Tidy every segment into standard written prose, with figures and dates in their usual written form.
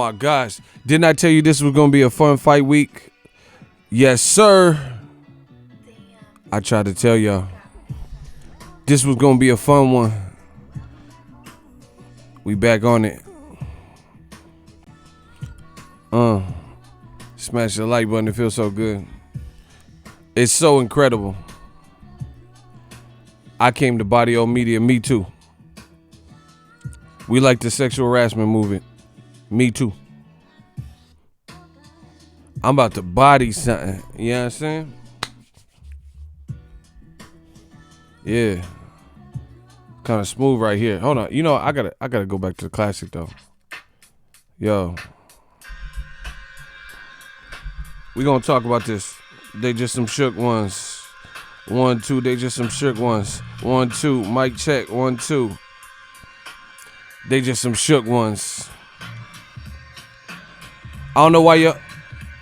my gosh. Didn't I tell you this was going to be a fun fight week? Yes, sir. I tried to tell y'all. This was going to be a fun one. We back on it. Smash the like button. It feels so good. It's so incredible. I came to Body O Media. Me too. We like the sexual harassment movement. Me too. I'm about to body something. You know what I'm saying? Yeah. Kind of smooth right here. Hold on. You know, I gotta go back to the classic though. Yo. We gonna talk about this. They just some shook ones. 1, 2, they just some shook ones. 1, 2, mic check. 1, 2. They just some shook ones. I don't know why y'all.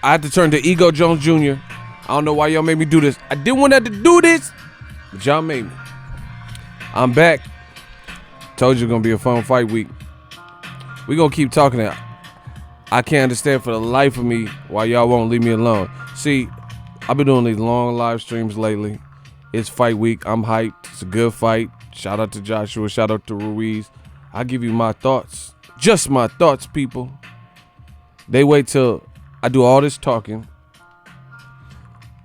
I had to turn to Ego Jones Jr. I don't know why y'all made me do this. I didn't want to have to do this, but y'all made me. I'm back. Told you it's gonna be a fun fight week. We gonna keep talking it. I can't understand for the life of me why y'all won't leave me alone. See, I've been doing these long live streams lately. It's fight week. I'm hyped. It's a good fight. Shout out to Joshua. Shout out to Ruiz. I give you my thoughts. Just my thoughts, people. They wait till I do all this talking,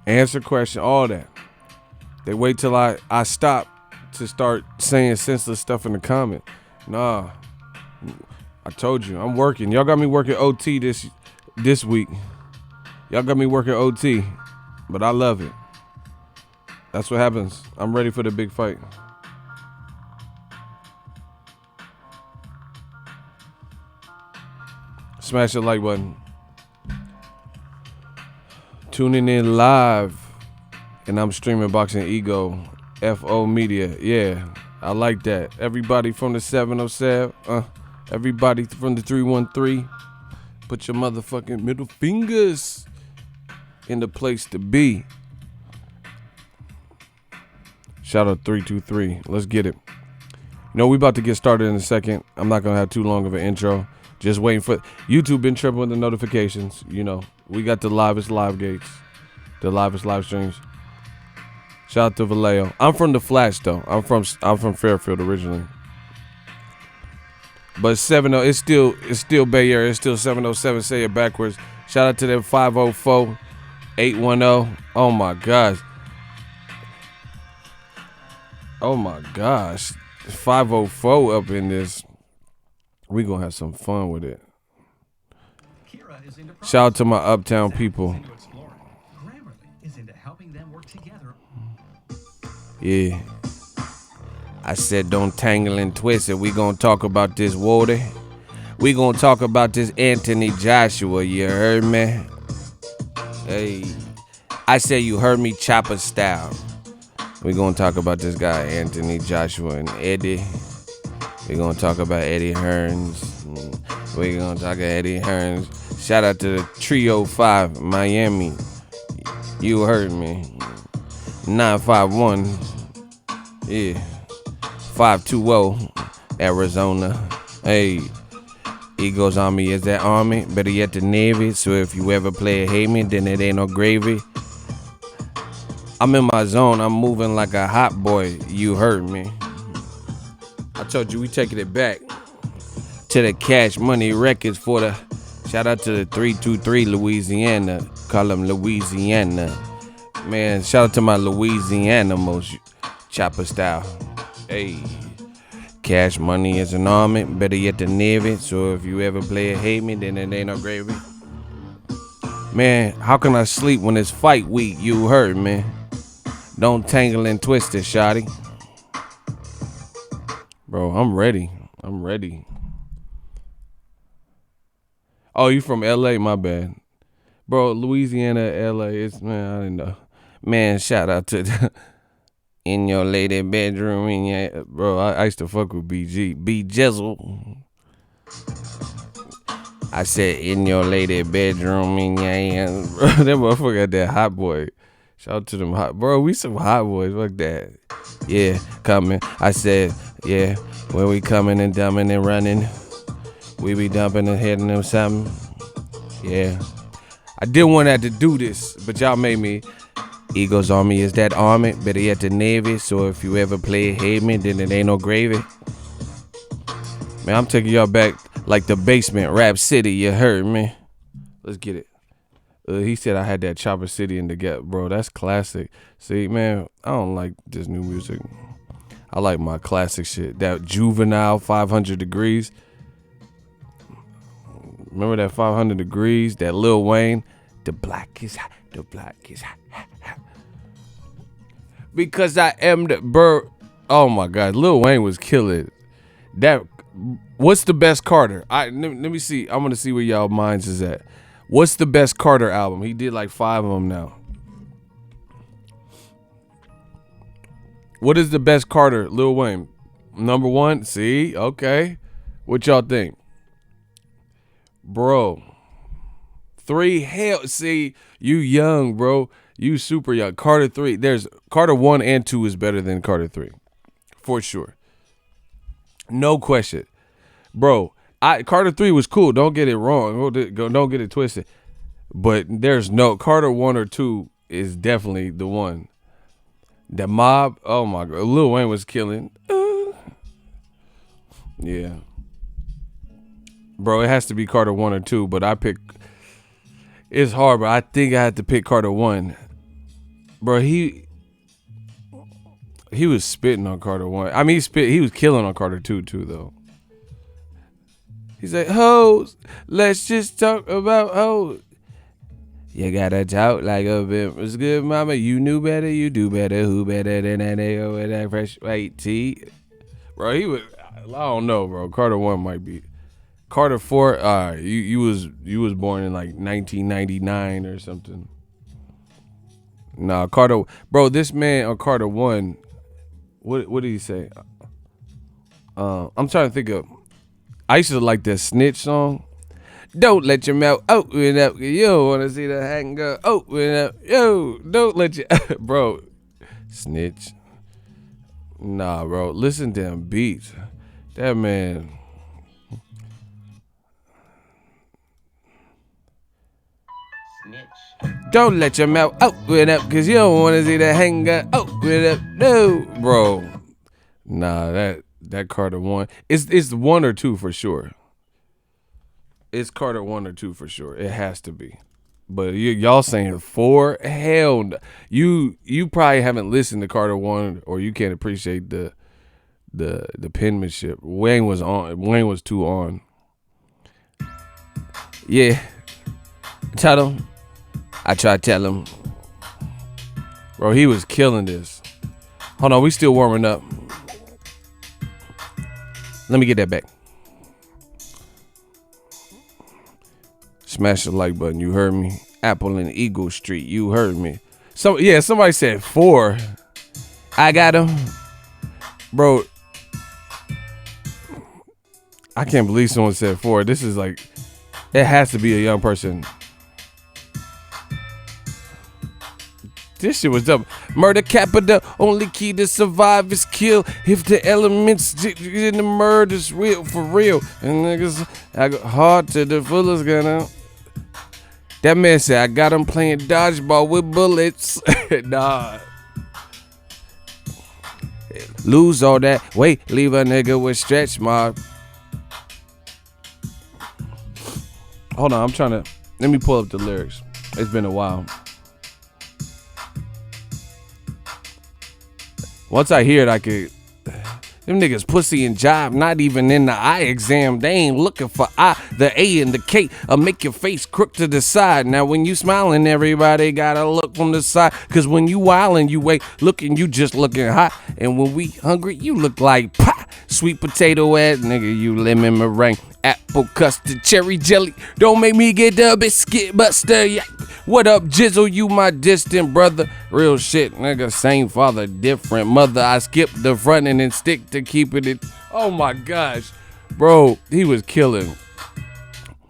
answer question, all that. They wait till I stop to start saying senseless stuff in the comment. Nah, I told you, I'm working. Y'all got me working OT this week. Y'all got me working OT, but I love it. That's what happens. I'm ready for the big fight. Smash the like button. Tuning in live, and I'm streaming Boxing Ego, FO Media. Yeah, I like that. Everybody from the 707, everybody from the 313, put your motherfucking middle fingers in the place to be. Shout out 323. Let's get it. You know, we about to get started in a second. I'm not gonna have too long of an intro. Just waiting for YouTube. Been tripping with the notifications. You know, we got the livest live gates, the livest live streams. Shout out to Vallejo. I'm from the Flash though. I'm from Fairfield originally. But 70, it's still Bay Area. It's still 707. Say it backwards. Shout out to them 504 810. Oh my gosh. Oh my gosh. 504 up in this. We gonna have some fun with it. Shout out to my uptown people. Yeah. I said don't tangle and twist it. We gonna talk about this water. We gonna talk about this Anthony Joshua. You heard me? Hey. I said you heard me, chopper style. We gonna talk about this guy Anthony Joshua and Eddie. We're going to talk about Eddie Hearns. We're going to talk about Eddie Hearns. Shout out to the Trio 5, Miami. You heard me. 951. Yeah. 520, Arizona. Hey. Eagles Army is that army. Better yet the Navy. So if you ever play a hate me, then it ain't no gravy. I'm in my zone. I'm moving like a hot boy. You heard me. I told you we taking it back to the Cash Money Records for the shout out to the 323 Louisiana. Call them Louisiana. Man, shout out to my Louisiana most chopper style. Hey. Cash Money is an army, better yet the Navy. So if you ever play a hate me, then it ain't no gravy. Man, how can I sleep when it's fight week? You heard me. Don't tangle and twist it, shawty. Bro, I'm ready. I'm ready. Oh, you from LA? My bad. Bro, Louisiana, LA. It's, man, I didn't know. Man, shout out to the, in your lady bedroom. In your, bro, I used to fuck with BG. B Jizzle. I said, in your lady bedroom. In your, bro, that motherfucker got that hot boy. Shout out to them hot. Bro, we some hot boys. Fuck that. Yeah, coming. I said, yeah, when we coming and dumbing and running. We be dumping and hitting them something. Yeah. I didn't want to have to do this, but y'all made me. Eagles Army is that army, better yet the Navy. So if you ever play hate me, then it ain't no gravy. Man, I'm taking y'all back like the basement, Rap City, you heard me. Let's get it. He said I had that Chopper City in the Gap, bro. That's classic. See, man, I don't like this new music. I like my classic shit. That Juvenile 500 Degrees. Remember that 500 Degrees? That Lil Wayne. The black is hot. The black is hot. Because I am the bird. Oh my God, Lil Wayne was killing. That. What's the best Carter? Let me see. I'm gonna see where y'all minds is at. What's the best Carter album? He did like 5 of them now. What is the best Carter? Lil Wayne. Number 1. See, okay. What y'all think, bro? 3. Hell, see, you young, bro. You super young. Carter 3. There's Carter 1 and 2 is better than Carter 3, for sure. No question, bro. Carter 3 was cool. Don't get it wrong. Don't get it twisted. But there's no Carter 1 or 2 is definitely the one. The Mob. Oh my God. Lil Wayne was killing. Yeah, bro. It has to be Carter 1 or 2. But I pick. It's hard, but I think I had to pick Carter 1. Bro, he was spitting on Carter 1. I mean, he was killing on Carter 2 too, though. He's like, hoes, let's just talk about hoes. You gotta talk like a bit was good, mama. You knew better, you do better. Who better than that nigga with that fresh white tee? Bro, he was, I don't know, bro. Carter 1 might be. Carter 4, you was born in like 1999 or something. Nah, Carter, bro, this man on Carter 1, what did he say? I'm trying to think of. I used to like that Snitch song. Don't let your mouth open up. You don't want to see the hang go open up. Yo, don't let your bro. Snitch. Nah, bro. Listen to them beats. That man. Snitch. Don't let your mouth open up, cause you don't want to see the hang go open up. No, bro. Nah, that Carter 1. It's 1 or 2 for sure. It's Carter 1 or 2 for sure. It has to be. But y'all saying 4? Hell no. You probably haven't listened to Carter 1, or you can't appreciate the penmanship. Wayne was too on. Yeah. Tell him. I tried to tell him. Bro, he was killing this. Hold on, we still warming up. Let me get that back. Smash the like button, you heard me. Apple and Eagle Street, you heard me. Somebody said 4. I got him. Bro, I can't believe someone said 4. This is like, it has to be a young person. This shit was dumb. Murder capital, only key to survive is kill. If the elements in the murder's real, for real. And niggas, I go hard to the fullest gonna. That man said, I got him playing dodgeball with bullets. Nah. Lose all that. Wait, leave a nigga with stretch mark. Hold on, let me pull up the lyrics. It's been a while. Once I hear it, I could. Them niggas pussy and jive, not even in the eye exam. They ain't looking for the A and the K. Make your face crook to the side. Now when you smiling, everybody gotta look from the side. Cause when you wildin', you wait, looking, you just looking hot. And when we hungry, you look like pie. Sweet potato ass, nigga, you lemon meringue. Apple custard, cherry jelly. Don't make me get the biscuit buster. Yeah. What up, Jizzle? You my distant brother. Real shit, nigga. Same father, different mother. I skip the front and then stick to keeping it. Oh my gosh. Bro, he was killing.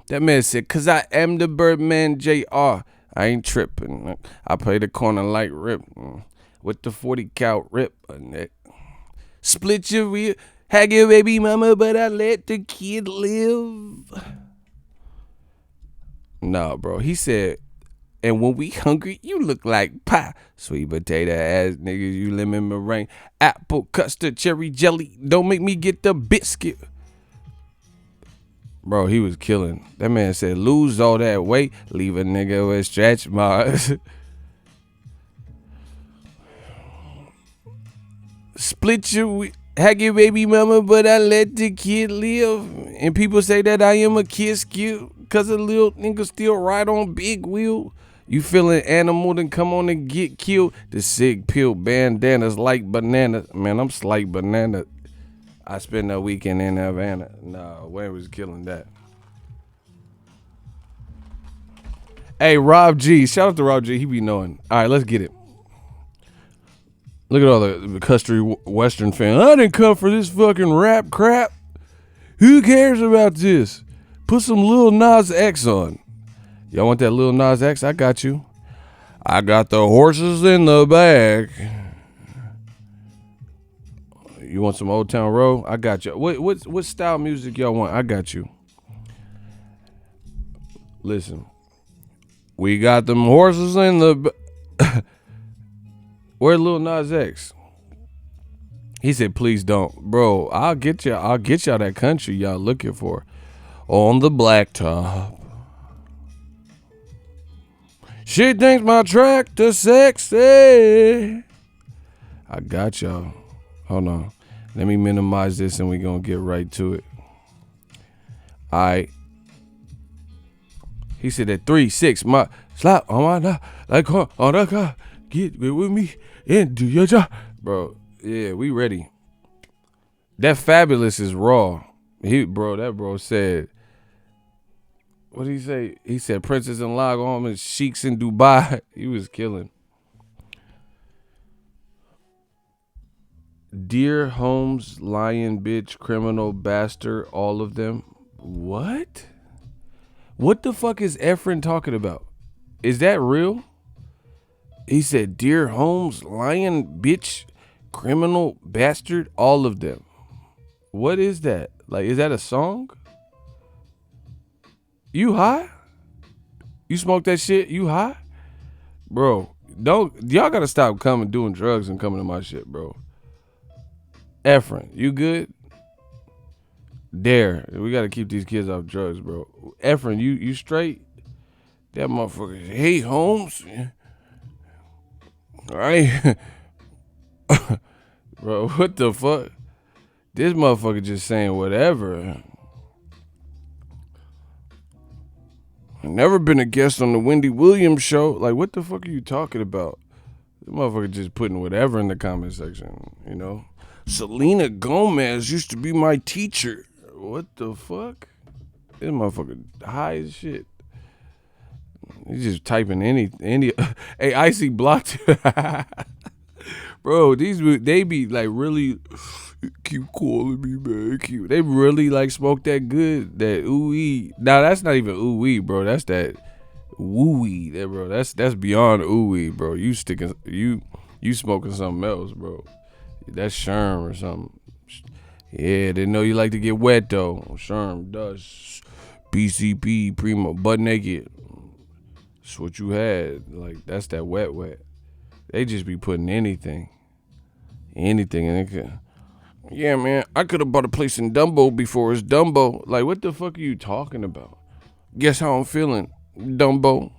That man said, cause I am the Birdman JR. I ain't tripping. I play the corner like Rip. With the 40 cal rip. Split your rear. Had your baby mama, but I let the kid live. Nah, bro. He said, and when we hungry, you look like pie. Sweet potato ass niggas, you lemon meringue, apple custard, cherry jelly. Don't make me get the biscuit. Bro, he was killing. That man said, lose all that weight, leave a nigga with stretch marks. Split your hack your baby mama, but I let the kid live. And people say that I am a kid skill, cause a little nigga still ride on big wheel. You feeling animal, then come on and get killed. The sick pill bandanas like bananas. Man, I'm like banana. I spent a weekend in Havana. Nah, Wayne was killing that. Hey, Rob G. Shout out to Rob G. He be knowing. All right, let's get it. Look at all the country western fans. I didn't come for this fucking rap crap. Who cares about this? Put some Lil Nas X on. Y'all want that Lil Nas X? I got you. I got the horses in the back. You want some Old Town Road? I got you. What style music y'all want? I got you. Listen. We got them horses in the Where Lil Nas X? He said, please don't. Bro, I'll get y'all that country y'all looking for. On the blacktop. She thinks my tractor sexy. I got y'all. Hold on. Let me minimize this and we gonna get right to it. Alright. He said that 3-6 my slap on my knob like on the car. Get with me and do your job. Bro, yeah, we ready. That Fabulous is raw. That bro said, what did he say? He said Princess and Log on and Sheiks in Dubai. He was killing. Dear Holmes, Lion, Bitch, Criminal, Bastard, all of them. What? What the fuck is Efren talking about? Is that real? He said, Dear Holmes, Lion, Bitch, Criminal, Bastard, all of them. What is that? Like, is that a song? You high? You smoke that shit? You high? Bro, y'all gotta stop doing drugs and coming to my shit, bro. Efren, you good? Dare, we gotta keep these kids off drugs, bro. Efren, you straight? That motherfucker, hey, Holmes. All right. Bro, what the fuck? This motherfucker just saying whatever. I've never been a guest on the Wendy Williams show. Like, what the fuck are you talking about? This motherfucker just putting whatever in the comment section, you know? Selena Gomez used to be my teacher. What the fuck? This motherfucker high as shit. He's just typing any. Hey, Icy blocked. Bro, they be like really keep calling me, man. They really like smoke that good, that ooey. Now that's not even ooey, bro. That's that wooey, that bro. That's beyond ooey, bro. You smoking something else, bro. That's Sherm or something. Yeah, they know you like to get wet though. Sherm does. PCP, Primo, butt naked. That's what you had. Like, that's that wet. They just be putting anything in it. Yeah, man, I could have bought a place in Dumbo before it's Dumbo. Like, what the fuck are you talking about? Guess how I'm feeling, Dumbo?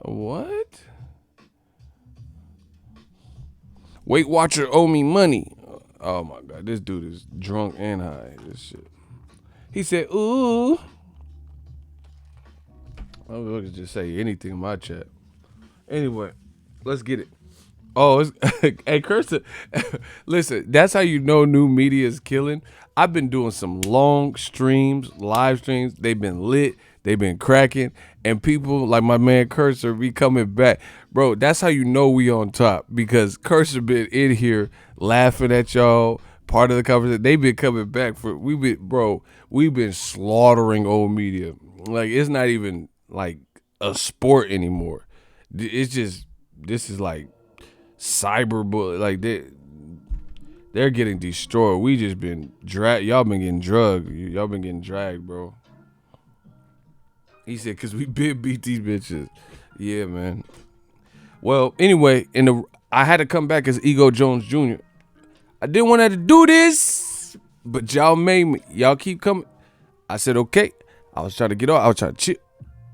What? Weight Watcher owe me money. Oh my God, this dude is drunk and high. This shit. He said, ooh. I could just say anything in my chat. Anyway, let's get it. Oh, it's hey, Cursor. Listen, that's how you know new media is killing. I've been doing some long streams, live streams. They've been lit. They've been cracking. And people like my man Cursor be coming back. Bro, that's how you know we on top. Because Cursor been in here laughing at y'all. Part of the conversation. They've been coming back we've been slaughtering old media. Like, it's not even like a sport anymore. It's just, this is like cyberbullying. Like, They're getting destroyed. We just been dragged. Y'all been getting drugged. Y'all been getting dragged, bro. He said, cause we been beat these bitches. Yeah, man. Well, anyway, I had to come back as Ego Jones Jr. I didn't want to do this, but y'all made me. Y'all keep coming. I said, okay. I was trying to get off. I was trying to chill.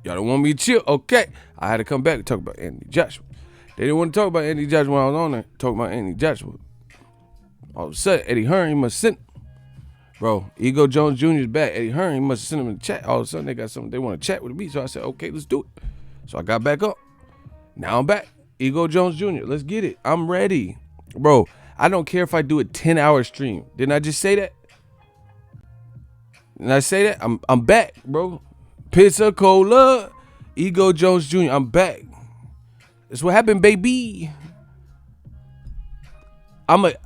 Y'all don't want me to chill. Okay. I had to come back and talk about Anthony Joshua. They didn't want to talk about Anthony Joshua when I was on there. Talk about Anthony Joshua. All of a sudden, Eddie Hearn, he must send. Bro, Ego Jones Jr. is back. Eddie Hearn, he must have sent him in the chat. All of a sudden, they got something. They want to chat with me. So I said, okay, let's do it. So I got back up. Now I'm back. Ego Jones Jr. Let's get it. I'm ready. Bro, I don't care if I do a 10-hour stream. Didn't I just say that? Didn't I say that? I'm back, bro. Pizza Cola. Ego Jones Jr. I'm back. That's what happened, baby.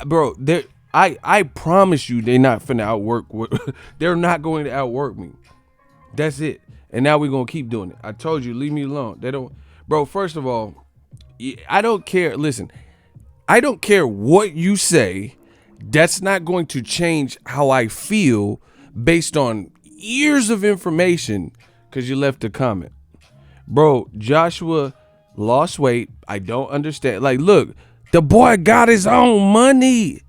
Bro, I promise you they're not finna outwork. They're not going to outwork me. That's it. And now we're going to keep doing it. I told you, leave me alone. They don't. Bro, first of all, I don't care. Listen, I don't care what you say. That's not going to change how I feel based on years of information because you left a comment. Bro, Joshua lost weight. I don't understand. Like, look, the boy got his own money.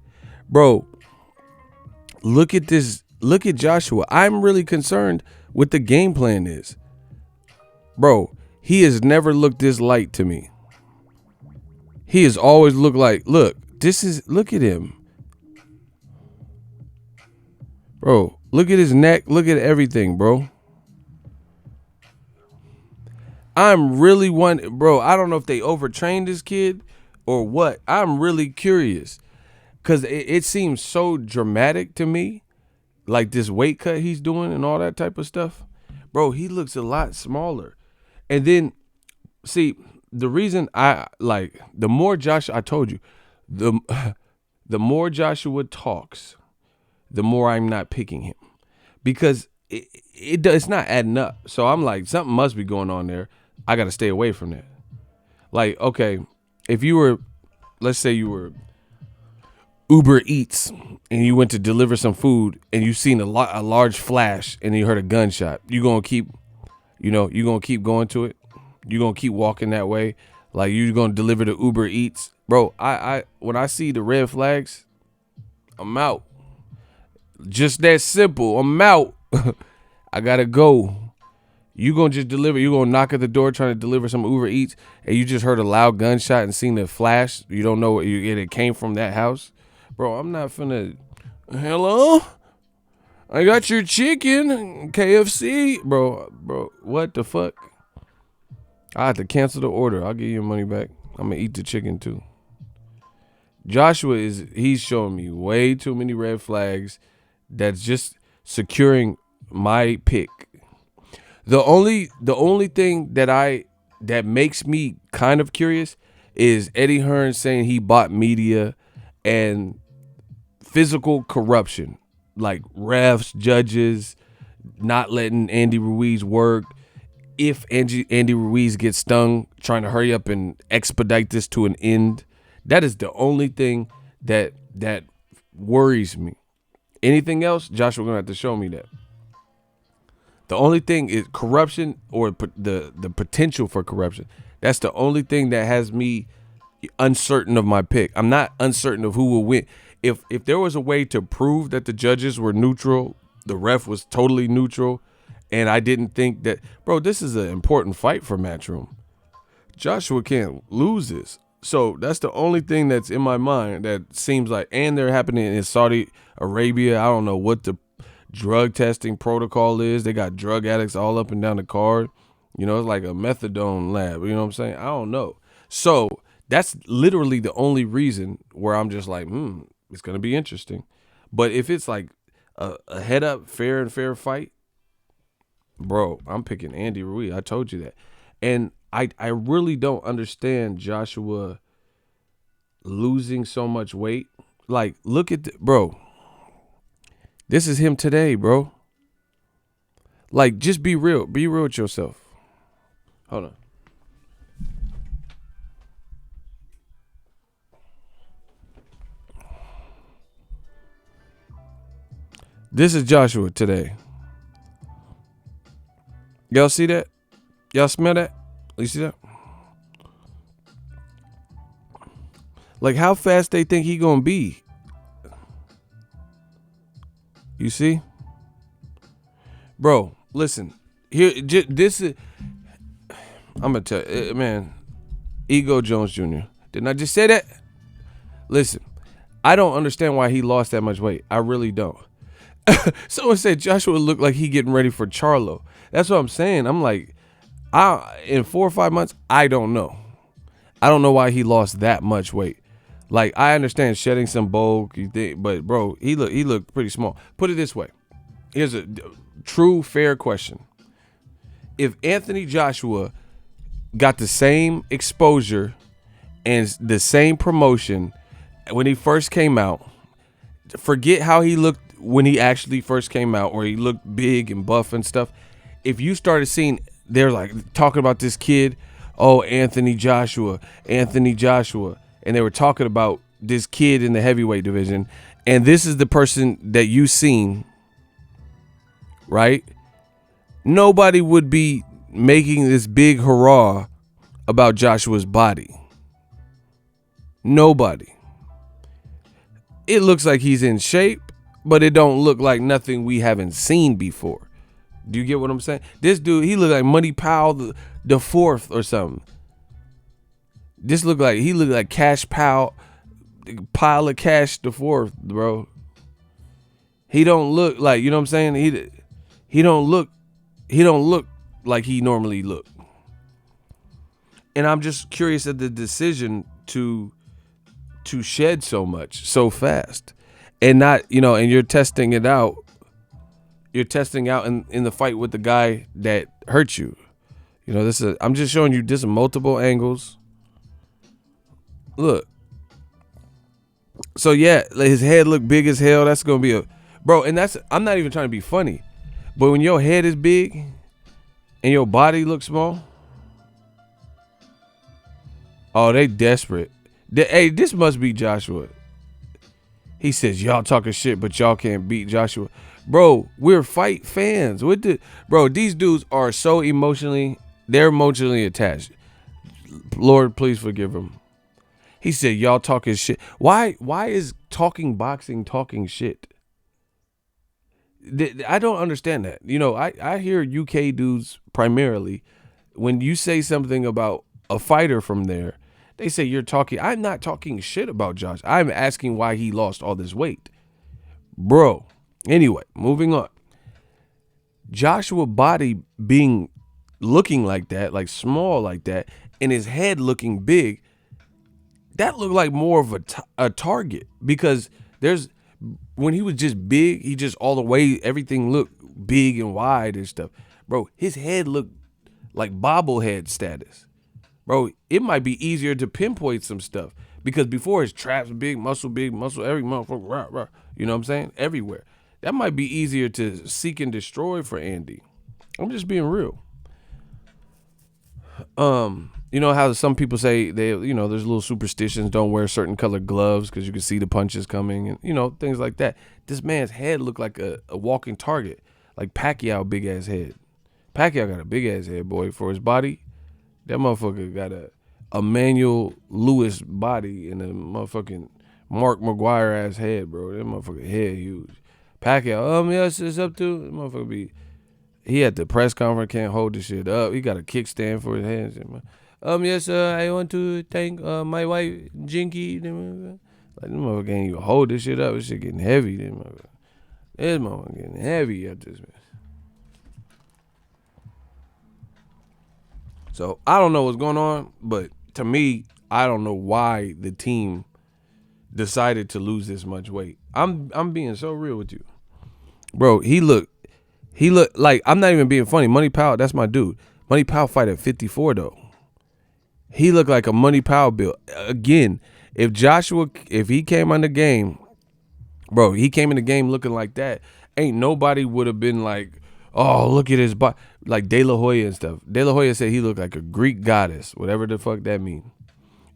Bro, look at this. Look at Joshua. I'm really concerned what the game plan is. Bro, he has never looked this light to me. He has always looked like, look at him. Bro, look at his neck. Look at everything, bro. I'm really bro, I don't know if they overtrained this kid or what. I'm really curious because it seems so dramatic to me, like this weight cut he's doing and all that type of stuff. Bro, he looks a lot smaller. And then, see, the reason the more Joshua, I told you, the more Joshua talks, the more I'm not picking him because it's not adding up. So I'm like, something must be going on there. I got to stay away from that. Like, okay, if you were, let's say you were Uber Eats and you went to deliver some food and you seen a large flash and you heard a gunshot, you going to keep, you going to keep going to it. You going to keep walking that way. Like you going to deliver the Uber Eats. Bro, I when I see the red flags, I'm out. Just that simple. I'm out. I got to go. You gonna just deliver, you gonna knock at the door trying to deliver some Uber Eats and you just heard a loud gunshot and seen the flash. You don't know it came from that house. Bro, I'm not finna, hello? I got your chicken, KFC. Bro, what the fuck? I have to cancel the order. I'll give you your money back. I'm gonna eat the chicken too. Joshua he's showing me way too many red flags that's just securing my pick. The only thing that makes me kind of curious is Eddie Hearn saying he bought media and physical corruption, like refs, judges, not letting Andy Ruiz work. If Andy Ruiz gets stung, trying to hurry up and expedite this to an end. That is the only thing that worries me. Anything else, Joshua gonna have to show me that. The only thing is corruption or the potential for corruption. That's the only thing that has me uncertain of my pick. I'm not uncertain of who will win. If there was a way to prove that the judges were neutral, the ref was totally neutral, and I didn't think that, bro, this is an important fight for Matchroom. Joshua can't lose this. So that's the only thing that's in my mind that seems like, and they're happening in Saudi Arabia. I don't know what the drug testing protocol is. They got drug addicts all up and down the card. It's like a methadone lab. You know what I'm saying? I don't know. So that's literally the only reason where I'm just like, it's going to be interesting. But if it's like a head up, fair and fair fight, bro, I'm picking Andy Ruiz. I told you that. And I really don't understand Joshua losing so much weight. Like, look at bro. This is him today, bro. Like, just be real. Be real with yourself. Hold on. This is Joshua today. Y'all see that? Y'all smell that? You see that? Like how fast they think he gonna be. You see? Bro, listen. Here, this is. I'm gonna tell you, man. Ego Jones Jr. Didn't I just say that? Listen, I don't understand why he lost that much weight. I really don't. Someone said Joshua looked like he getting ready for Charlo. That's what I'm saying. I'm like, in 4 or 5 months, I don't know. I don't know why he lost that much weight. Like, I understand shedding some bulk, but bro, he looked pretty small. Put it this way. Here's a true, fair question. If Anthony Joshua got the same exposure and the same promotion when he first came out, forget how he looked when he actually first came out, where he looked big and buff and stuff. If you started seeing, they're like talking about this kid, oh, Anthony Joshua, and they were talking about this kid in the heavyweight division, and this is the person that you seen, right? Nobody would be making this big hurrah about Joshua's body. Nobody. It looks like he's in shape, but it don't look like nothing we haven't seen before. Do you get what I'm saying? This dude, he looked like Money Powell the fourth or something. He looked like Cash Powell, pile of cash the fourth, bro. He don't look like, you know what I'm saying? He don't look like he normally look. And I'm just curious at the decision to shed so much so fast, and not, and you're testing it out. You're testing out in the fight with the guy that hurt you. I'm just showing you this multiple angles. Look. So yeah, his head look big as hell. That's gonna be bro. And I'm not even trying to be funny, but when your head is big and your body looks small, oh, they desperate. Hey, this must be Joshua. He says, y'all talking shit, but y'all can't beat Joshua. Bro, we're fight fans. Bro, these dudes are so they're emotionally attached. Lord, please forgive them. He said, y'all talking shit. Why is talking boxing talking shit? I don't understand that. I hear UK dudes primarily. When you say something about a fighter from there, they say you're talking. I'm not talking shit about Josh. I'm asking why he lost all this weight. Bro. Anyway, moving on. Joshua body looking like that, like small like that, and his head looking big, that looked like more of a target, because when he was just big, he just all the way, everything looked big and wide and stuff. Bro, his head looked like bobblehead status. Bro, it might be easier to pinpoint some stuff, because before his traps big muscle, every motherfucker, rah, rah, you know what I'm saying? Everywhere. That might be easier to seek and destroy for Andy. I'm just being real. You know how some people say there's little superstitions, don't wear certain colored gloves because you can see the punches coming, and things like that. This man's head looked like a walking target, like Pacquiao big ass head. Pacquiao got a big ass head, boy, for his body. That motherfucker got a Emmanuel Lewis body and a motherfucking Mark McGuire ass head, bro. That motherfucker head huge. Pacquiao, yes, it's up to motherfucker he at the press conference, can't hold this shit up. He got a kickstand for his hands. Yes, I want to thank my wife, Jinky. Like, this motherfucker can't even hold this shit up. This shit getting heavy. This motherfucker getting heavy at this, man. So, I don't know what's going on, but to me, I don't know why the team decided to lose this much weight. I'm being so real with you. Bro, he looked like, I'm not even being funny. Money Powell, that's my dude. Money Powell fight at 54 though. He looked like a Money Powell build. Again, if he came on the game, bro, he came in the game looking like that, ain't nobody would have been like, oh, look at his body. Like De La Hoya and stuff. De La Hoya said he looked like a Greek goddess, whatever the fuck that means.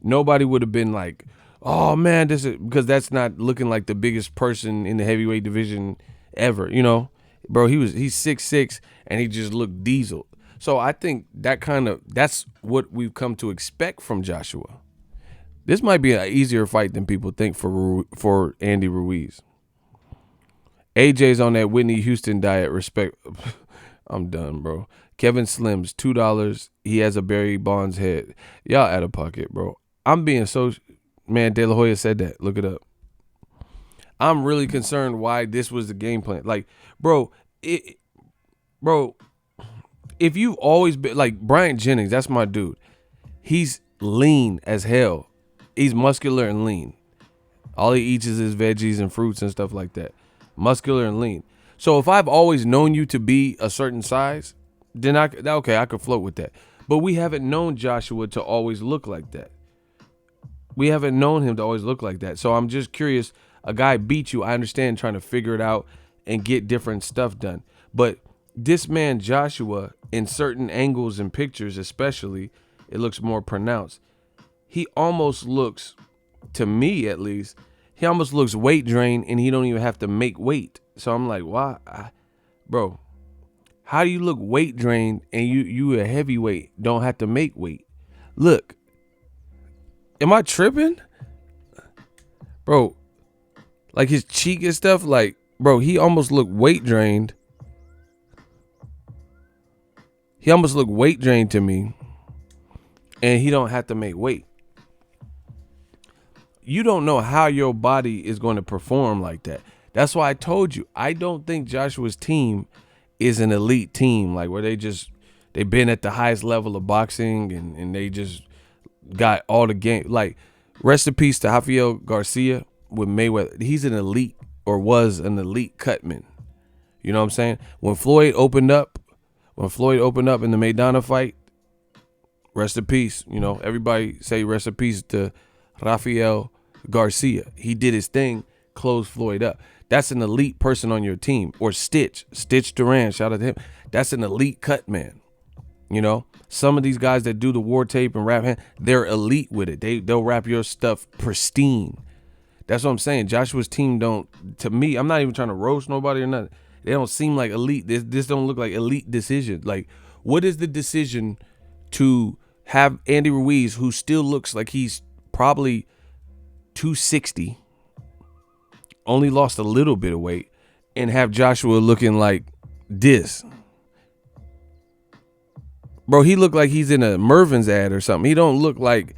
Nobody would have been like, oh man, because that's not looking like the biggest person in the heavyweight division ever. You know, bro, he's 6'6" and he just looked diesel. So I think that's what we've come to expect from Joshua. This might be an easier fight than people think for Andy Ruiz. AJ's on that Whitney Houston diet. Respect. I'm done, bro. Kevin Slims, $2. He has a Barry Bonds head. Y'all out of pocket, bro. I'm being so. Man, De La Hoya said that. Look it up. I'm really concerned why this was the game plan. Like, bro, if you've always been like Bryant Jennings, that's my dude. He's lean as hell. He's muscular and lean. All he eats is his veggies and fruits and stuff like that. Muscular and lean. So if I've always known you to be a certain size, then I could float with that. But we haven't known Joshua to always look like that. We haven't known him to always look like that. So I'm just curious. A guy beat you. I understand trying to figure it out and get different stuff done. But this man, Joshua, in certain angles and pictures especially, it looks more pronounced. He almost looks, to me at least, he almost looks weight drained and he don't even have to make weight. So I'm like, why? Bro, how do you look weight drained and you a heavyweight, don't have to make weight? Look, am I tripping? Bro, like his cheek and stuff, like, bro, he almost looked weight drained. He almost looked weight drained to me and he don't have to make weight. You don't know how your body is going to perform like that. That's why I told you, I don't think Joshua's team is an elite team, like where they've been at the highest level of boxing and they just got all the game. Like, rest in peace to Rafael Garcia with Mayweather. He's an elite, or was an elite cutman. You know what I'm saying? When Floyd opened up in the Maidana fight, rest in peace. You know, everybody say rest in peace to Rafael Garcia. He did his thing, closed Floyd up. That's an elite person on your team. Or Stitch Duran, shout out to him. That's an elite cut man. You know, some of these guys that do the war tape and rap hand, they're elite with it. They'll rap your stuff pristine. That's what I'm saying. Joshua's team don't, to me, I'm not even trying to roast nobody or nothing. They don't seem like elite. This don't look like elite decision. Like, what is the decision to have Andy Ruiz, who still looks like he's probably 260, only lost a little bit of weight, and have Joshua looking like this? Bro, he looked like he's in a Mervin's ad or something. He don't look like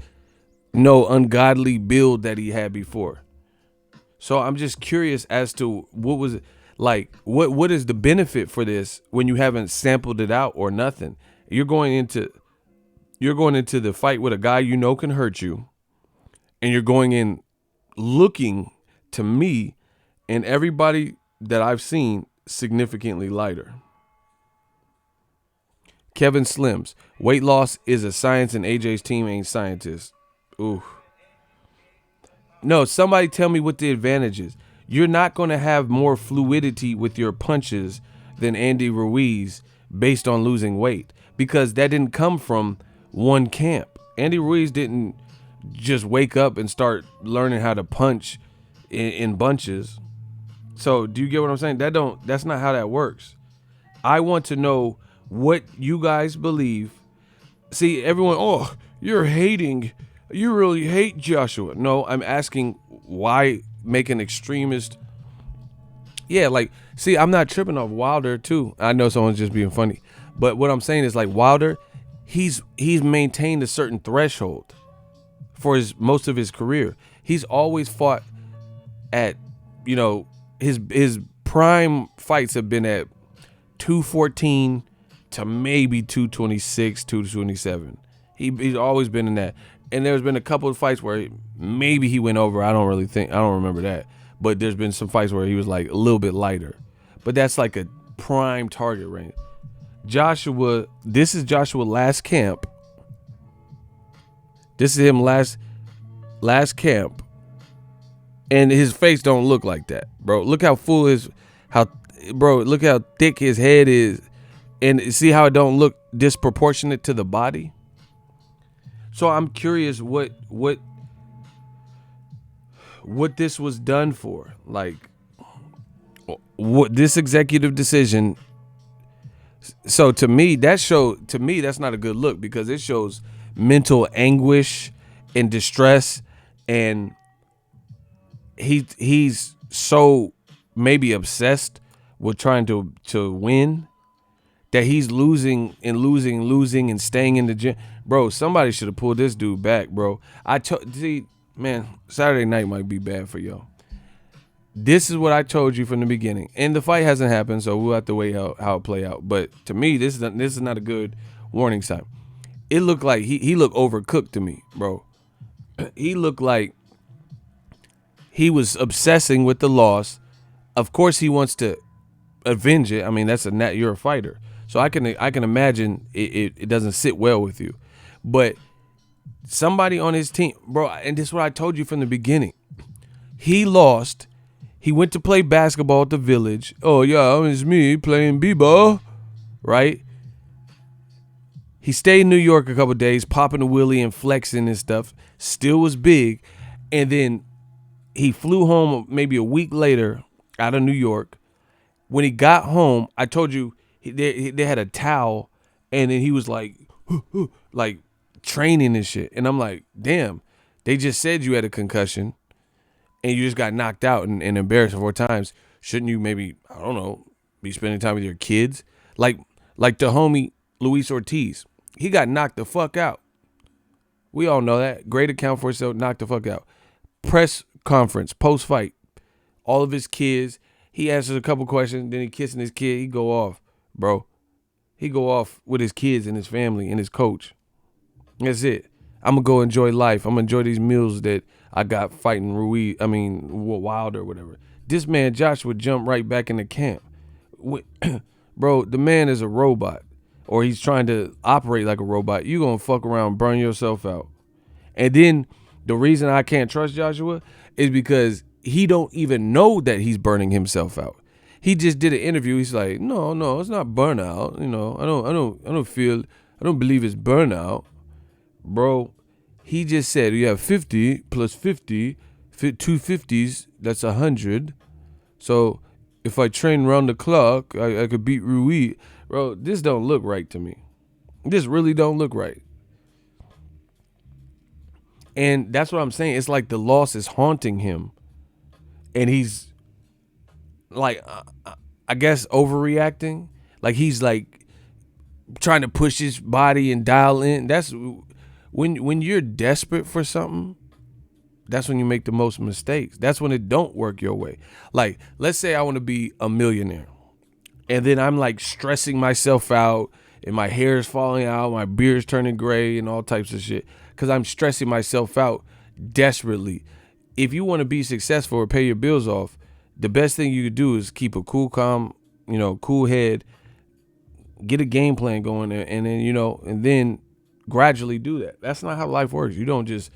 no ungodly build that he had before. So I'm just curious as to what was it like. What is the benefit for this when you haven't sampled it out or nothing? You're going into the fight with a guy you know can hurt you, and you're going in looking, to me and everybody that I've seen, significantly lighter. Kevin Slims, weight loss is a science and AJ's team ain't scientists. Ooh. No, somebody tell me what the advantage is. You're not going to have more fluidity with your punches than Andy Ruiz based on losing weight, because that didn't come from one camp. Andy Ruiz didn't just wake up and start learning how to punch in bunches. So do you get what I'm saying? That's not how that works. I want to know what you guys believe. See, everyone, oh, you're hating. You really hate Joshua. No, I'm asking why make an extremist. Yeah, like, see, I'm not tripping off Wilder too. I know someone's just being funny. But what I'm saying is, like, Wilder, he's maintained a certain threshold for most of his career. He's always fought at, you know, his prime fights have been at 214 to maybe 226, 227. He's always been in that. And there's been a couple of fights where maybe he went over. I don't remember that. But there's been some fights where he was like a little bit lighter. But that's like a prime target range. Joshua, this is Joshua last camp. This is him last camp. And his face don't look like that, bro. Look how full look how thick his head is. And see how it don't look disproportionate to the body? So I'm curious what this was done for. Like, what this executive decision. So to me, that's not a good look, because it shows mental anguish and distress, and he's so maybe obsessed with trying to win that he's losing and staying in the gym. Bro, somebody should have pulled this dude back, bro. See, man, Saturday night might be bad for y'all. This is what I told you from the beginning, and the fight hasn't happened, so we'll have to wait how it play out. But to me, this is not a good warning sign. It looked like he looked overcooked to me, bro. He looked like he was obsessing with the loss. Of course, he wants to avenge it. I mean, you're a fighter, so I can imagine it doesn't sit well with you. But somebody on his team, bro, and this is what I told you from the beginning. He lost. He went to play basketball at the Village. Oh yeah, it's me playing b-ball, right? He stayed in New York a couple of days, popping a wheelie and flexing and stuff. Still was big, and then he flew home maybe a week later out of New York. When he got home, I told you they had a towel, and then he was like training and shit. And I'm like, damn, they just said you had a concussion, and you just got knocked out and embarrassed 4 times. Shouldn't you maybe, I don't know, be spending time with your kids? Like the homie Luis Ortiz, he got knocked the fuck out. We all know that. Great account for himself, knocked the fuck out. Press conference, post-fight, all of his kids. He answers a couple questions, then he kissing his kid. He go off, bro. He go off with his kids and his family and his coach. That's it. I'm going to go enjoy life. I'm going to enjoy these meals that I got fighting Wilder or whatever. This man, Joshua, jumped right back into camp. Bro, the man is a robot, or he's trying to operate like a robot. You going to fuck around, burn yourself out. And then the reason I can't trust Joshua is because he don't even know that he's burning himself out. He just did an interview. He's like, no, it's not burnout. I don't believe it's burnout. Bro, he just said you have 50 plus 50, 2 50s, that's 100. So if I train round the clock, I could beat Ruiz. Bro, this don't look right to me. This really don't look right. And that's what I'm saying. It's like the loss is haunting him. And he's like, I guess, overreacting. Like he's like trying to push his body and dial in. That's when you're desperate for something. That's when you make the most mistakes. That's when it don't work your way. Like, let's say I want to be a millionaire, and then I'm like stressing myself out, and my hair is falling out, my beard's turning gray, and all types of shit, because I'm stressing myself out desperately. If you want to be successful or pay your bills off, the best thing you could do is keep a cool, calm, cool head, get a game plan going, and then, and then gradually do that. That's not how life works. You don't just,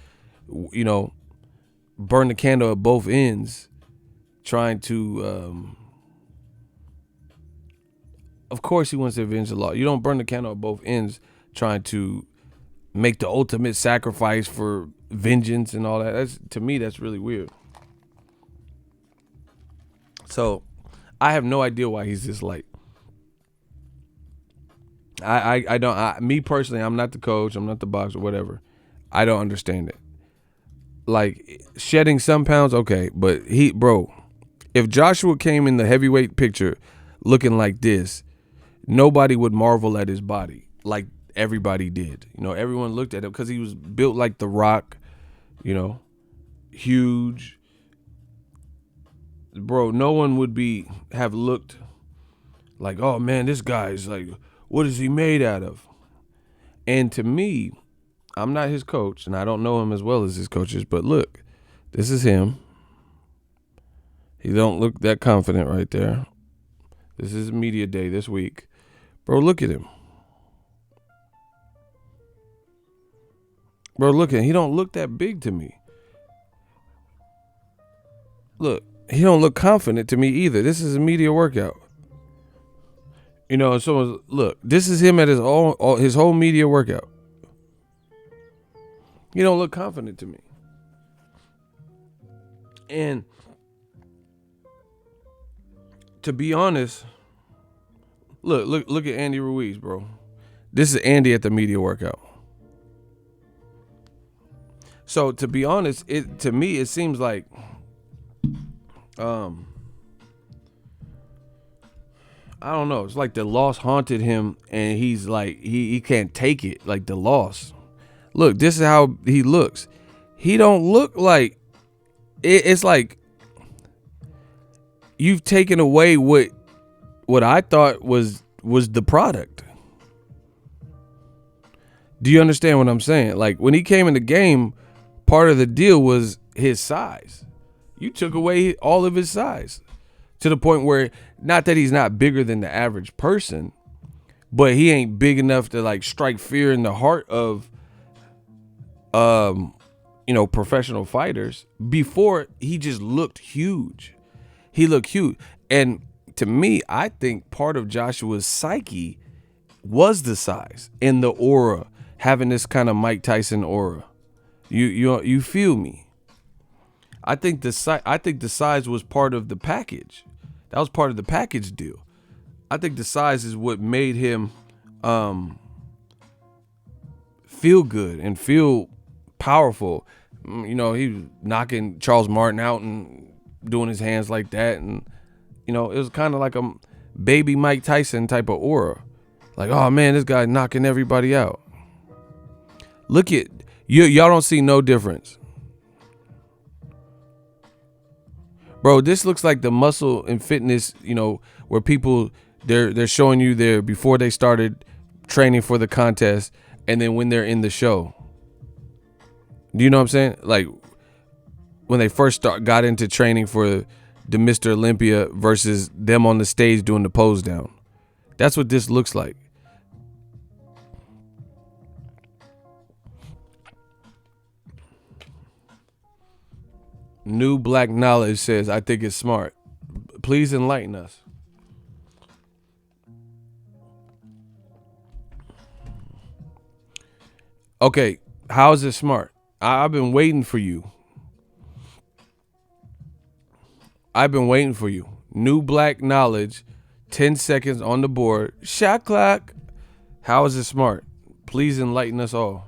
burn the candle at both ends trying to, of course he wants to avenge the law. You don't burn the candle at both ends trying to make the ultimate sacrifice for vengeance and all that. To me, that's really weird. So I have no idea why he's this light. I don't, me personally, I'm not the coach, I'm not the boxer, whatever. I don't understand it. Like, shedding some pounds, okay, but if Joshua came in the heavyweight picture looking like this, nobody would marvel at his body like everybody did. Everyone looked at him because he was built like The Rock, huge. Bro, no one would have looked like, oh man, this guy's like, what is he made out of? And to me, I'm not his coach, and I don't know him as well as his coaches, but look, this is him. He don't look that confident right there. This is media day this week. Bro, look at him. Bro, look at him. He don't look that big to me. Look, he don't look confident to me either. This is a media workout. So look, this is him at his whole media workout. He don't look confident to me. And To be honest, look at Andy Ruiz, bro. This is Andy at the media workout. So to be honest, to me it seems like I don't know. It's like the loss haunted him, and he's like he can't take it. Like the loss. Look, this is how he looks. He don't look like it's like you've taken away what I thought was the product. Do you understand what I'm saying? Like when he came in the game, part of the deal was his size. You took away all of his size to the point where not that he's not bigger than the average person, but he ain't big enough to like strike fear in the heart of professional fighters. Before, he just looked huge. He looked huge. And to me, I think part of Joshua's psyche was the size and the aura, having this kind of Mike Tyson aura. You feel me? I think the size was part of the package. That was part of the package deal. I think the size is what made him feel good and feel powerful. He was knocking Charles Martin out and doing his hands like that, and it was kind of like a baby Mike Tyson type of aura. Like, oh man, this guy knocking everybody out. Look at y'all don't see no difference. Bro, this looks like the muscle and fitness, where people they're showing you there before they started training for the contest, and then when they're in the show. Do you know what I'm saying? Like when they first got into training for the Mr. Olympia versus them on the stage doing the pose down. That's what this looks like. New Black Knowledge says, I think it's smart. Please enlighten us. Okay, how is it smart? I've been waiting for you. New Black Knowledge, 10 seconds on the board. Shot clock. How is it smart? Please enlighten us all.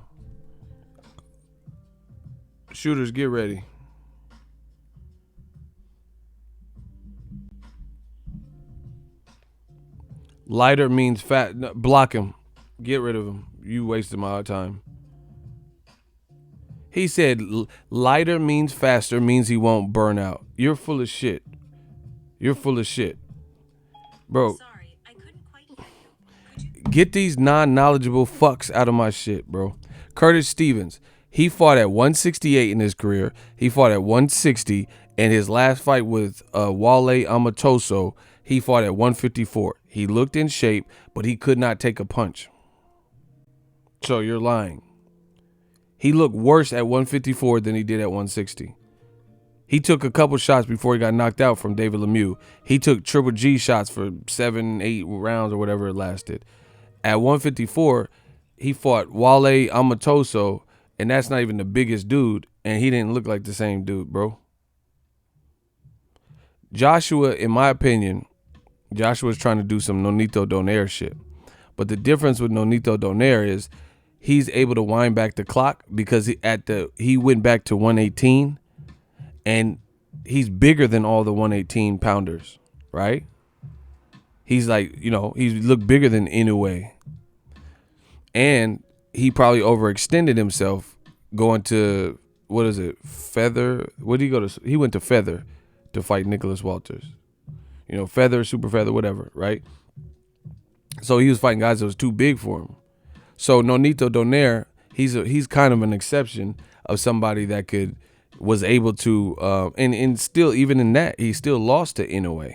Shooters, get ready. Lighter means fat. No, block him. Get rid of him. You wasted my time. He said lighter means faster, means he won't burn out. You're full of shit. Bro. Sorry, I couldn't quite hear you. Get these non-knowledgeable fucks out of my shit, bro. Curtis Stevens. He fought at 168 in his career. He fought at 160. And his last fight with Wale Amatoso, he fought at 154. He looked in shape, but he could not take a punch. So you're lying. He looked worse at 154 than he did at 160. He took a couple shots before he got knocked out from David Lemieux. He took Triple G shots for 7-8 rounds or whatever it lasted. At 154, he fought Wale Amatoso, and that's not even the biggest dude, and he didn't look like the same dude, bro. Joshua, in my opinion, Joshua's trying to do some Nonito Donaire shit. But the difference with Nonito Donaire is he's able to wind back the clock because he went back to 118, and he's bigger than all the 118 pounders, right? He's like, he looked bigger than Inoue. And he probably overextended himself going to, what is it, Feather? What did he go to? He went to Feather to fight Nicholas Walters. Feather, super feather, whatever, right? So he was fighting guys that was too big for him. So Nonito Donaire, he's kind of an exception of somebody that was able to, and still, even in that, he still lost to Inoue.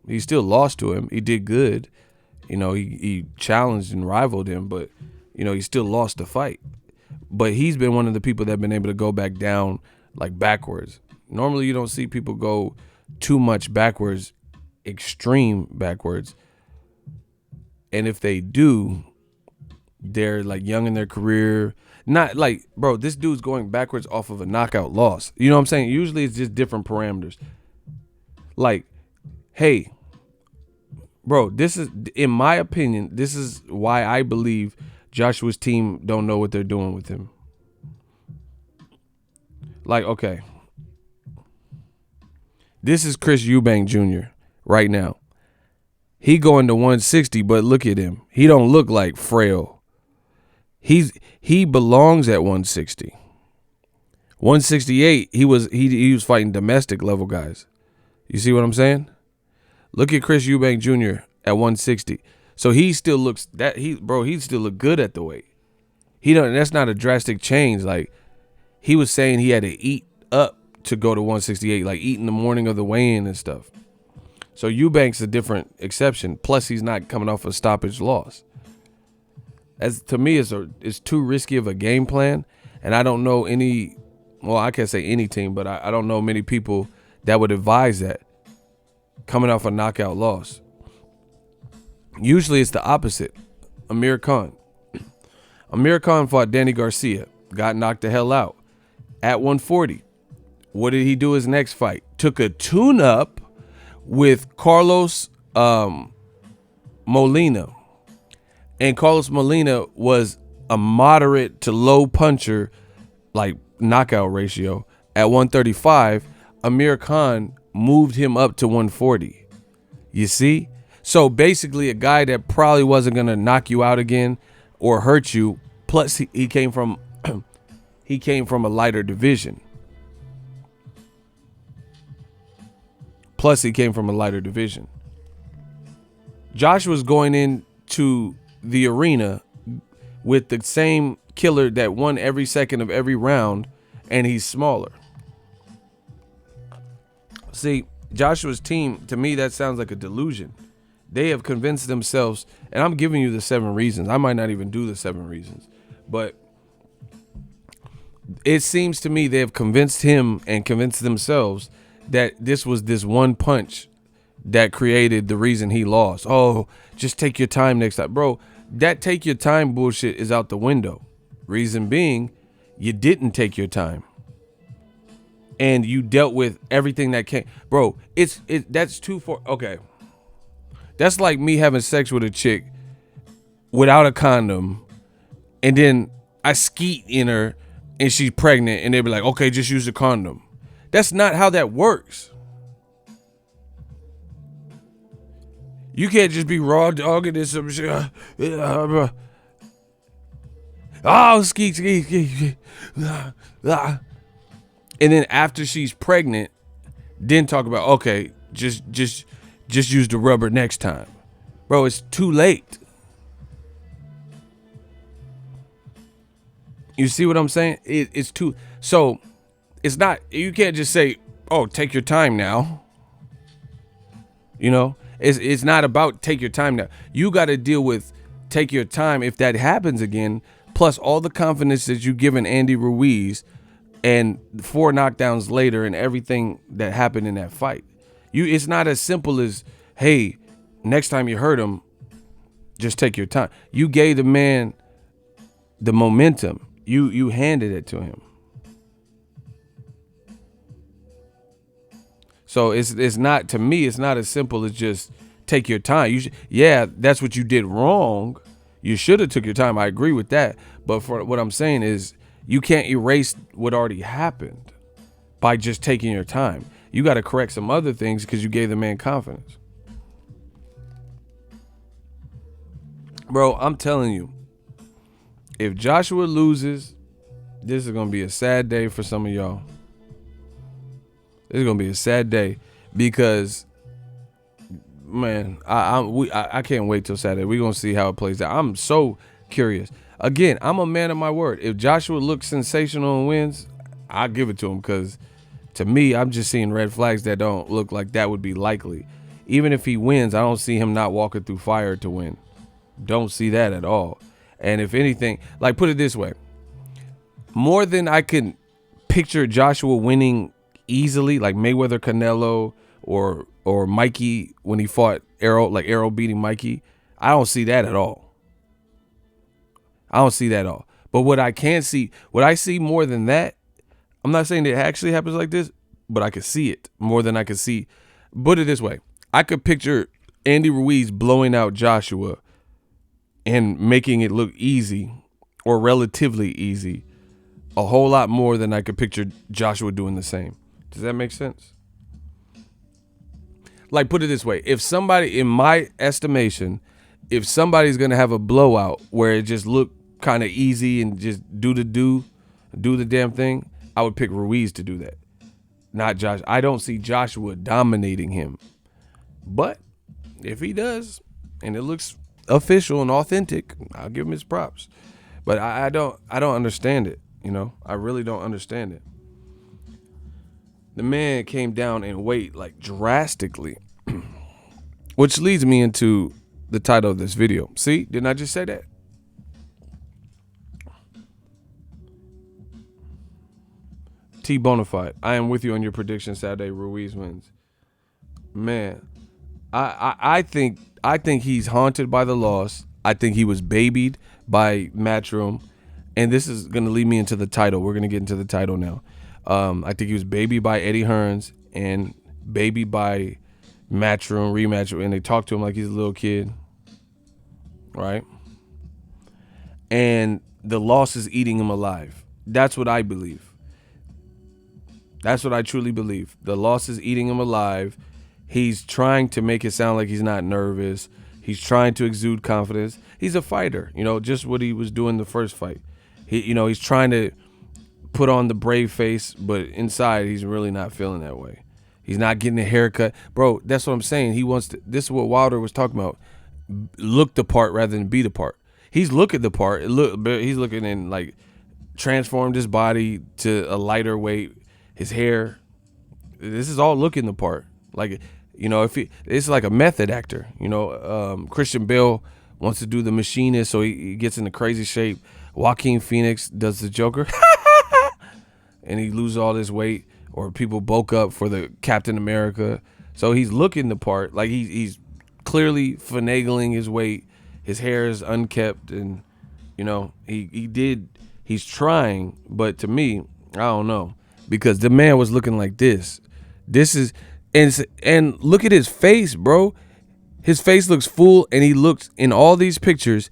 He still lost to him. He did good. He challenged and rivaled him, but, he still lost the fight. But he's been one of the people that have been able to go back down, like, backwards. Normally, you don't see people go too much backwards, extreme backwards. And if they do, they're, like, young in their career. Not like, bro, this dude's going backwards off of a knockout loss. You know what I'm saying? Usually it's just different parameters. Like, hey, bro, this is, in my opinion, this is why I believe Joshua's team don't know what they're doing with him. Like, okay, this is Chris Eubank Jr. right now. He going to 160, but look at him. He don't look like frail. He belongs at 160. 168, he was fighting domestic level guys. You see what I'm saying? Look at Chris Eubank Jr. at 160. So he still looks he still look good at the weight. That's not a drastic change. Like, he was saying he had to eat up to go to 168, like eat in the morning of the weigh-in and stuff. So Eubank's a different exception. Plus, he's not coming off a stoppage loss. As to me, it's too risky of a game plan, and I don't know any. Well, I can't say any team, but I don't know many people that would advise that coming off a knockout loss. Usually, it's the opposite. Amir Khan fought Danny Garcia, got knocked the hell out at 140. What did he do his next fight? Took a tune-up with Carlos Molina. And Carlos Molina was a moderate to low puncher, like knockout ratio. At 135, Amir Khan moved him up to 140. You see? So basically a guy that probably wasn't going to knock you out again or hurt you. Plus he came from a lighter division. Joshua's going into the arena with the same killer that won every second of every round, and he's smaller. See, Joshua's team, to me, that sounds like a delusion. They have convinced themselves, and I'm giving you the 7 reasons. I might not even do the 7 reasons, but it seems to me they have convinced him and convinced themselves that this was this one punch that created the reason he lost. Oh, just take your time next time. Bro, that take your time bullshit is out the window. Reason being, you didn't take your time. And you dealt with everything that came. Bro, that's too far. Okay. That's like me having sex with a chick without a condom, and then I skeet in her and she's pregnant, and they be like, okay, just use a condom. That's not how that works. You can't just be raw dogging this some shit. Oh, skeet. And then after she's pregnant, then talk about, okay, just use the rubber next time. Bro, it's too late. You see what I'm saying? It's too. So it's not, you can't just say, oh, take your time now. You know, it's not about take your time now. You got to deal with take your time if that happens again, plus all the confidence that you given Andy Ruiz and 4 knockdowns later and everything that happened in that fight. It's not as simple as, hey, next time you hurt him, just take your time. You gave the man the momentum. You handed it to him. So it's not, to me, it's not as simple as just take your time. That's what you did wrong. You should have took your time. I agree with that. But for what I'm saying is, you can't erase what already happened by just taking your time. You got to correct some other things because you gave the man confidence. Bro, I'm telling you, if Joshua loses, this is going to be a sad day for some of y'all. This is going to be a sad day because, man, I can't wait till Saturday. We're going to see how it plays out. I'm so curious. Again, I'm a man of my word. If Joshua looks sensational and wins, I'll give it to him because, to me, I'm just seeing red flags that don't look like that would be likely. Even if he wins, I don't see him not walking through fire to win. Don't see that at all. And if anything, like, put it this way, more than I can picture Joshua winning easily, like Mayweather Canelo or Mikey when he fought Errol, like Errol beating Mikey, I don't see that at all. But what I see more than that, I'm not saying it actually happens like this, but I can see it more than I can see Put it this way. I could picture Andy Ruiz blowing out Joshua and making it look easy or relatively easy a whole lot more than I could picture Joshua doing the same. Does that make sense? Like, put it this way. If somebody, in my estimation, if somebody's going to have a blowout where it just look kind of easy and just do the damn thing, I would pick Ruiz to do that. Not Josh. I don't see Joshua dominating him. But if he does, and it looks official and authentic, I'll give him his props. But I don't understand it. You know, I really don't understand it. The man came down in weight like drastically, which leads me into the title of this video. See, didn't I just say that? T Bonafide, I am with you on your prediction Saturday. Ruiz wins. Man, I think he's haunted by the loss. I think he was babied by Matchroom. And this is going to lead me into the title. We're going to get into the title now. I think he was babied by Eddie Hearns and babied by Matchroom, Rematch, and they talk to him like he's a little kid, right? And the loss is eating him alive. That's what I believe. That's what I truly believe. The loss is eating him alive. He's trying to make it sound like he's not nervous. He's trying to exude confidence. He's a fighter, you know, just what he was doing the first fight. He's trying to put on the brave face, but inside he's really not feeling that way. He's not getting a haircut. Bro, that's what I'm saying. He wants to, this is what Wilder was talking about. Look the part rather than be the part. He's looking the part. He's looking and like transformed his body to a lighter weight. His hair. This is all looking the part. Like, you know, it's like a method actor. You know, Christian Bale wants to do the machinist, so he gets into crazy shape. Joaquin Phoenix does the Joker, and he loses all this weight. Or people bulk up for the Captain America. So he's looking the part. Like he's clearly finagling his weight. His hair is unkept, and you know he's trying. But to me, I don't know, because the man was looking like this. This is and look at his face, bro. His face looks full, and he looks in all these pictures.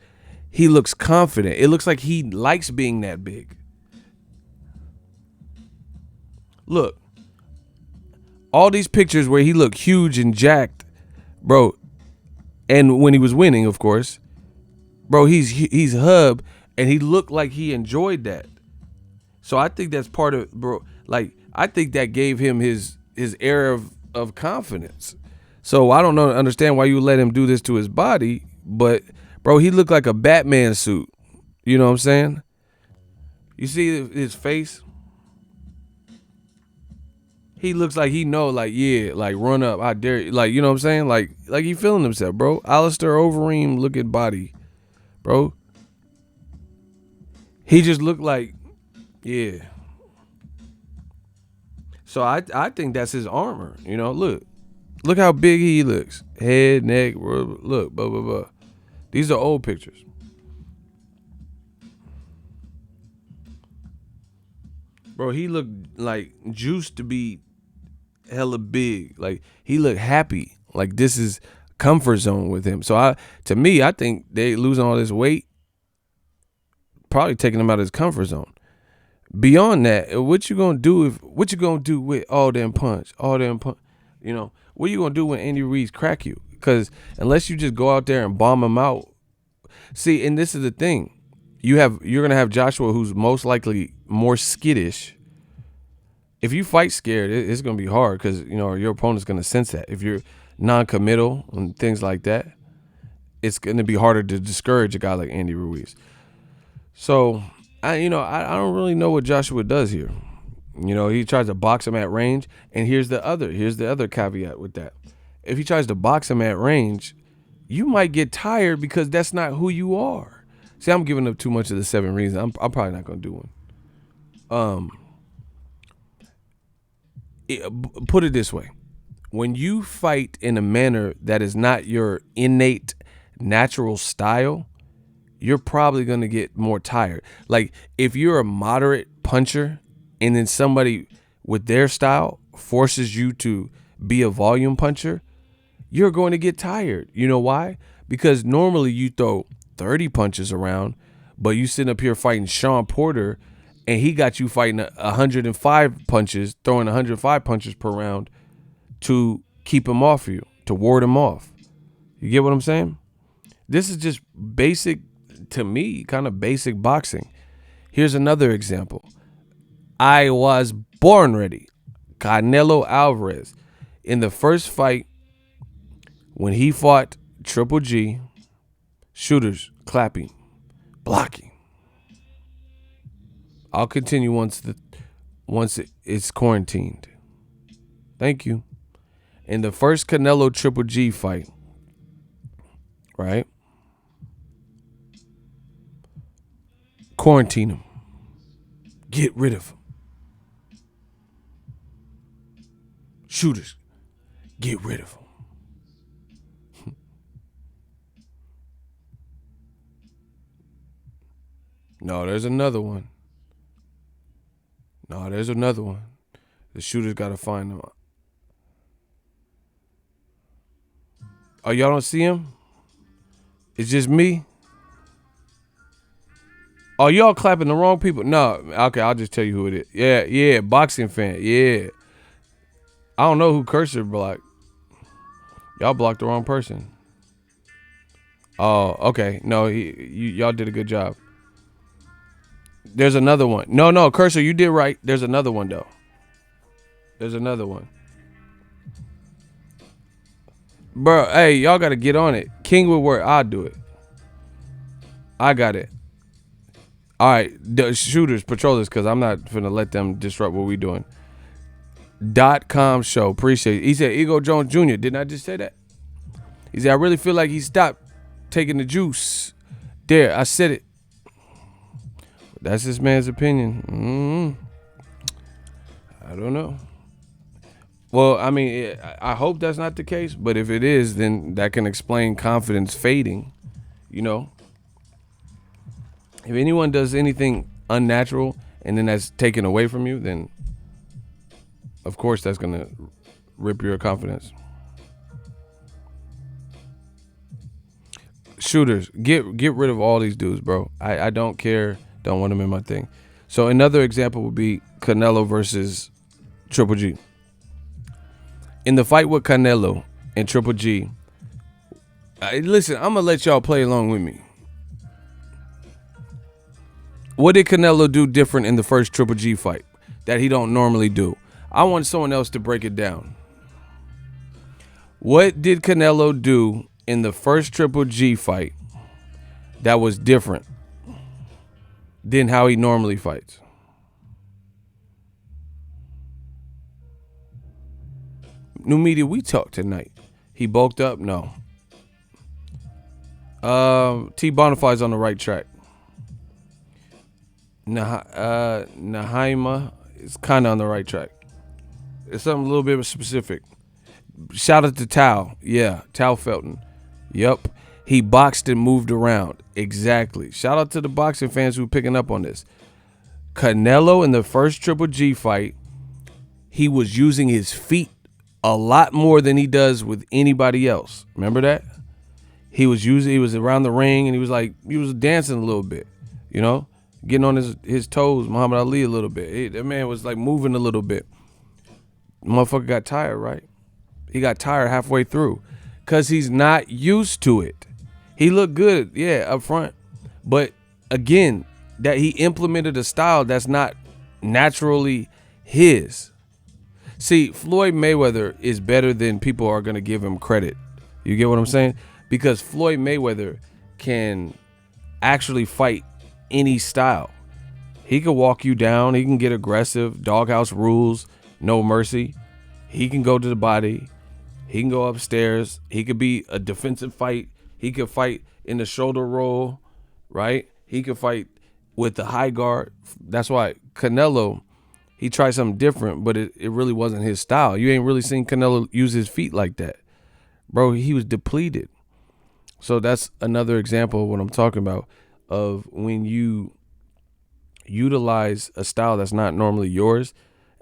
He looks confident. It looks like he likes being that big. Look, all these pictures where he looked huge and jacked, bro, and when he was winning, of course, bro, he's hub, and he looked like he enjoyed that. So I think that's part of, bro, like, I think that gave him his air of confidence. So I don't understand why you let him do this to his body, but, bro, he looked like a Batman suit. You know what I'm saying? You see his face? He looks like he know, like, yeah, like, run up, I dare you. Like, you know what I'm saying? Like he feeling himself, bro. Alistair Overeem looking body, bro. He just looked like, yeah. So I think that's his armor. You know, look how big he looks. Head, neck, look, blah, blah, blah. These are old pictures. Bro, he looked like juiced to be hella big. Like, he looked happy. Like, this is comfort zone with him. So to me, I think they losing all this weight, probably taking him out of his comfort zone. Beyond that, what you gonna do with all them punch? You know, what you gonna do when Andy Ruiz crack you? Because unless you just go out there and bomb him out. See, and this is the thing. You're gonna have Joshua, who's most likely more skittish. If you fight scared, it's gonna be hard because you know your opponent's gonna sense that. If you're non-committal and things like that, it's gonna be harder to discourage a guy like Andy Ruiz. So I don't really know what Joshua does here. You know, he tries to box him at range, and here's the other caveat with that. If he tries to box him at range, you might get tired because that's not who you are. See, I'm giving up too much of the 7 reasons. I'm probably not gonna do one. Put it this way. When you fight in a manner that is not your innate natural style, you're probably going to get more tired. Like, if you're a moderate puncher and then somebody with their style forces you to be a volume puncher, you're going to get tired. You know why? Because normally you throw 30 punches around, but you sit up here fighting Sean Porter, and he got you fighting 105 punches, throwing 105 punches per round to keep him off you, to ward him off. You get what I'm saying? This is just basic, to me, kind of basic boxing. Here's another example. I was born ready. Canelo Alvarez. In the first fight, when he fought Triple G, shooters clapping, blocking. I'll continue once it's quarantined. Thank you. In the first Canelo Triple G fight, right? Quarantine him. Get rid of him. Shooters, get rid of him. No, there's another one. The shooters got to find him. Oh, y'all don't see him? It's just me? Oh, y'all clapping the wrong people? No, okay, I'll just tell you who it is. Yeah, boxing fan, yeah. I don't know who Cursor blocked. Y'all blocked the wrong person. Oh, okay. No, y'all did a good job. There's another one. No, Cursor, you did right. There's another one, though. There's another one. Bro, hey, y'all got to get on it. King will work. I'll do it. I got it. All right, the shooters, patrol this, because I'm not finna let them disrupt what we doing. .com show. Appreciate it. He said Ego Jones Jr. Didn't I just say that? He said, I really feel like he stopped taking the juice. There, I said it. That's this man's opinion. I don't know. Well, I mean, I hope that's not the case, but if it is, then that can explain confidence fading, you know? If anyone does anything unnatural and then that's taken away from you, then of course that's going to rip your confidence. Shooters, get rid of all these dudes, bro. I don't care. Don't want them in my thing. So another example would be Canelo versus Triple G. In the fight with Canelo and Triple G, listen, I'm going to let y'all play along with me. What did Canelo do different in the first Triple G fight that he don't normally do? I want someone else to break it down. What did Canelo do in the first Triple G fight that was different than how he normally fights? New media, we talked tonight. He bulked up? No. T Bonafide's on the right track. Nahaima is kind of on the right track. It's something a little bit specific. Shout out to Tao. Yeah, Tao Felton. Yup. He boxed and moved around. Exactly. Shout out to the boxing fans who are picking up on this. Canelo in the first Triple G fight, he was using his feet a lot more than he does with anybody else. Remember that? He was around the ring and he was dancing a little bit, you know? Getting on his toes, Muhammad Ali a little bit. That man was like moving a little bit. Motherfucker got tired, right? He got tired halfway through because he's not used to it. He looked good, yeah, up front. But again, that he implemented a style that's not naturally his. See, Floyd Mayweather is better than people are going to give him credit. You get what I'm saying? Because Floyd Mayweather can actually fight any style. He can walk you down. He can get aggressive. Doghouse rules. No mercy. He can go to the body. He can go upstairs. He could be a defensive fight. He could fight in the shoulder roll, right? He could fight with the high guard. That's why Canelo, he tried something different, but it really wasn't his style. You ain't really seen Canelo use his feet like that. Bro, he was depleted. So that's another example of what I'm talking about, of when you utilize a style that's not normally yours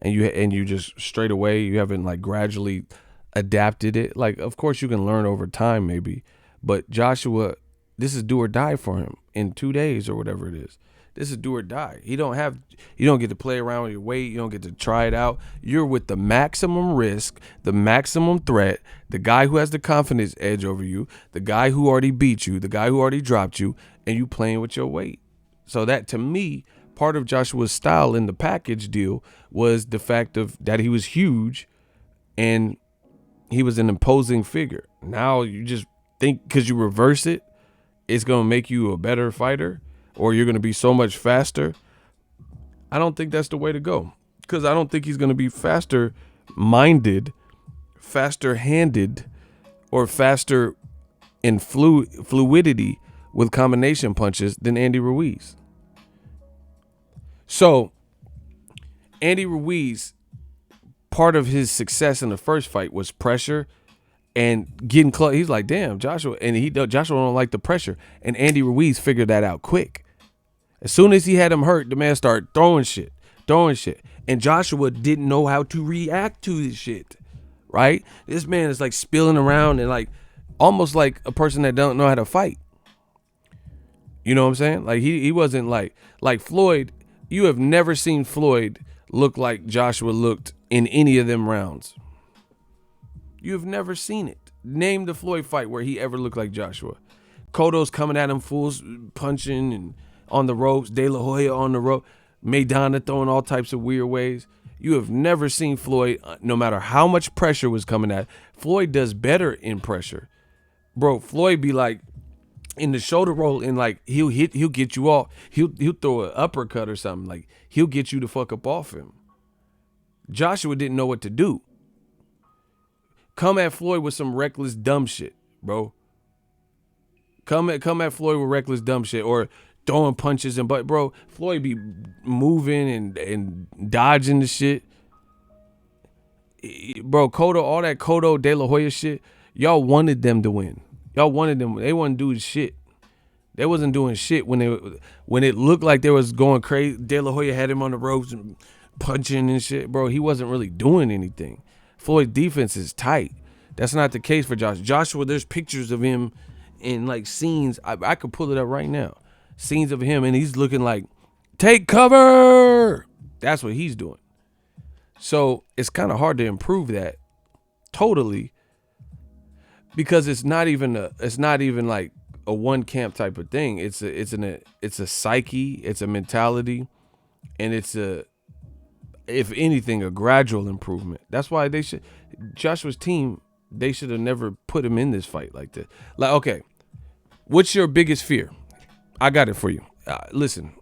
and you just straight away, you haven't like gradually adapted it. Like, of course you can learn over time maybe, but Joshua, this is do or die for him in 2 days or whatever it is. This is do or die. You don't get to play around with your weight. You don't get to try it out. You're with the maximum risk, the maximum threat, the guy who has the confidence edge over you, the guy who already beat you, the guy who already dropped you, and you playing with your weight. So that, to me, part of Joshua's style in the package deal was the fact of that he was huge and he was an imposing figure. Now you just think because you reverse it, it's going to make you a better fighter or you're going to be so much faster. I don't think that's the way to go, because I don't think he's going to be faster minded, faster handed, or faster in fluidity with combination punches than Andy Ruiz. So Andy Ruiz, part of his success in the first fight was pressure and getting close. He's like, damn, Joshua, and Joshua don't like the pressure, and Andy Ruiz figured that out quick. As soon as he had him hurt, the man started throwing shit. And Joshua didn't know how to react to this shit, right? This man is like spilling around and like almost like a person that don't know how to fight. You know what I'm saying? Like he wasn't like Floyd. You have never seen Floyd look like Joshua looked in any of them rounds. You have never seen it. Name the Floyd fight where he ever looked like Joshua. Cotto's coming at him, fools punching and on the ropes, De La Hoya on the rope, Maidana throwing all types of weird ways. You have never seen Floyd, no matter how much pressure was coming at. Floyd does better in pressure. Bro, Floyd be like in the shoulder roll and like he'll get you off. He'll throw an uppercut or something. Like he'll get you the fuck up off him. Joshua didn't know what to do. Come at Floyd with some reckless dumb shit, bro. Come at Floyd with reckless dumb shit or throwing punches but bro, Floyd be moving and dodging the shit. Bro, Cotto, all that Cotto De La Hoya shit, y'all wanted them to win. Y'all wanted them. They wasn't doing shit. They wasn't doing shit when it looked like they was going crazy. De La Hoya had him on the ropes and punching and shit. Bro, he wasn't really doing anything. Floyd's defense is tight. That's not the case for Joshua. Joshua, there's pictures of him in like scenes. I could pull it up right now. Scenes of him and he's looking like, take cover. That's what he's doing. So it's kind of hard to improve that totally, because it's not even like a one camp type of thing. It's a psyche, it's a mentality, and it's if anything, a gradual improvement. That's why Joshua's team, they should have never put him in this fight like this. Like, okay, what's your biggest fear? I got it for you. Listen,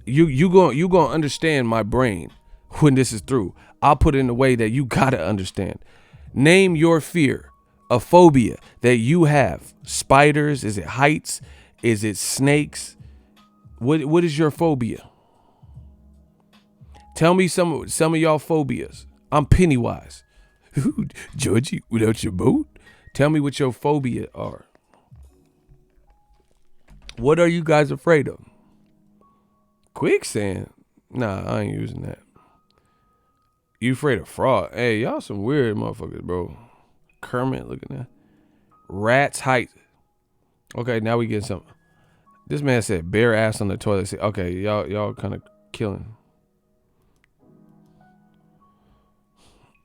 you gonna understand my brain when this is through. I'll put it in a way that you gotta understand. Name your fear, a phobia that you have. Spiders? Is it heights? Is it snakes? What is your phobia? Tell me some of y'all phobias. I'm Pennywise. Georgie, without your boat? Tell me what your phobia are. What are you guys afraid of? Quicksand? Nah, I ain't using that. You afraid of fraud? Hey, y'all some weird motherfuckers, bro. Kermit, look at that. Rats, height. Okay, now we get something. This man said bare ass on the toilet. Okay, y'all kind of killing.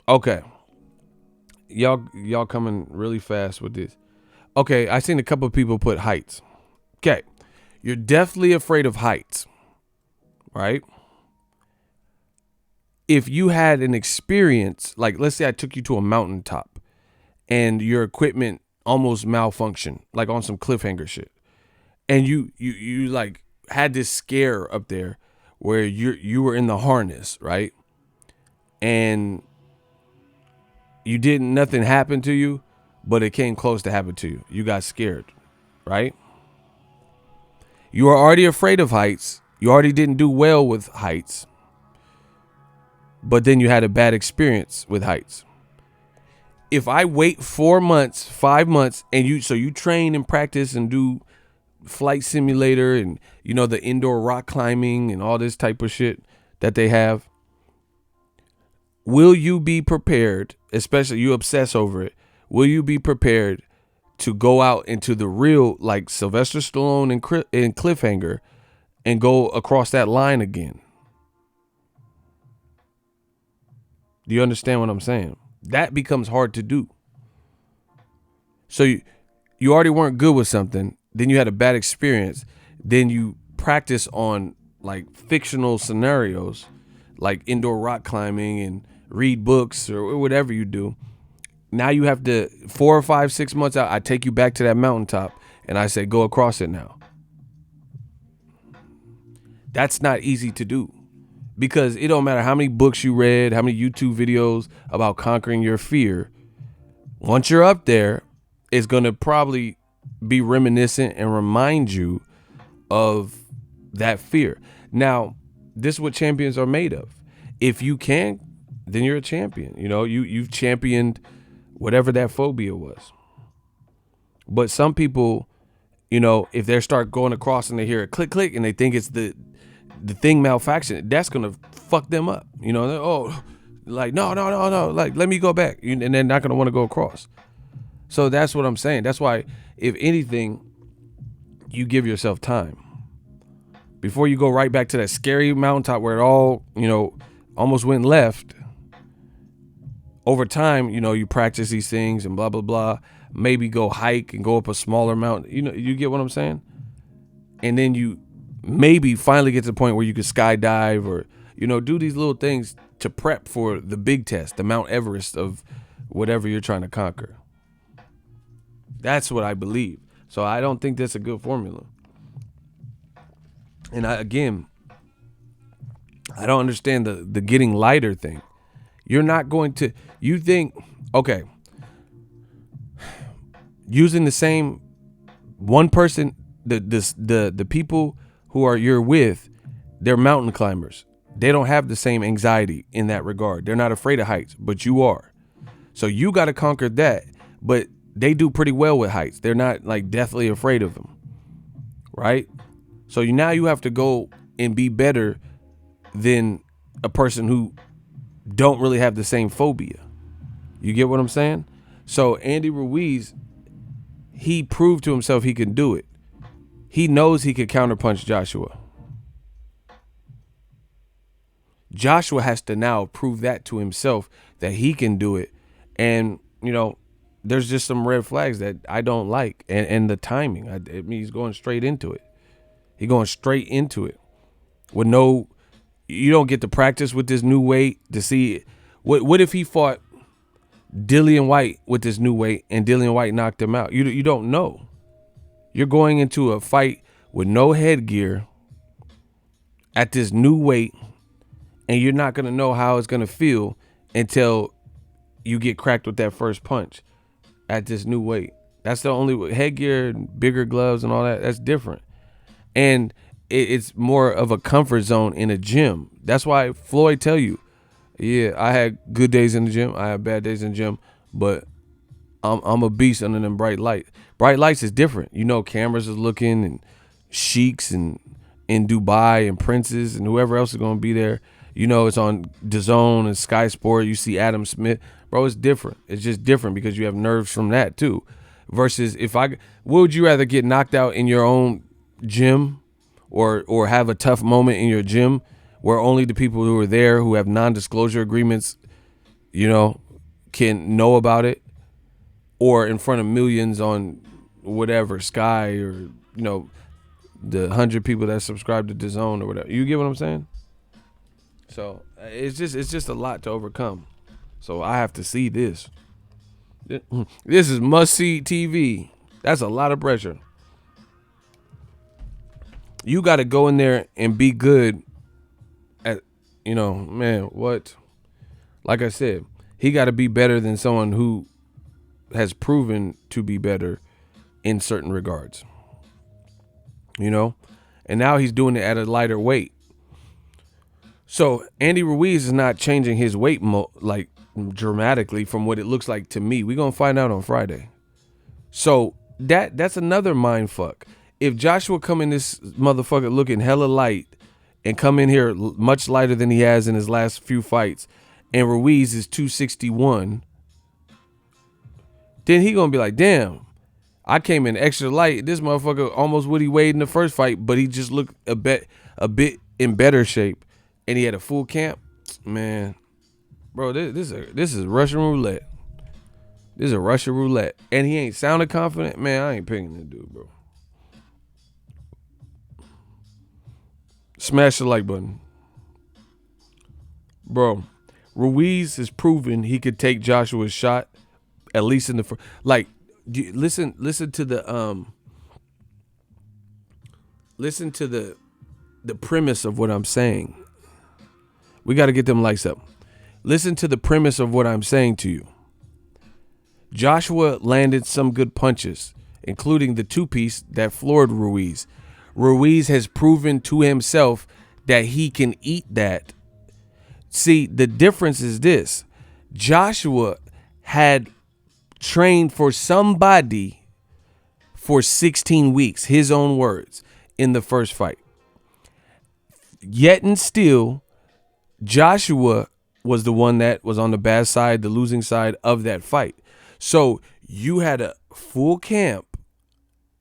Okay. Y'all coming really fast with this. Okay, I seen a couple of people put heights. Okay, you're definitely afraid of heights, right? If you had an experience, like let's say I took you to a mountaintop and your equipment almost malfunctioned, like on some cliffhanger shit, and you like had this scare up there where you were in the harness, right? And nothing happened to you, but it came close to happen to you. You got scared, right? You are already afraid of heights. You already didn't do well with heights. But then you had a bad experience with heights. If I wait 4 months, 5 months, and you train and practice and do flight simulator and the indoor rock climbing and all this type of shit that they have, will you be prepared, especially you obsess over it, will you be prepared to go out into the real, like Sylvester Stallone and Cliffhanger, and go across that line again? Do you understand what I'm saying? That becomes hard to do. So you already weren't good with something, then you had a bad experience, then you practice on like fictional scenarios, like indoor rock climbing and read books or whatever you do. Now you have to 4 or 5, 6 months out, I take you back to that mountaintop and I say, go across it now. That's not easy to do because it don't matter how many books you read, how many YouTube videos about conquering your fear. Once you're up there, it's going to probably be reminiscent and remind you of that fear. Now, this is what champions are made of. If you can, then you're a champion. You know, you've championed whatever that phobia was. But some people, you know, if they start going across and they hear a click, click, and they think it's the thing malfunction, that's going to fuck them up. You know, oh, like, no, like, let me go back. And they're not going to want to go across. So that's what I'm saying. That's why, if anything, you give yourself time. Before you go right back to that scary mountaintop where it all, you know, almost went left. Over time, you know, you practice these things and blah, blah, blah. Maybe go hike and go up a smaller mountain. You know, you get what I'm saying? And then you maybe finally get to the point where you could skydive or, you know, do these little things to prep for the big test, the Mount Everest of whatever you're trying to conquer. That's what I believe. So I don't think that's a good formula. And I don't understand the getting lighter thing. You're not going to, you think, okay, using the same one person, the people who are you're with, they're mountain climbers. They don't have the same anxiety in that regard. They're not afraid of heights, but you are. So you got to conquer that. But they do pretty well with heights. They're not like deathly afraid of them, right? So now you have to go and be better than a person who don't really have the same phobia. You get what I'm saying? So Andy Ruiz, he proved to himself he can do it. He knows he could counterpunch Joshua. Joshua has to now prove that to himself that he can do it. And, you know, there's just some red flags that I don't like. And the timing. I mean, he's going straight into it. He's going straight into it. With no, you don't get to practice with this new weight to see. What if he fought Dillian White with this new weight and Dillian White knocked him out? You don't know. You're going into a fight with no headgear at this new weight, and you're not going to know how it's going to feel until you get cracked with that first punch at this new weight. That's the only headgear, bigger gloves and all that. That's different. And it's more of a comfort zone in a gym. That's why Floyd tell you, yeah, I had good days in the gym. I had bad days in the gym, but I'm a beast under them bright lights. Bright lights is different. You know, cameras is looking and sheiks and in Dubai and princes and whoever else is going to be there. You know, it's on DAZN and Sky Sport. You see Adam Smith. Bro, it's different. It's just different because you have nerves from that too. Versus would you rather get knocked out in your own gym or have a tough moment in your gym where only the people who are there who have non-disclosure agreements, you know, can know about it, or in front of millions on whatever, Sky, or, you know, the 100 people that subscribe to DAZN or whatever. You get what I'm saying? So it's just a lot to overcome. So I have to see this. This is must-see TV. That's a lot of pressure. You got to go in there and be good at, you know, man, what? Like I said, he got to be better than someone who has proven to be better in certain regards. You know? And now he's doing it at a lighter weight. So Andy Ruiz is not changing his weight like dramatically from what it looks like to me. We're going to find out on Friday. So that's another mind fuck. If Joshua come in this motherfucker looking hella light and come in here much lighter than he has in his last few fights and Ruiz is 261, then he gonna be like, damn, I came in extra light. This motherfucker almost what he weighed in the first fight, but he just looked a bit in better shape, and he had a full camp. Man, bro, this is Russian roulette. This is a Russian roulette, and he ain't sounded confident. Man, I ain't picking this dude, bro. Smash the like button, bro. Ruiz has proven he could take Joshua's shot, at least in the first. Like, listen to the premise of what I'm saying. We got to get them lights up. Listen to the premise of what I'm saying to you. Joshua landed some good punches, including the two-piece that floored Ruiz. Ruiz has proven to himself that he can eat that. See, the difference is this. Joshua had trained for somebody for 16 weeks, his own words, in the first fight. Yet and still, Joshua was the one that was on the bad side, the losing side of that fight. So you had a full camp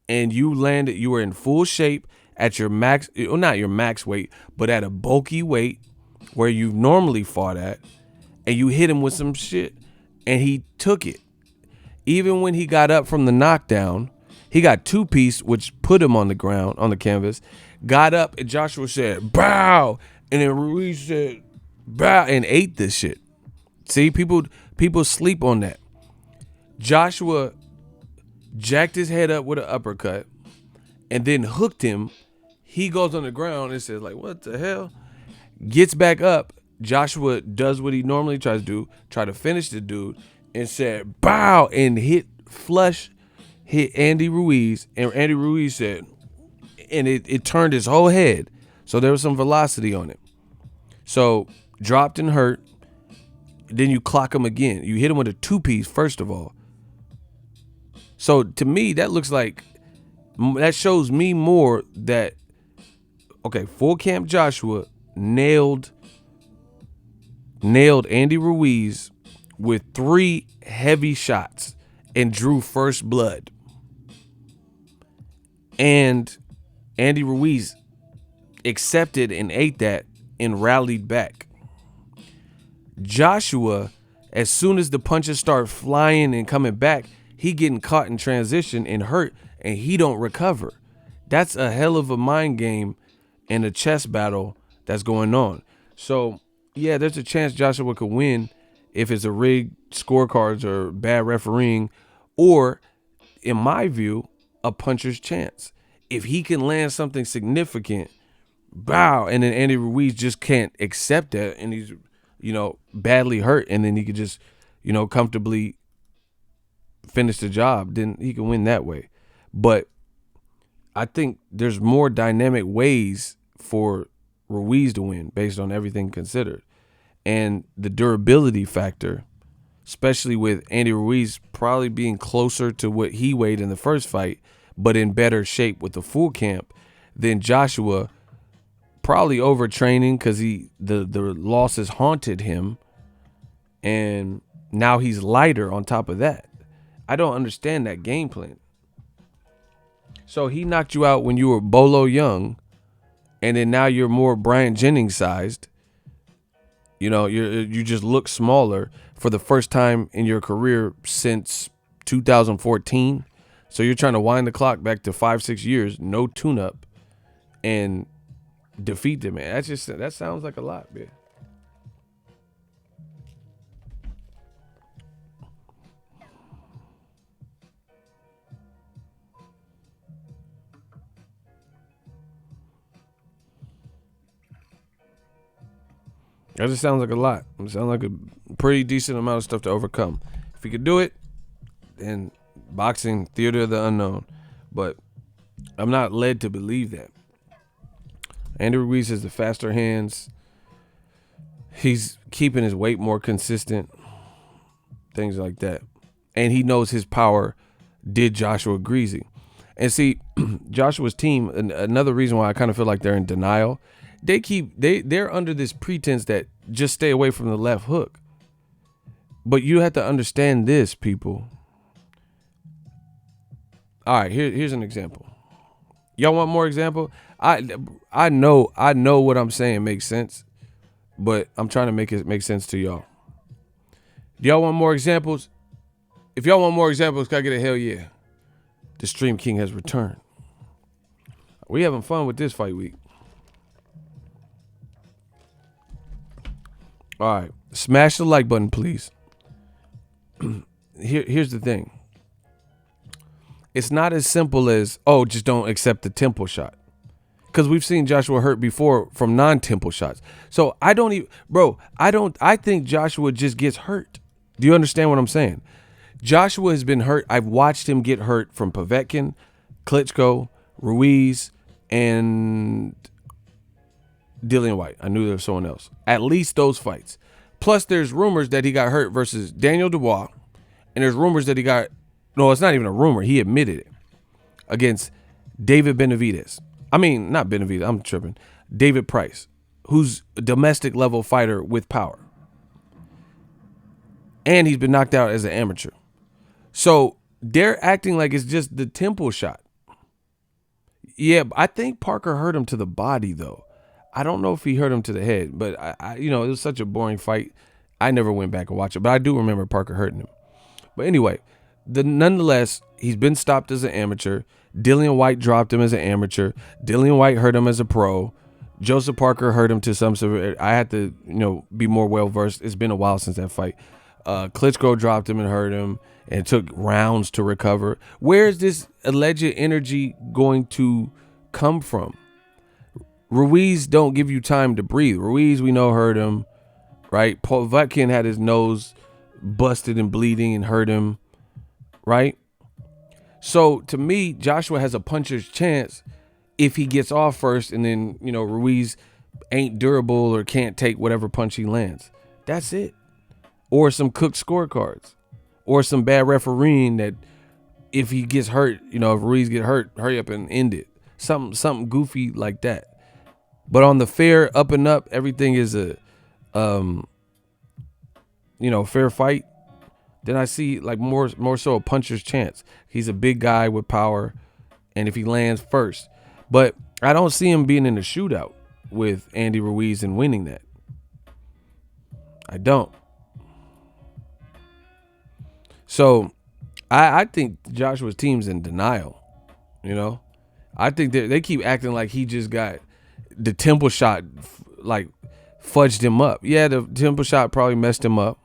and you were in full shape at your max, not your max weight, but at a bulky weight where you normally fought at, and you hit him with some shit and he took it. Even when he got up from the knockdown, he got two-piece, which put him on the ground, on the canvas, got up, and Joshua said, bow, and then Ruiz said, bow, and ate this shit. See, people sleep on that. Joshua jacked his head up with an uppercut and then hooked him. He goes on the ground and says, like, what the hell? Gets back up. Joshua does what he normally tries to do, try to finish the dude, and said, bow, and hit Andy Ruiz. And Andy Ruiz said, and it turned his whole head. So there was some velocity on it. So dropped and hurt. Then you clock him again. You hit him with a two-piece, first of all. So to me, that shows me more that, okay, full camp Joshua nailed Andy Ruiz with 3 heavy shots and drew first blood. And Andy Ruiz accepted and ate that and rallied back. Joshua, as soon as the punches start flying and coming back, he getting caught in transition and hurt, and he don't recover. That's a hell of a mind game and a chess battle that's going on. So, yeah, there's a chance Joshua could win if it's a rigged scorecards or bad refereeing, or, in my view, a puncher's chance. If he can land something significant, bow, and then Andy Ruiz just can't accept that, and he's, badly hurt, and then he could just, comfortably finish the job, then he can win that way. But I think there's more dynamic ways for Ruiz to win based on everything considered. And the durability factor, especially with Andy Ruiz probably being closer to what he weighed in the first fight, but in better shape with the full camp than Joshua, probably overtraining because the losses haunted him, and now he's lighter on top of that. I don't understand that game plan. So he knocked you out when you were Bolo young, and then now you're more Bryant Jennings sized. You just look smaller for the first time in your career since 2014. So you're trying to wind the clock back to 5-6 years, no tune-up, and defeat them, man. That sounds like a lot, man. That just sounds like a lot. It sounds like a pretty decent amount of stuff to overcome. If he could do it, then boxing, theater of the unknown. But I'm not led to believe that. Andy Ruiz has the faster hands. He's keeping his weight more consistent. Things like that. And he knows his power did Joshua greasy. And see, Joshua's team, another reason why I kind of feel like they're in denial, they're under this pretense that just stay away from the left hook. But you have to understand this, people. All right, here's an example. Y'all want more example? I know what I'm saying makes sense, but I'm trying to make it make sense to y'all. Do y'all want more examples? If y'all want more examples, can I get a hell yeah? The Stream King has returned. We having fun with this fight week. All right, smash the like button, please. Here's the thing. It's not as simple as, oh, just don't accept the temple shot. Because we've seen Joshua hurt before from non-temple shots. So I think Joshua just gets hurt. Do you understand what I'm saying? Joshua has been hurt. I've watched him get hurt from Povetkin, Klitschko, Ruiz, and Dillian White. I knew there was someone else. At least those fights. Plus, there's rumors that he got hurt versus Daniel Dubois. And there's rumors that he got, no, it's not even a rumor. He admitted it, against David Benavidez. I mean, not Benavidez, I'm tripping. David Price, who's a domestic level fighter with power. And he's been knocked out as an amateur. So they're acting like it's just the temple shot. Yeah, I think Parker hurt him to the body, though. I don't know if he hurt him to the head, but it was such a boring fight. I never went back and watched it, but I do remember Parker hurting him. But anyway, nonetheless, he's been stopped as an amateur. Dillian White dropped him as an amateur. Dillian White hurt him as a pro. Joseph Parker hurt him to some severe. I had to, be more well versed. It's been a while since that fight. Klitschko dropped him and hurt him, and it took rounds to recover. Where is this alleged energy going to come from? Ruiz don't give you time to breathe. Ruiz, we know, hurt him, right? Povetkin had his nose busted and bleeding and hurt him, right? So to me, Joshua has a puncher's chance if he gets off first, and then Ruiz ain't durable or can't take whatever punch he lands. That's it. Or some cooked scorecards, or some bad refereeing that if he gets hurt, if Ruiz get hurt, hurry up and end it. Something goofy like that. But on the fair up and up, everything is a fair fight. Then I see like more so a puncher's chance. He's a big guy with power, and if he lands first. But I don't see him being in a shootout with Andy Ruiz and winning that. I don't. So I think Joshua's team's in denial. I think they keep acting like he just got the temple shot, like fudged him up. Yeah, the temple shot probably messed him up.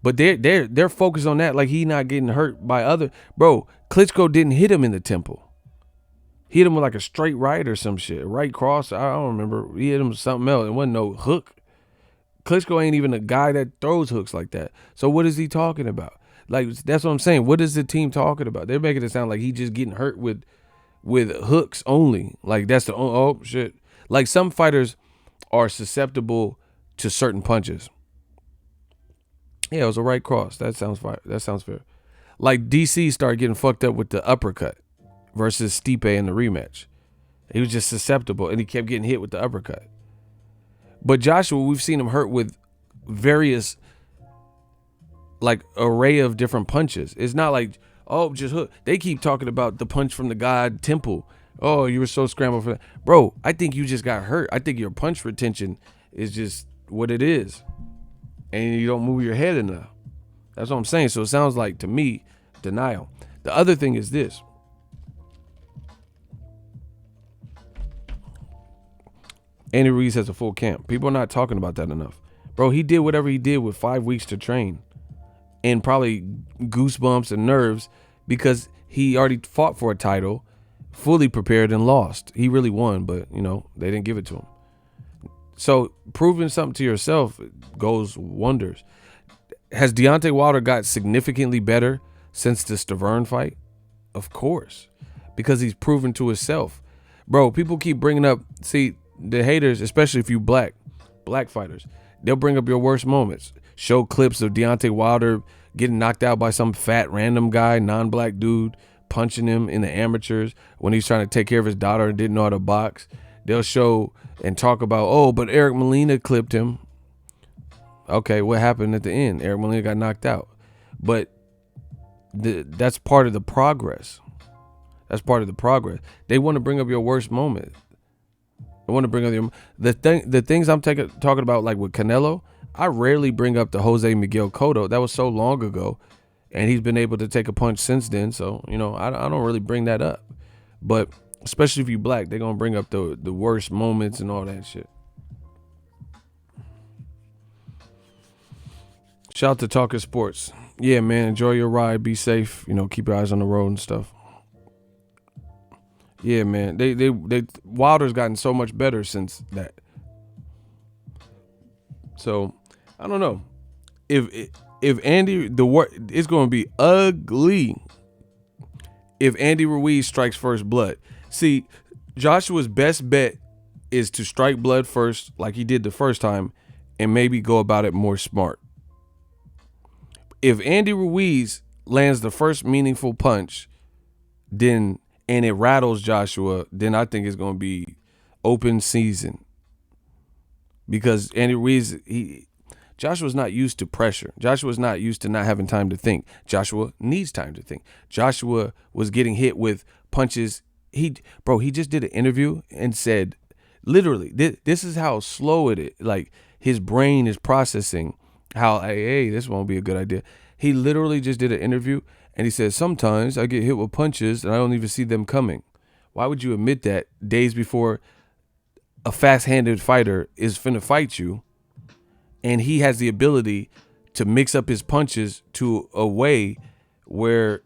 But they're focused on that, like he not getting hurt by other. Bro, Klitschko didn't hit him in the temple. He hit him with like a straight right or some shit. Right cross, I don't remember. He hit him with something else. It wasn't no hook. Klitschko ain't even a guy that throws hooks like that. So what is he talking about? Like, that's what I'm saying. What is the team talking about? They're making it sound like he just getting hurt with hooks only. Like that's the oh shit. Like some fighters are susceptible to certain punches. Yeah, it was a right cross. That sounds fire. That sounds fair. Like DC started getting fucked up with the uppercut versus Stipe in the rematch. He was just susceptible, and he kept getting hit with the uppercut. But Joshua, we've seen him hurt with various, like, array of different punches. It's not like, oh, just hook. They keep talking about the punch from the god Temple. Oh, you were so scrambled for that. Bro, I think you just got hurt. I think your punch retention is just what it is. And you don't move your head enough. That's what I'm saying. So it sounds like, to me, denial. The other thing is this. Andy Ruiz has a full camp. People are not talking about that enough. Bro, he did whatever he did with 5 weeks to train. And probably goosebumps and nerves because he already fought for a title, fully prepared and lost. He really won, but, they didn't give it to him. So proving something to yourself goes wonders. Has Deontay Wilder got significantly better since the Stavern fight? Of course, because he's proven to himself. Bro, people keep bringing up, see, the haters, especially if you black fighters, they'll bring up your worst moments. Show clips of Deontay Wilder getting knocked out by some fat random guy, non-black dude, punching him in the amateurs when he's trying to take care of his daughter and didn't know how to box. They'll show and talk about, oh, but Eric Molina clipped him. Okay, what happened at the end? Eric Molina got knocked out. But that's part of the progress. That's part of the progress. They want to bring up your worst moment. They want to bring up the things I'm talking about, like with Canelo. I rarely bring up the Jose Miguel Cotto. That was so long ago, and he's been able to take a punch since then. So I don't really bring that up. But especially if you black, they're gonna bring up the worst moments and all that shit. Shout out to Talking Sports. Yeah, man, enjoy your ride. Be safe. Keep your eyes on the road and stuff. Yeah, man. They Wilder's gotten so much better since that. So I don't know if Andy it's going to be ugly if Andy Ruiz strikes first blood. See, Joshua's best bet is to strike blood first, like he did the first time, and maybe go about it more smart. If Andy Ruiz lands the first meaningful punch, and it rattles Joshua, then I think it's going to be open season. Because Andy Ruiz, Joshua's not used to pressure. Joshua's not used to not having time to think. Joshua needs time to think. Joshua was getting hit with punches. He just did an interview and said, literally, this is how slow it is. Like, his brain is processing how, hey, this won't be a good idea. He literally just did an interview and he said, sometimes I get hit with punches and I don't even see them coming. Why would you admit that days before a fast-handed fighter is finna fight you, and he has the ability to mix up his punches to a way where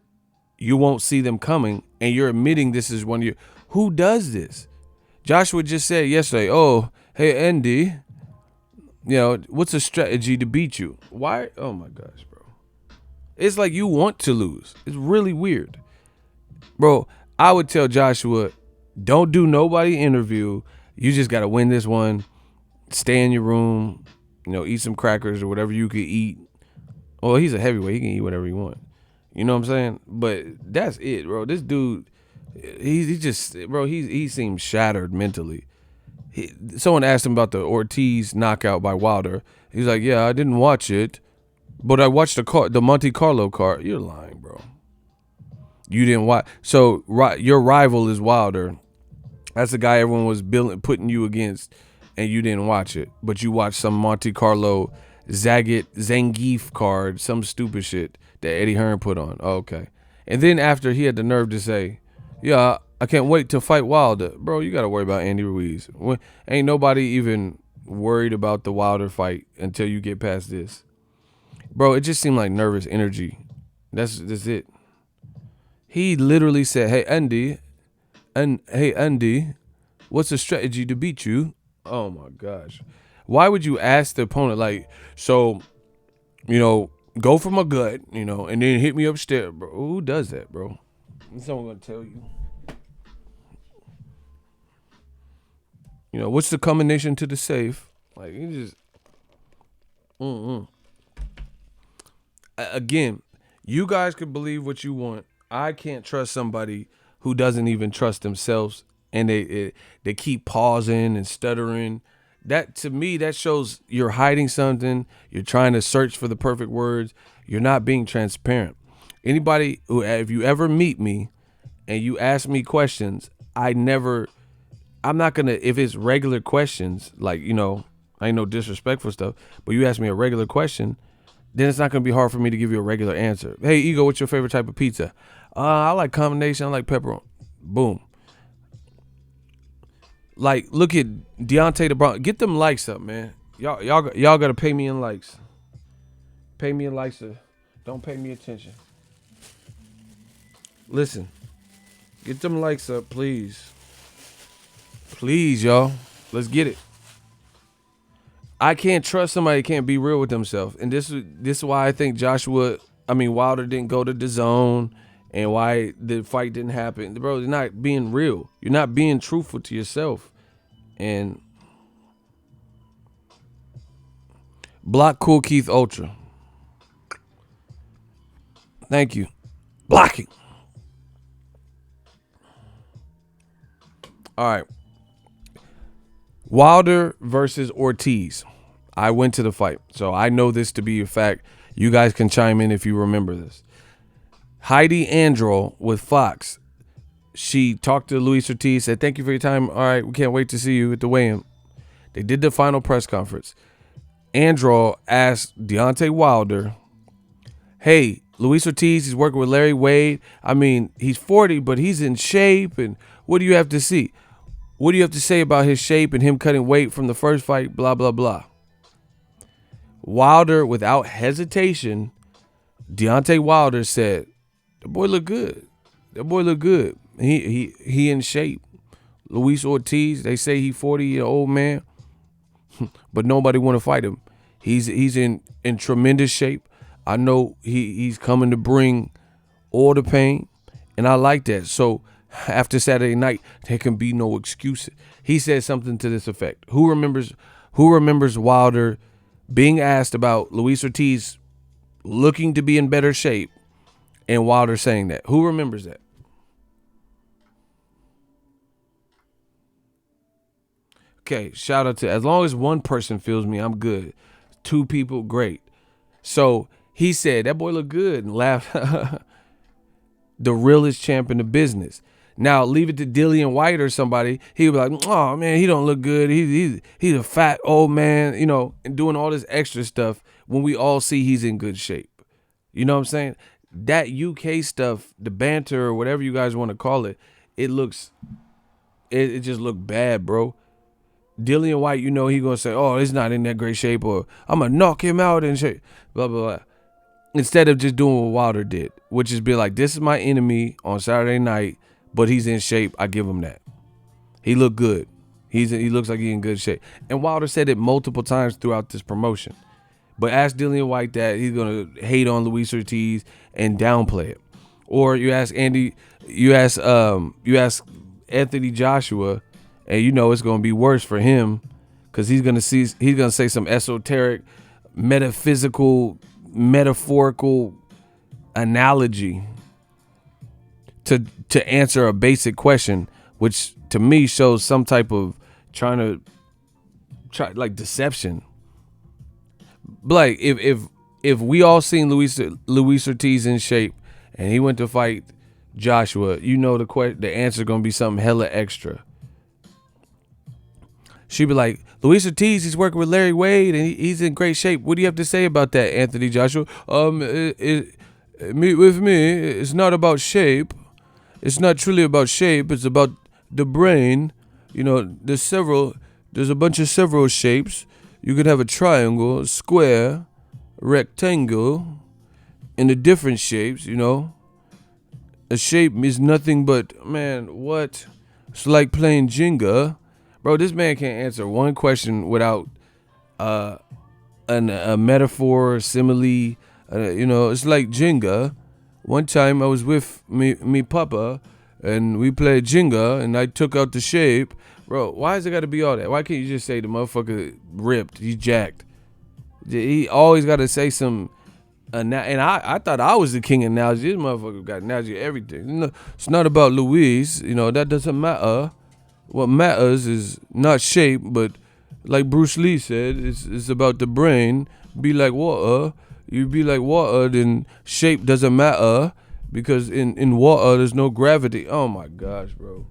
you won't see them coming, and you're admitting this is one of your... Who does this? Joshua just said yesterday, oh, hey, Andy, what's a strategy to beat you? Why? Oh, my gosh, bro. It's like you want to lose. It's really weird. Bro, I would tell Joshua, don't do nobody interview. You just got to win this one. Stay in your room, eat some crackers or whatever you could eat. Well, he's a heavyweight. He can eat whatever he wants. You know what I'm saying? But that's it, bro. This dude, he seems shattered mentally. Someone asked him about the Ortiz knockout by Wilder. He's like, yeah, I didn't watch it, but I watched the Monte Carlo card. You're lying, bro. You didn't watch. So your rival is Wilder. That's the guy everyone was putting you against, and you didn't watch it. But you watched some Monte Carlo Zangief card, some stupid shit that Eddie Hearn put on. Oh, okay. And then after, he had the nerve to say, yeah, I can't wait to fight Wilder. Bro, you got to worry about Andy Ruiz. Ain't nobody even worried about the Wilder fight until you get past this. Bro, it just seemed like nervous energy. That's it. He literally said, hey, Andy, what's the strategy to beat you? Oh my gosh. Why would you ask the opponent, like, so, go for my gut, and then hit me upstairs, bro? Who does that, bro? Someone gonna tell you. What's the combination to the safe? Like, you just Again, you guys can believe what you want. I can't trust somebody who doesn't even trust themselves, and they keep pausing and stuttering. That, to me, that shows you're hiding something. You're trying to search for the perfect words. You're not being transparent. Anybody who, if you ever meet me and you ask me questions, I'm not gonna, if it's regular questions, like, I ain't no disrespectful stuff, but you ask me a regular question, then it's not gonna be hard for me to give you a regular answer. Hey, Ego, what's your favorite type of pizza? I like combination. I like pepperoni. Boom. Like, look at Deontay the Bronx. Get them likes up, man. Y'all gotta pay me in likes. Pay me in likes. Don't pay me attention. Listen, get them likes up, please. Please, y'all. Let's get it. I can't trust somebody that can't be real with themselves, and this is why I think Wilder didn't go to the zone, and why the fight didn't happen. Bro, you're not being real. You're not being truthful to yourself. And block Cool Keith Ultra. Thank you. Blocking. All right. Wilder versus Ortiz. I went to the fight, so I know this to be a fact. You guys can chime in if you remember this. Heidi Androl with Fox. She talked to Luis Ortiz, said, "Thank you for your time. All right, we can't wait to see you at the weigh-in." They did the final press conference. Androl asked Deontay Wilder, "Hey, Luis Ortiz, he's working with Larry Wade. I mean, he's 40, but he's in shape. And what do you have to see? What do you have to say about his shape and him cutting weight from the first fight, blah, blah, blah?" Wilder, without hesitation, Deontay Wilder said, "The boy look good. That boy look good. He in shape. Luis Ortiz, they say he 40-year-old man, but nobody want to fight him. He's in tremendous shape. I know he's coming to bring all the pain, and I like that. So after Saturday night, there can be no excuses." He said something to this effect. Who remembers Wilder being asked about Luis Ortiz looking to be in better shape and Wilder saying that? Who remembers that? Okay, shout out to, as long as one person feels me, I'm good. Two people, great. So he said, that boy look good, and laughed. The realest champ in the business. Now leave it to Dillian White or somebody. He'll be like, "Oh man, he don't look good. He's a fat old man, and doing all this extra stuff when we all see he's in good shape." You know what I'm saying? That UK stuff, the banter or whatever you guys want to call it, it just look bad, bro. Dillian White, he gonna say, "Oh, he's not in that great shape," or "I'm gonna knock him out in shape," blah blah blah. Instead of just doing what Wilder did, which is be like, "This is my enemy on Saturday night, but he's in shape. I give him that. He look good. He looks like he's in good shape." And Wilder said it multiple times throughout this promotion. But ask Dillian White that, he's gonna hate on Luis Ortiz and downplay it. Or you ask Anthony Joshua, and it's gonna be worse for him because he's gonna say some esoteric, metaphysical, metaphorical analogy to answer a basic question, which to me shows some type of try like deception. But like if we all seen Luis Ortiz in shape and he went to fight Joshua, the answer gonna be something hella extra. She'd be like, "Luis Ortiz, he's working with Larry Wade and he's in great shape. What do you have to say about that, Anthony Joshua?" Meet with me. It's not about shape. It's not truly about shape. It's about the brain. There's a bunch of several shapes. You could have a triangle, a square, a rectangle, and the different shapes, A shape is nothing but, man, what? It's like playing Jenga. Bro, this man can't answer one question without a metaphor, simile. It's like Jenga. One time I was with me papa, and we played Jenga, and I took out the shape. Bro, why has it got to be all that? Why can't you just say the motherfucker ripped, he's jacked? He always got to say some. And I thought I was the king of analogy. This motherfucker got analogy of everything. It's not about Luis. That doesn't matter. What matters is not shape, but like Bruce Lee said, it's about the brain. Be like water. You be like water, then shape doesn't matter because in water there's no gravity. Oh my gosh, bro.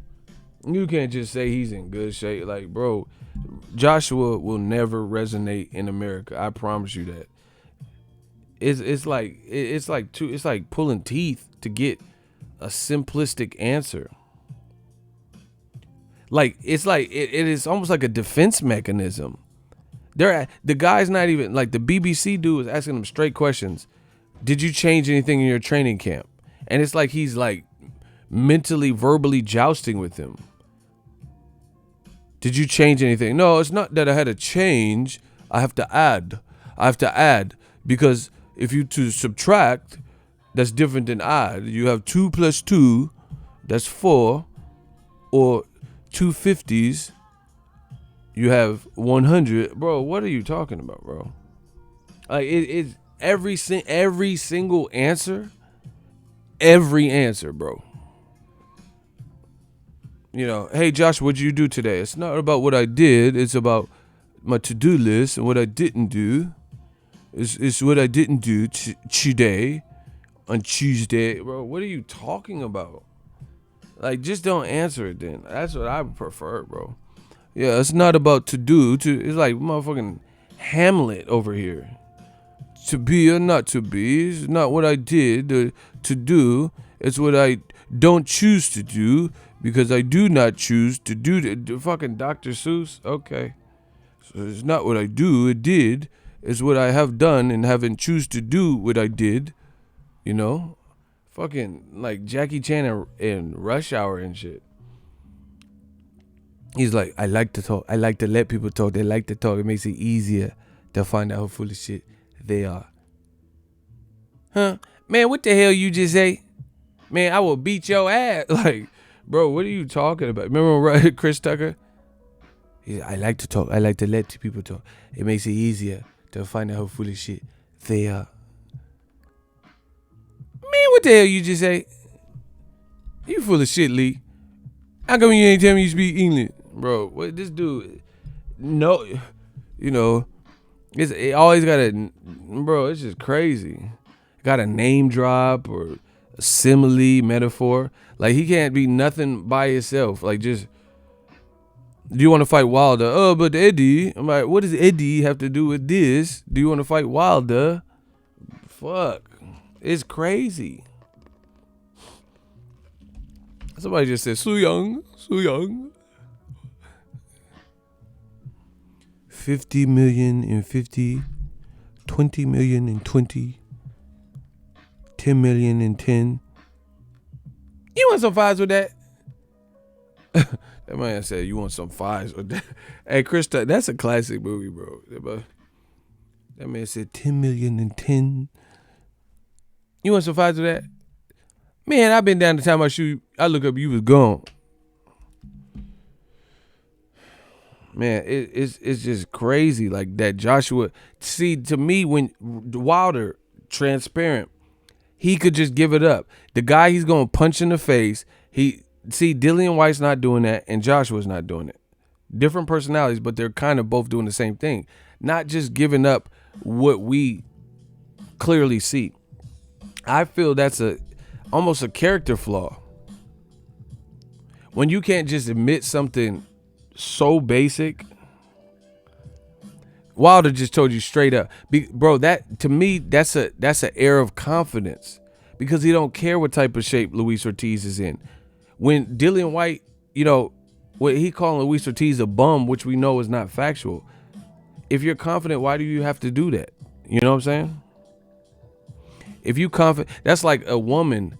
You can't just say he's in good shape. Like, bro, Joshua will never resonate in America. I promise you that. It's like pulling teeth to get a simplistic answer. Like it is almost like a defense mechanism. The guy's not even like, the BBC dude was asking him straight questions. Did you change anything in your training camp? And it's like he's like mentally, verbally jousting with him. Did you change anything? No, it's not that I had to change. I have to add because if you to subtract, that's different than add. You have 2 plus 2, that's 4, or 2 50s. You have 100. Bro, what are you talking about, bro? Like it's every single answer, bro. Hey Josh, what'd you do today? It's not about what I did. It's about my to-do list and what I didn't do is what I didn't do today on Tuesday. Bro, what are you talking about? Like, just don't answer it then. That's what I prefer, bro. Yeah, it's not about to do. It's like motherfucking Hamlet over here. To be or not to be is not what I did to do. It's what I don't choose to do because I do not choose to do the fucking Dr. Seuss. Okay. So it's not what I do, it did. It's what I have done and haven't choose to do what I did. You know? Fucking like Jackie Chan and Rush Hour and shit. He's like, I like to talk. I like to let people talk. They like to talk. It makes it easier to find out how full of shit they are. Huh? Man, what the hell you just say? Man, I will beat your ass. Like, bro, what are you talking about? Remember Chris Tucker? I like to talk. I like to let people talk. It makes it easier to find out how full of shit they are. Man, what the hell you just say? You full of shit, Lee. How come you ain't tell me you speak English? Bro, what this dude, no, you know, it always got a, bro, it's just crazy. Got a name drop or a simile, metaphor. Like, he can't be nothing by himself. Like, just, do you want to fight Wilder? Oh, but Eddie. I'm like, what does Eddie have to do with this? Do you want to fight Wilder? Fuck. It's crazy. Somebody just said, Su Young. 50 million and 50, 20 million and 20, 10 million and 10. You want some fives with that? That man said, you want some fives with that? Hey, Chris, that's a classic movie, bro. That man said 10 million and 10. You want some fives with that? Man, I've been down to time I shoot. I look up, you was gone. Man, it's just crazy. Like that Joshua. See, to me, when Wilder, transparent, he could just give it up. The guy he's gonna punch in the face. Dillian White's not doing that, and Joshua's not doing it. Different personalities, but they're kind of both doing the same thing. Not just giving up what we clearly see. I feel that's almost a character flaw. When you can't just admit something so basic. Wilder just told you straight up, bro. That to me, that's an air of confidence because he don't care what type of shape Luis Ortiz is in. When Dillian White, what he calling Luis Ortiz a bum, which we know is not factual. If you're confident, why do you have to do that? You know what I'm saying? If you confident, that's like a woman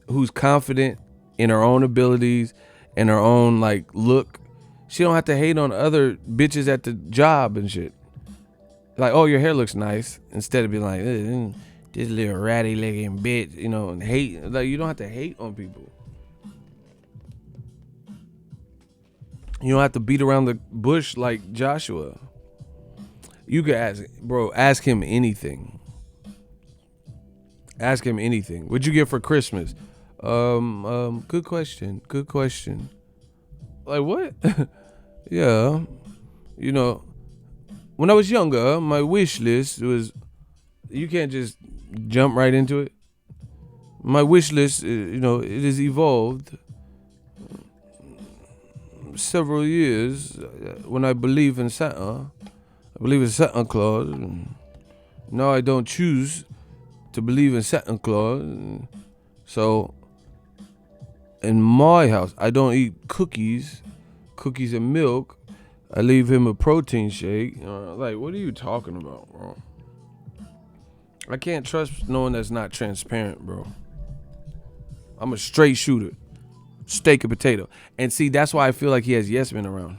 who's confident in her own abilities and her own like look. She don't have to hate on other bitches at the job and shit. Like, oh, your hair looks nice. Instead of being like, this little ratty legging bitch, and hate. Like, you don't have to hate on people. You don't have to beat around the bush like Joshua. You could ask him anything. Ask him anything. What'd you get for Christmas? Good question. Like, what? Yeah. When I was younger, my wish list was, you can't just jump right into it. My wish list, it has evolved several years when I believe in Santa. I believe in Santa Claus. Now I don't choose to believe in Santa Claus. So, in my house, I don't eat cookies and milk. I leave him a protein shake. Like, what are you talking about, bro? I can't trust no one that's not transparent, bro. I'm a straight shooter. Steak and potato. And see, that's why I feel like he has yes men around.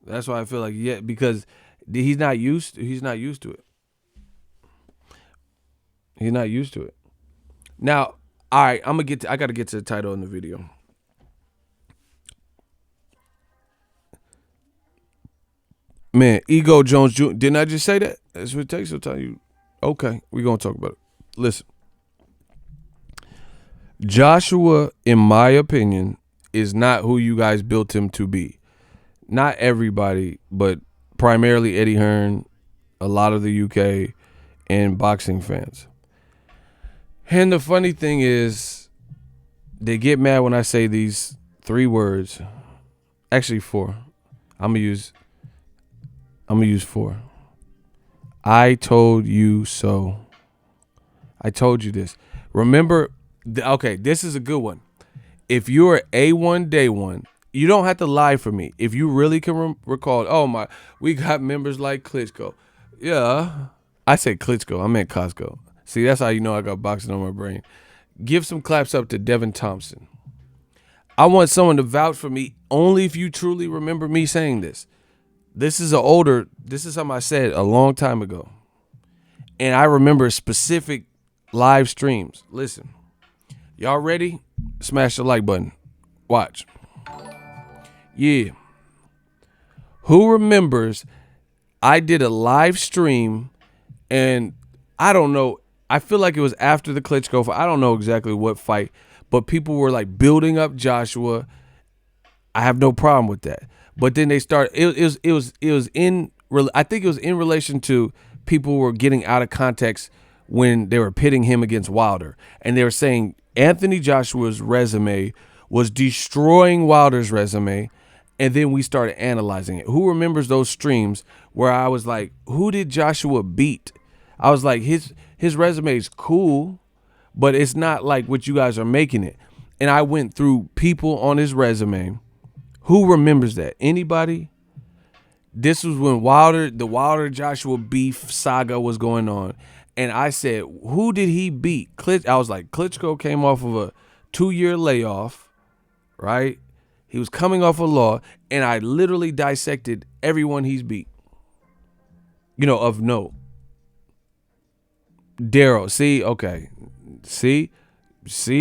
That's why I feel like, yeah, because he's not used to it. He's not used to it. Now, all right, I gotta get to the title in the video. Man, Ego Jones Jr. Didn't I just say that? That's what it takes to tell you. Okay, we're gonna talk about it. Listen. Joshua, in my opinion, is not who you guys built him to be. Not everybody, but primarily Eddie Hearn, a lot of the UK, and boxing fans. And the funny thing is, they get mad when I say these 3 words. Actually, 4. I'm gonna use 4. I told you so. I told you this. Remember, okay, this is a good one. If you're A1 day one, you don't have to lie for me. If you really can recall, oh my, we got members like Klitschko. Yeah, I said Klitschko. I meant Costco. See, that's how you know I got boxing on my brain. Give some claps up to Devin Thompson. I want someone to vouch for me only if you truly remember me saying this. This is something I said a long time ago. And I remember specific live streams. Listen, y'all ready? Smash the like button. Watch. Yeah. Who remembers I did a live stream and I don't know. I feel like it was after the Klitschko fight. I don't know exactly what fight, but people were like building up Joshua. I have no problem with that. But then they start. It was in. I think it was in relation to people were getting out of context when they were pitting him against Wilder, and they were saying Anthony Joshua's resume was destroying Wilder's resume, and then we started analyzing it. Who remembers those streams where I was like, who did Joshua beat? I was like, his resume is cool, but it's not like what you guys are making it. And I went through people on his resume. Who remembers that? Anybody? This was when the Wilder Joshua beef saga was going on. And I said, who did he beat? I was like, Klitschko came off of a 2-year layoff, right? He was coming off a law, and I literally dissected everyone he's beat. Of note. Daryl, see, okay. See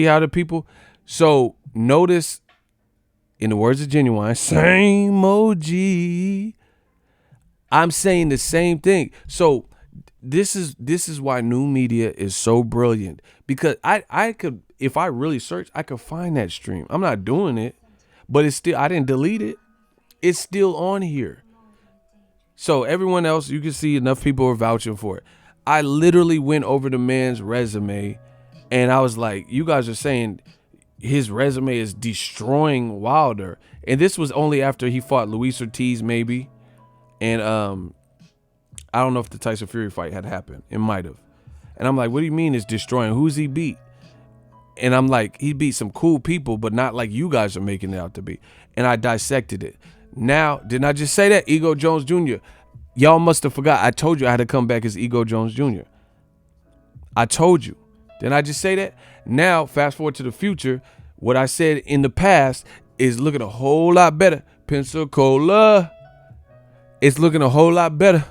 how the people. So notice, in the words of Genuine, same OG. I'm saying the same thing. So this is why new media is so brilliant, because I could, if I really search, I could find that stream. I'm not doing it, but it's still, I didn't delete it. It's still on here. So everyone else, you can see enough people are vouching for it. I literally went over the man's resume, and I was like, you guys are saying his resume is destroying Wilder. And this was only after he fought Luis Ortiz, maybe. And I don't know if the Tyson Fury fight had happened. It might have. And I'm like, what do you mean it's destroying? Who's he beat? And I'm like, he beat some cool people, but not like you guys are making it out to be. And I dissected it. Now, didn't I just say that? Ego Jones Jr. Y'all must have forgot. I told you I had to come back as Ego Jones Jr. I told you. Didn't I just say that? Now, fast forward to the future. What I said in the past is looking a whole lot better. Pensacola. It's looking a whole lot better.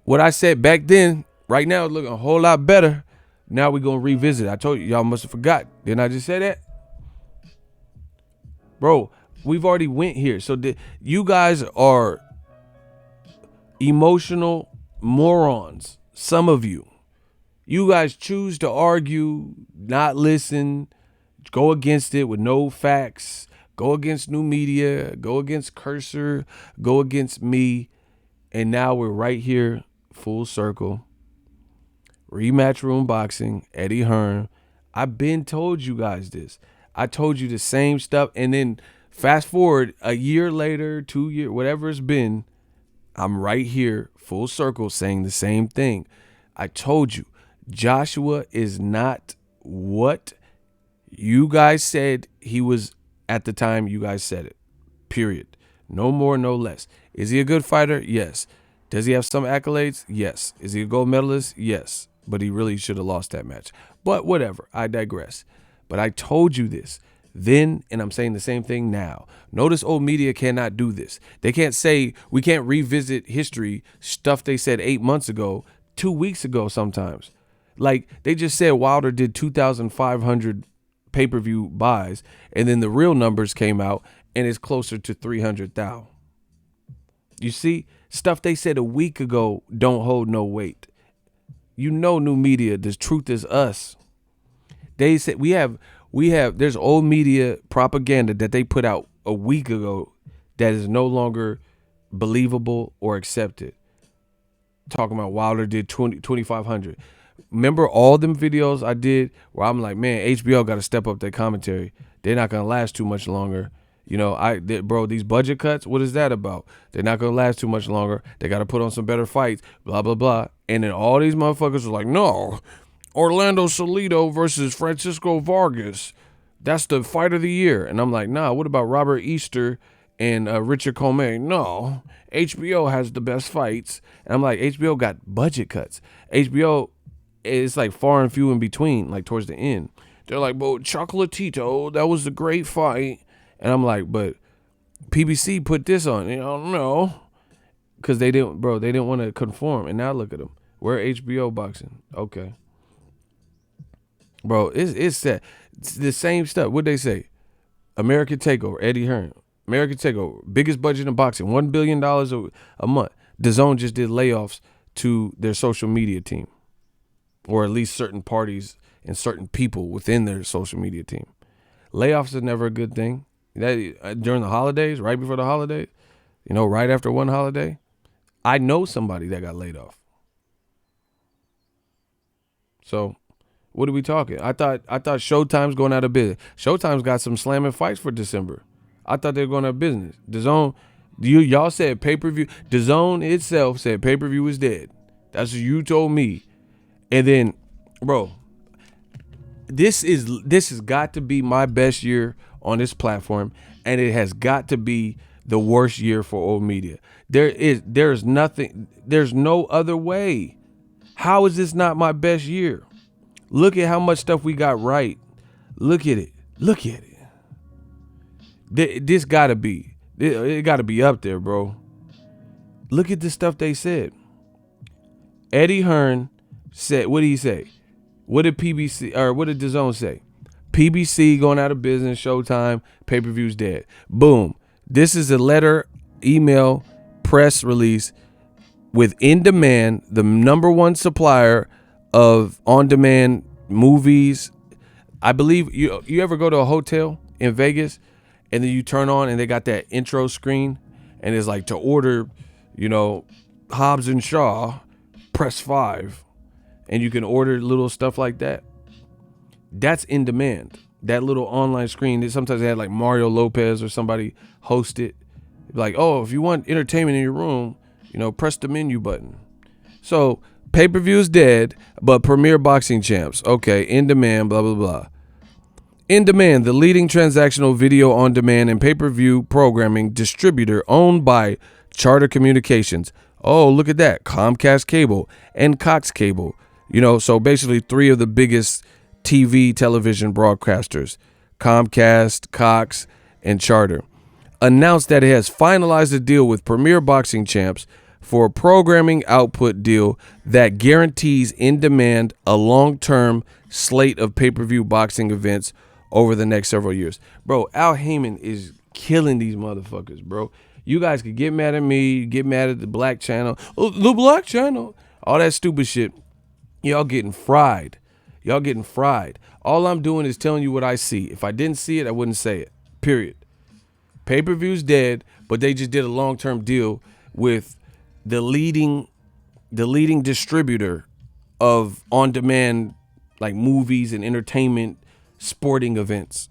What I said back then, right now, it's looking a whole lot better. Now we're going to revisit. I told you, y'all must have forgot. Didn't I just say that? Bro, we've already went here. So you guys are emotional morons. Some of you. You guys choose to argue, not listen, go against it with no facts, go against new media, go against Cursor, go against me. And now we're right here, full circle. Rematch room boxing, Eddie Hearn. I've been told you guys this. I told you the same stuff. And then fast forward a year later, 2 years, whatever it's been, I'm right here, full circle, saying the same thing. I told you, Joshua is not what you guys said he was at the time you guys said it. Period. No more, no less. Is he a good fighter? Yes. Does he have some accolades? Yes. Is he a gold medalist? Yes. But he really should have lost that match. But whatever. I digress. But I told you this then, and I'm saying the same thing now. Notice old media cannot do this. They can't say, we can't revisit history, stuff they said 8 months ago, 2 weeks ago sometimes. Like, they just said Wilder did 2,500 pay-per-view buys, and then the real numbers came out, and it's closer to 300,000. You see, stuff they said a week ago don't hold no weight. You know, new media, the truth is us. They said we have There's old media propaganda that they put out a week ago that is no longer believable or accepted. Talking about Wilder did 2,500. Remember all them videos I did where I'm like, man, HBO got to step up their commentary. They're not gonna last too much longer. Bro, these budget cuts, what is that about? They're not gonna last too much longer. They got to put on some better fights, blah blah blah. And then all these motherfuckers are like, no, Orlando Salido versus Francisco Vargas, that's the fight of the year. And I'm like, nah, what about Robert Easter and Richard Comey? No, HBO has the best fights. And I'm like, HBO got budget cuts. HBO is like far and few in between, like towards the end. They're like, well, Chocolatito, that was a great fight. And I'm like, but PBC put this on. No. Because they didn't want to conform. And now look at them. We're HBO boxing. Okay. Bro, it's that. It's the same stuff. What'd they say? American Takeover, Eddie Hearn. American Takeover, biggest budget in boxing, $1 billion a month. DAZN just did layoffs to their social media team, or at least certain parties and certain people within their social media team. Layoffs is never a good thing. That during the holidays, right before the holidays, right after one holiday, I know somebody that got laid off. So, what are we talking? I thought Showtime's going out of business. Showtime's got some slamming fights for December. I thought they were going out of business. DAZN, y'all said pay-per-view. DAZN itself said pay-per-view is dead. That's what you told me. And then, bro, this has got to be my best year on this platform, and it has got to be the worst year for old media. There's no other way. How is this not my best year? Look at how much stuff we got right. Look at it. This gotta be. It gotta be up there, bro. Look at the stuff they said. Eddie Hearn said, what did he say? What did DAZN say? PBC going out of business, Showtime, pay-per-view's dead. Boom. This is a letter, email, press release with In Demand, the number one supplier of on-demand movies. I believe you ever go to a hotel in Vegas and then you turn on and they got that intro screen and it's like to order, Hobbs and Shaw, press 5, and you can order little stuff like that. That's In Demand. That little online screen. Sometimes they had like Mario Lopez or somebody host it. Like, oh, if you want entertainment in your room, press the menu button. So pay-per-view is dead, but Premier Boxing Champs. Okay, In Demand, blah, blah, blah. In Demand, the leading transactional video on demand and pay-per-view programming distributor owned by Charter Communications. Oh, look at that. Comcast Cable and Cox Cable. So basically 3 of the biggest television broadcasters, Comcast, Cox, and Charter, announced that it has finalized a deal with Premier Boxing Champs for a programming output deal that guarantees In Demand a long-term slate of pay-per-view boxing events over the next several years. Bro, Al Heyman is killing these motherfuckers, bro. You guys could get mad at me, get mad at the Black Channel, the Black Channel, all that stupid shit. Y'all getting fried. All I'm doing is telling you what I see. If I didn't see it, I wouldn't say it. Period. Pay-per-view's dead, but they just did a long-term deal with the leading distributor of on-demand like movies and entertainment sporting events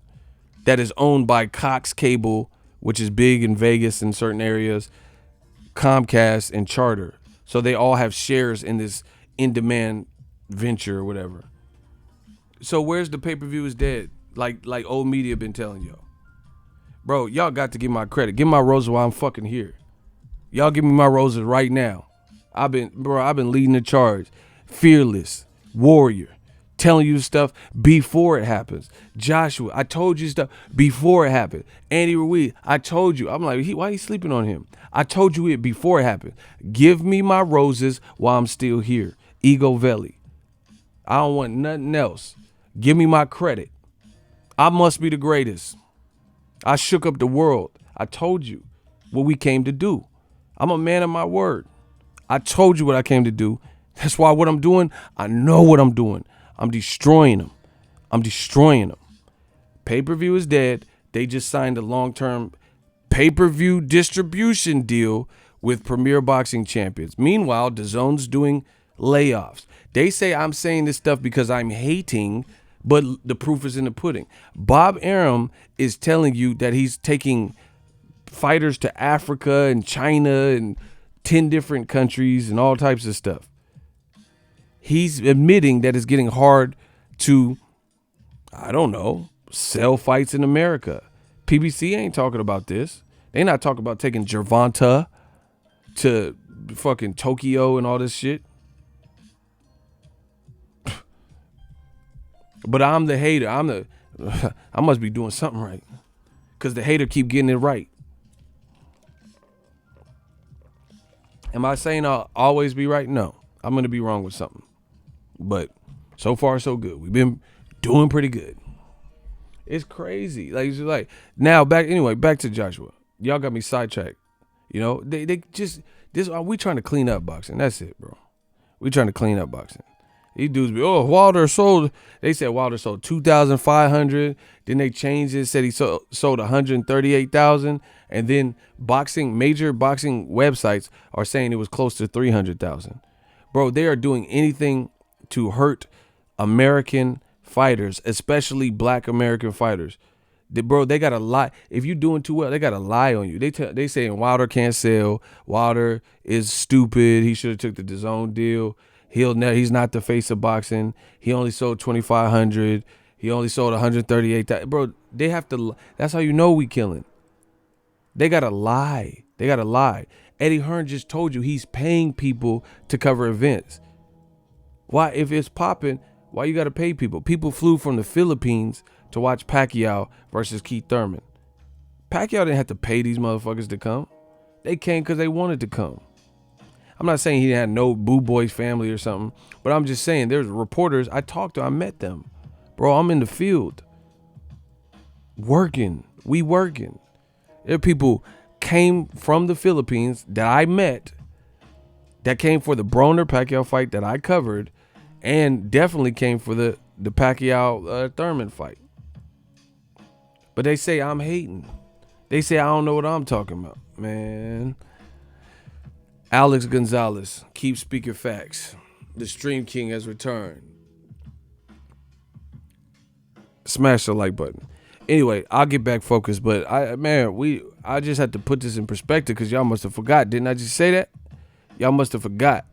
that is owned by Cox Cable, which is big in Vegas in certain areas, Comcast, and Charter. So they all have shares in this in-demand venture or whatever. So where's the pay-per-view is dead? Like old media been telling y'all. Bro, y'all got to give my credit. Give my roses while I'm fucking here. Y'all give me my roses right now. I've been leading the charge. Fearless, warrior, telling you stuff before it happens. Joshua, I told you stuff before it happened. Andy Ruiz, I told you. I'm like, why are you sleeping on him? I told you it before it happened. Give me my roses while I'm still here. Ego Veli. I don't want nothing else. Give me my credit. I must be the greatest. I shook up the world. I told you what we came to do. I'm a man of my word. I told you what I came to do. That's why what I'm doing, I know what I'm doing. I'm destroying them. Pay-per-view is dead. They just signed a long-term pay-per-view distribution deal with Premier Boxing Champions. Meanwhile, DAZN's doing layoffs. They say I'm saying this stuff because I'm hating, but the proof is in the pudding. Bob Arum is telling you that he's taking fighters to Africa and China and 10 different countries and all types of stuff. He's admitting that it's getting hard to, I don't know, sell fights in America. PBC ain't talking about this. They not talking about taking Gervonta to fucking Tokyo and all this shit. But I'm the hater. I must be doing something right, because the hater keep getting it right. Am I saying I'll always be right? No. I'm going to be wrong with something. But so far, so good. We've been doing pretty good. It's crazy. Like now back to Joshua. Y'all got me sidetracked. You know, they just we trying to clean up boxing. That's it, bro. We trying to clean up boxing. These dudes be, Wilder sold. They said Wilder sold 2,500. Then they changed it, said he sold 138,000. And then major boxing websites are saying it was close to 300,000. Bro, they are doing anything to hurt American fighters, especially black American fighters. They got to lie. If you're doing too well, they got to lie on you. They saying Wilder can't sell. Wilder is stupid. He should have took the DAZN deal. He's not the face of boxing. He only sold 2,500. He only sold 138,000. Bro, they have to. That's how you know we killing. They gotta lie. They gotta lie. Eddie Hearn just told you he's paying people to cover events. Why, if it's popping, why you gotta pay people? People flew from the Philippines to watch Pacquiao versus Keith Thurman. Pacquiao didn't have to pay these motherfuckers to come. They came because they wanted to come. I'm not saying he had no Boo Boys family or something, but I'm just saying there's reporters I talked to, I met them. Bro, I'm in the field. Working. We working. There are people came from the Philippines that I met that came for the Broner Pacquiao fight that I covered, and definitely came for the Pacquiao Thurman fight. But they say I'm hating. They say I don't know what I'm talking about. Man. Alex Gonzalez, keep speaking facts. The Stream King has returned. Smash the like button. Anyway, I'll get back focused, but I just had to put this in perspective because y'all must have forgot. Didn't I just say that? Y'all must have forgot.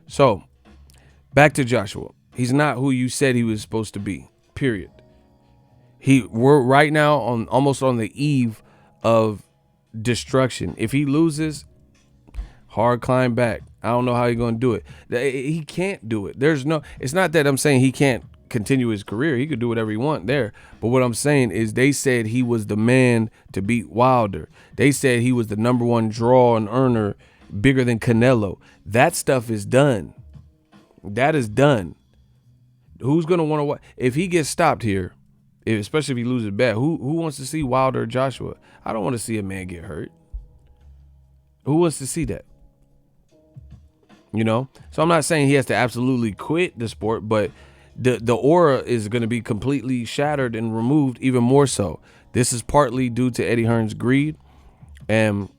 So, back to Joshua. He's not who you said he was supposed to be. Period. We're right now almost on the eve of destruction. If he loses, hard climb back. I don't know how he's going to do it. He can't do it. It's not that I'm saying he can't continue his career. He could do whatever he want there. But what I'm saying is they said he was the man to beat Wilder. They said he was the number one draw and earner, bigger than Canelo. That stuff is done. That is done. Who's going to want to watch? If he gets stopped here, especially if he loses bad, who wants to see Wilder or Joshua? I don't want to see a man get hurt. Who wants to see that? You know? So I'm not saying he has to absolutely quit the sport, but the aura is going to be completely shattered and removed even more so. This is partly due to Eddie Hearn's greed and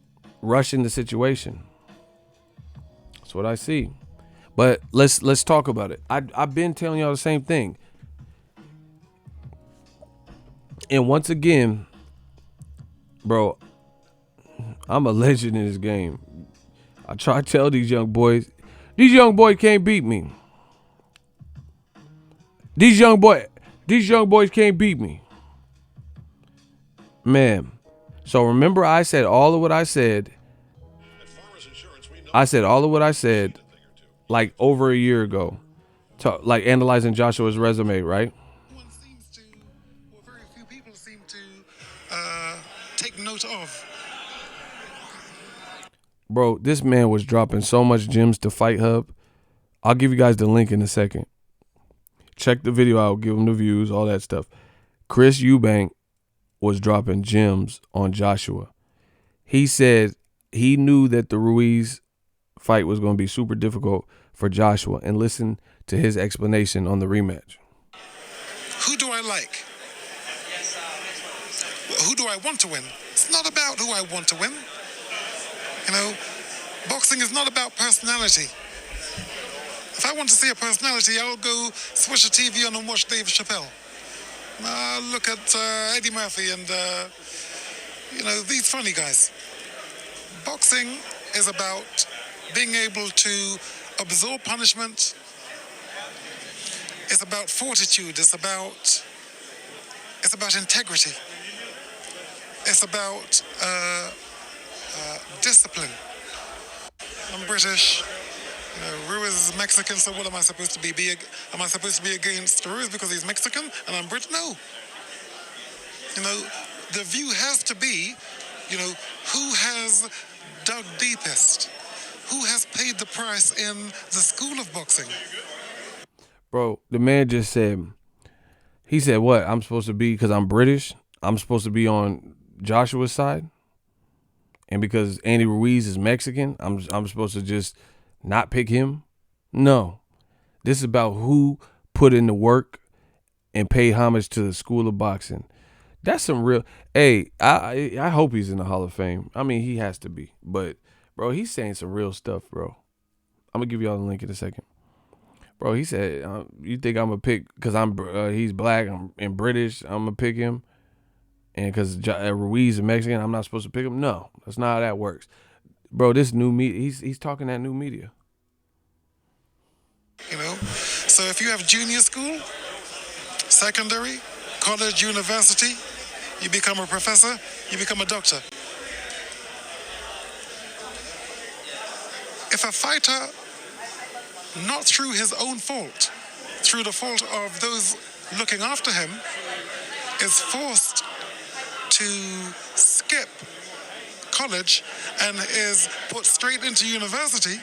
rushing the situation. That's what I see. But let's talk about it. I've been telling y'all the same thing. And once again, bro, I'm a legend in this game. I try to tell these young boys can't beat me. These young boys can't beat me. Man. So remember I said all of what I said. I said all of what I said like over a year ago. Like analyzing Joshua's resume, right? Very few people seem to take note of. Bro, this man was dropping so much gems to Fight Hub. I'll give you guys the link in a second. Check the video out, give him the views, all that stuff. Chris Eubank was dropping gems on Joshua. He said he knew that the Ruiz fight was going to be super difficult for Joshua, and listen to his explanation on the rematch. Who do I like? who do I want to win? It's not about who I want to win. You know, boxing is not about personality. If I want to see a personality, I'll go switch the TV on and watch Dave Chappelle. Look at Eddie Murphy and, these funny guys. Boxing is about being able to absorb punishment. It's about fortitude. It's about integrity. It's about discipline. I'm British. Ruiz is Mexican, so what am I supposed to be? Am I supposed to be against Ruiz because he's Mexican and I'm British? No. The view has to be, who has dug deepest? Who has paid the price in the school of boxing? Bro, the man just said, he said what? I'm supposed to be, because I'm British, I'm supposed to be on Joshua's side? And because Andy Ruiz is Mexican, I'm supposed to just not pick him? No. This is about who put in the work and pay homage to the school of boxing. That's some real. Hey, I hope he's in the Hall of Fame. I mean, he has to be. But, bro, he's saying some real stuff, bro. I'm going to give y'all the link in a second. Bro, he said, you think I'm going to pick, because he's black and British, I'm going to pick him? And because Ruiz is Mexican, I'm not supposed to pick him? No, that's not how that works. Bro, this new media, he's talking that new media. So if you have junior school, secondary, college, university, you become a professor, you become a doctor. If a fighter, not through his own fault, through the fault of those looking after him, is forced to skip college and is put straight into university,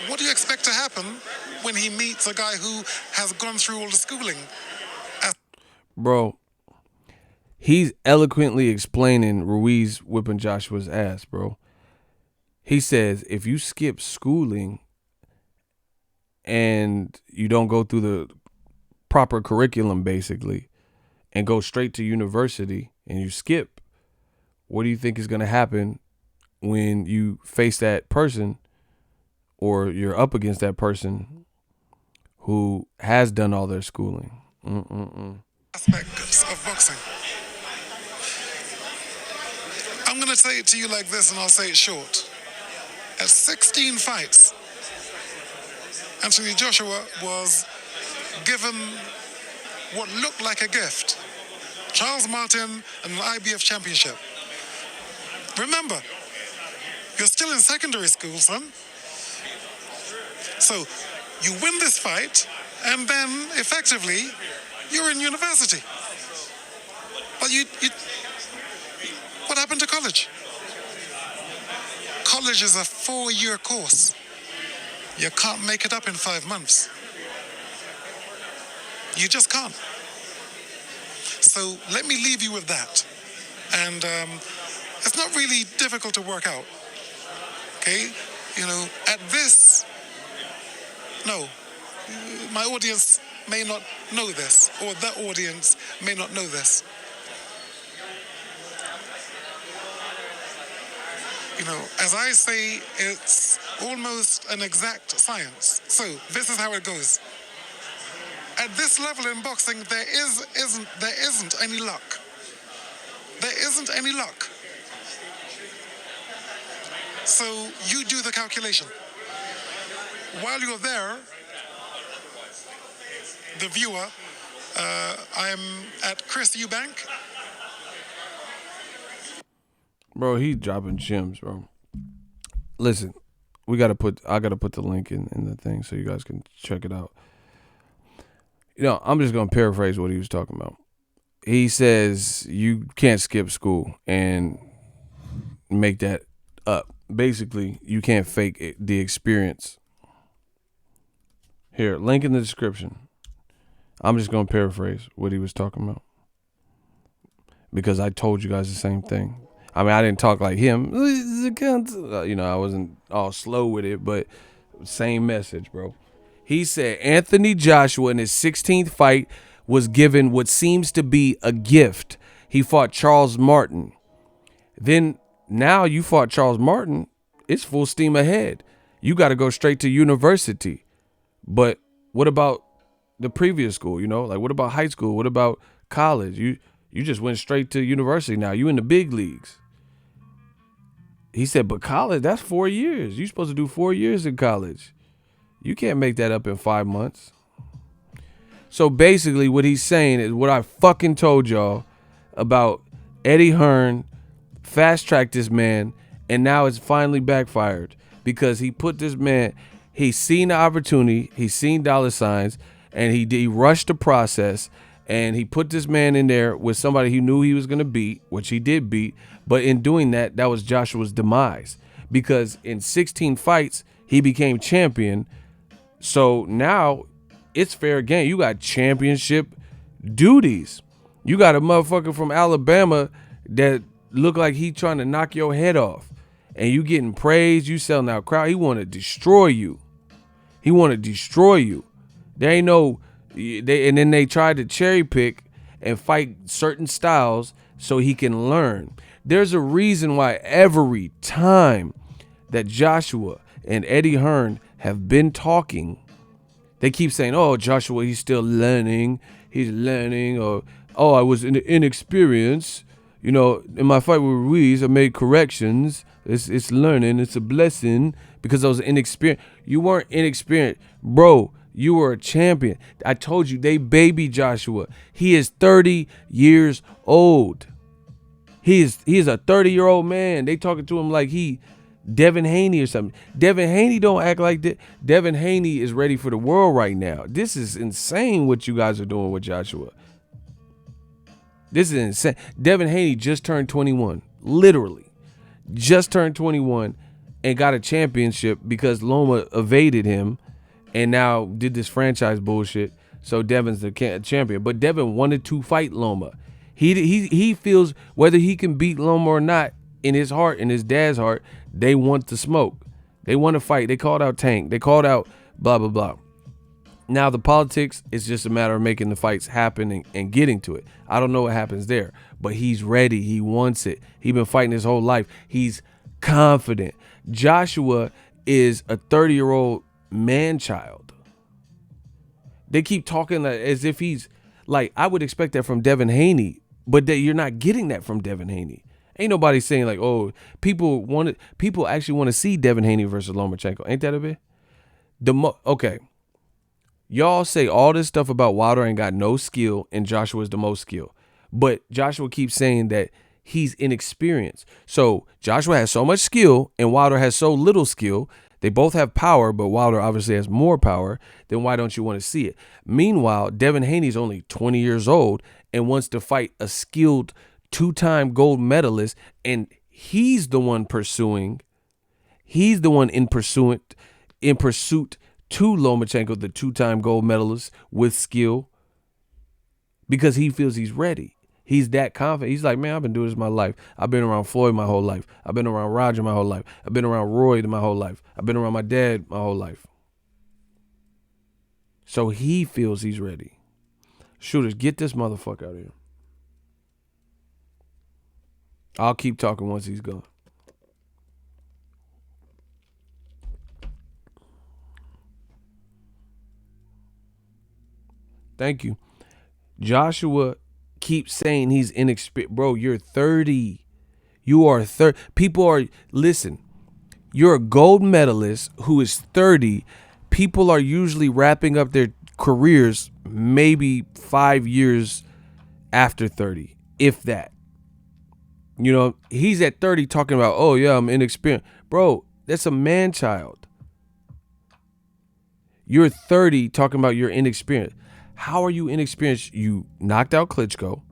what do you expect to happen when he meets a guy who has gone through all the schooling? Bro, he's eloquently explaining Ruiz whipping Joshua's ass, bro. He says if you skip schooling and you don't go through the proper curriculum, basically, and go straight to university and you skip, what do you think is going to happen when you face that person or you're up against that person who has done all their schooling? Aspects of boxing. I'm going to say it to you like this, and I'll say it short. At 16 fights, Anthony Joshua was given what looked like a gift. Charles Martin and an IBF championship. Remember, you're still in secondary school, son. So you win this fight, and then effectively you're in university. But what happened to college? College is a 4-year course. You can't make it up in 5 months. You just can't. So let me leave you with that. And it's not really difficult to work out. Okay? My audience may not know this, or the audience may not know this. As I say, it's almost an exact science. So this is how it goes. At this level in boxing, there isn't any luck. There isn't any luck. So you do the calculation. While you're there, the viewer, I'm at Chris Eubank. Bro, he's dropping gems, bro. Listen, I gotta put the link in the thing so you guys can check it out. I'm just gonna paraphrase what he was talking about. He says you can't skip school and make that up. Basically, you can't fake the experience. Here, link in the description. I'm just gonna paraphrase what he was talking about because I told you guys the same thing. I mean, I didn't talk like him. I wasn't all slow with it, but same message, bro. He said Anthony Joshua in his 16th fight was given what seems to be a gift. He fought Charles Martin. Then now you fought Charles Martin. It's full steam ahead. You got to go straight to university. But what about the previous school? You know, like what about high school? What about college? You just went straight to university now. You in the big leagues. He said, but college, that's 4 years. You're supposed to do 4 years in college. You can't make that up in 5 months. So basically what he's saying is what I fucking told y'all about Eddie Hearn fast-tracked this man, and now it's finally backfired because he put this man, he's seen the opportunity, he's seen dollar signs, and he rushed the process, and he put this man in there with somebody he knew he was going to beat, which he did beat, but in doing that, that was Joshua's demise because in 16 fights, he became champion. So now it's fair game. You got championship duties. You got a motherfucker from Alabama that look like he trying to knock your head off. And you getting praised. You selling out crowd. He want to destroy you. He want to destroy you. There ain't no... and then they tried to cherry pick and fight certain styles so he can learn. There's a reason why every time that Joshua and Eddie Hearn have been talking, they keep saying, oh, Joshua, he's still learning. He's learning. Or, oh, I was inexperienced. You know, in my fight with Ruiz, I made corrections. It's learning. It's a blessing because I was inexperienced. You weren't inexperienced. Bro, you were a champion. I told you, they baby Joshua. He is 30 years old. He is a 30-year-old man. They talking to him like he Devin Haney or something. Devin Haney don't act like that. Devin Haney is ready for the world right now. This is insane what you guys are doing with Joshua. This is insane. Devin Haney just turned 21. Literally. Just turned 21 and got a championship because Loma evaded him and now did this franchise bullshit. So Devin's the champion. But Devin wanted to fight Loma. He feels whether he can beat Loma or not, in his heart, in his dad's heart, they want to smoke. They want to fight. They called out Tank. They called out blah, blah, blah. Now the politics is just a matter of making the fights happen and getting to it. I don't know what happens there, but he's ready. He wants it. He's been fighting his whole life. He's confident. Joshua is a 30-year-old man-child. They keep talking as if he's like, I would expect that from Devin Haney, but you're not getting that from Devin Haney. Ain't nobody saying like, oh, people actually want to see Devin Haney versus Lomachenko. Ain't that a bit? Okay. Y'all say all this stuff about Wilder ain't got no skill and Joshua's the most skill. But Joshua keeps saying that he's inexperienced. So Joshua has so much skill and Wilder has so little skill. They both have power, but Wilder obviously has more power. Then why don't you want to see it? Meanwhile, Devin Haney's only 20 years old and wants to fight a skilled two-time gold medalist, and he's the one in pursuit to Lomachenko, the two-time gold medalist with skill, because he feels he's ready. He's that confident. He's like, man, I've been doing this my life. I've been around Floyd my whole life. I've been around Roger my whole life. I've been around Roy my whole life. I've been around my dad my whole life. So he feels he's ready. Shooters, get this motherfucker out of here. I'll keep talking once he's gone. Thank you. Joshua keeps saying he's inexperienced. Bro, you're 30. You are 30. Listen, you're a gold medalist who is 30. People are usually wrapping up their careers maybe 5 years after 30, if that. You know, he's at 30 talking about, oh, yeah, I'm inexperienced. Bro, that's a man-child. You're 30 talking about you're inexperienced. How are you inexperienced? You knocked out Klitschko.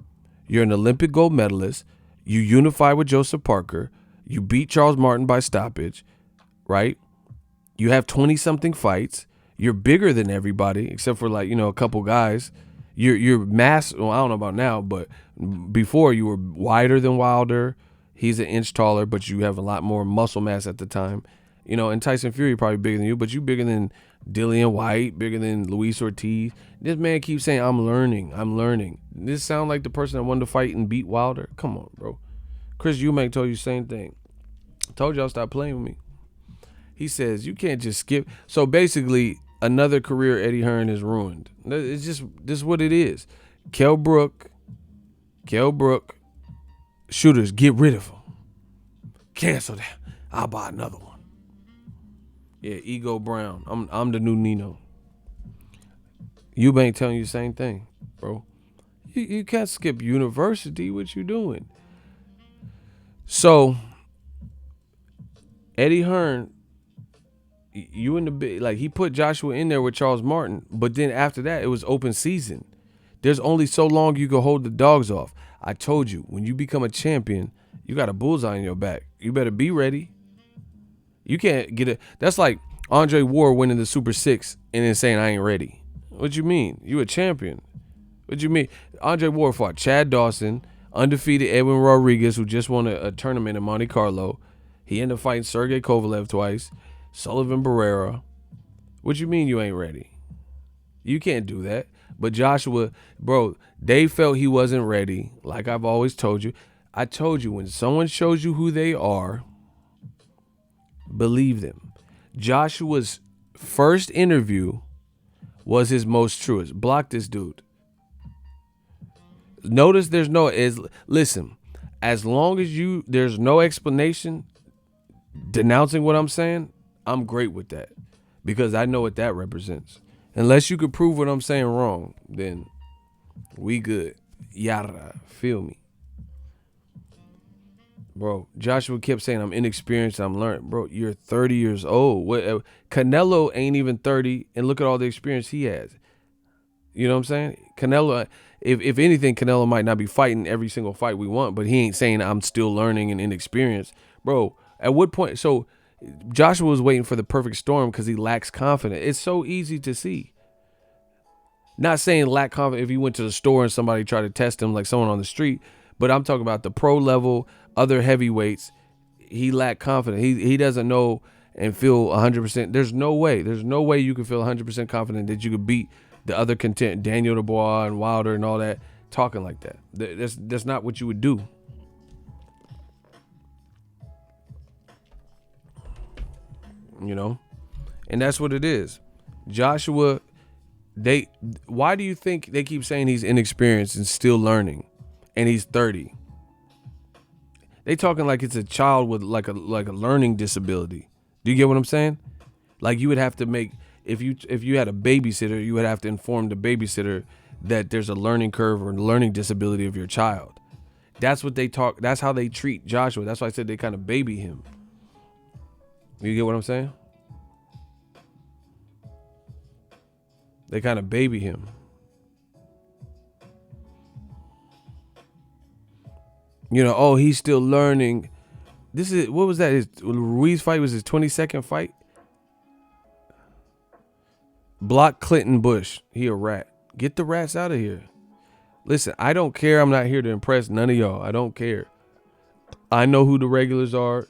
You're an Olympic gold medalist. You unified with Joseph Parker. You beat Charles Martin by stoppage, right? You have 20-something fights. You're bigger than everybody, except for, like, you know, a couple guys. You're mass. Well, I don't know about now, but before you were wider than Wilder. He's an inch taller, but you have a lot more muscle mass at the time. You know, and Tyson Fury probably bigger than you, but you bigger than Dillian White, bigger than Luis Ortiz. This man keeps saying, I'm learning, I'm learning. This sound like the person that wanted to fight and beat Wilder? Come on, bro. Chris Eubank told you the same thing. Told y'all stop playing with me. He says, you can't just skip. So basically, another career Eddie Hearn is ruined. It's just, this is what it is. Kell Brook, shooters, get rid of him. Cancel that. I'll buy another one. Yeah, Ego Brown. I'm the new Nino. Eubank telling you the same thing, bro. You can't skip university. What you doing? So, Eddie Hearn, you in the big, like, he put Joshua in there with Charles Martin, but then after that, it was open season. There's only so long you can hold the dogs off. I told you, when you become a champion, you got a bullseye on your back. You better be ready. You can't get it. That's like Andre Ward winning the Super 6 and then saying, I ain't ready. What you mean? You a champion. What you mean? Andre Ward fought Chad Dawson, undefeated Edwin Rodriguez, who just won a tournament in Monte Carlo. He ended up fighting Sergey Kovalev twice, Sullivan Barrera. What you mean you ain't ready? You can't do that. But Joshua, bro, they felt he wasn't ready. Like I've always told you. I told you, when someone shows you who they are, believe them. Joshua's first interview was his most truest. Block this dude. Notice there's no, listen, as long as there's no explanation denouncing what I'm saying, I'm great with that because I know what that represents. Unless you could prove what I'm saying wrong, then we good. Yada, feel me? Bro, Joshua kept saying, I'm inexperienced, I'm learning. Bro, you're 30 years old. What? Canelo ain't even 30, and look at all the experience he has. You know what I'm saying? Canelo, if anything, Canelo might not be fighting every single fight we want, but he ain't saying I'm still learning and inexperienced. Bro, at what point? So Joshua was waiting for the perfect storm because he lacks confidence. It's so easy to see. Not saying lack confidence if he went to the store and somebody tried to test him like someone on the street, but I'm talking about the pro level, other heavyweights. He lacked confidence. He doesn't know and feel 100%. There's no way you can feel 100% confident that you could beat the other content, Daniel Dubois and Wilder and all that, talking like that. That's not what you would do. You know? And that's what it is. Joshua, why do you think they keep saying he's inexperienced and still learning and he's 30? They talking like it's a child with like a learning disability. Do you get what I'm saying? Like you would have to make, if you had a babysitter, you would have to inform the babysitter that there's a learning curve or learning disability of your child. That's what they talk. That's how they treat Joshua. That's why I said they kind of baby him. You get what I'm saying? They kind of baby him. You know, oh, he's still learning. What was that? His Ruiz fight was his 22nd fight. Block Clinton Bush. He a rat. Get the rats out of here. Listen, I don't care. I'm not here to impress none of y'all. I don't care. I know who the regulars are.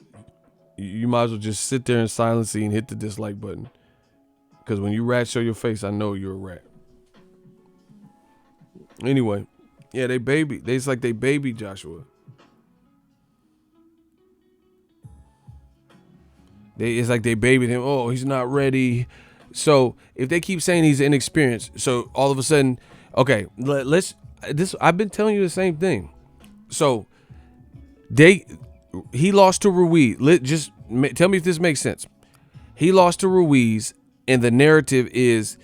You might as well just sit there in silence and hit the dislike button. Because when you rats show your face, I know you're a rat. Anyway, yeah, it's like they baby Joshua. It's like they babied him. Oh, he's not ready. So if they keep saying he's inexperienced, so all of a sudden, okay, I've been telling you the same thing. So he lost to Ruiz. Just tell me if this makes sense. He lost to Ruiz, and the narrative is,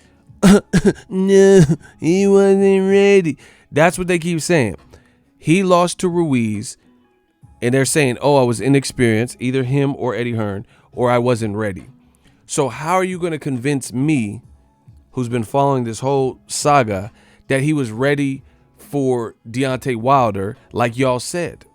no, he wasn't ready. That's what they keep saying. He lost to Ruiz, and they're saying, oh, I was inexperienced, either him or Eddie Hearn, or I wasn't ready. So how are you going to convince me, who's been following this whole saga, that he was ready for Deontay Wilder, like y'all said?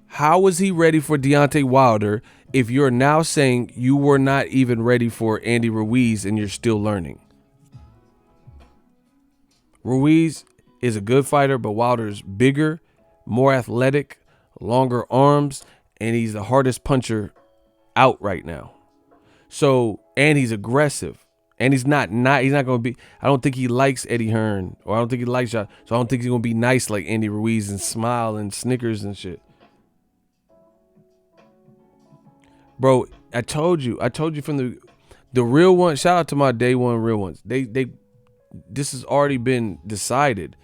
How was he ready for Deontay Wilder if you're now saying you were not even ready for Andy Ruiz and you're still learning? Ruiz is a good fighter, but Wilder's bigger, more athletic, longer arms, and he's the hardest puncher out right now. So, and he's aggressive. And he's not going to be, I don't think he likes Eddie Hearn, or I don't think he likes Josh. So I don't think he's going to be nice like Andy Ruiz and smile and snickers and shit. Bro, I told you from the real one. Shout out to my day one real ones. This has already been decided.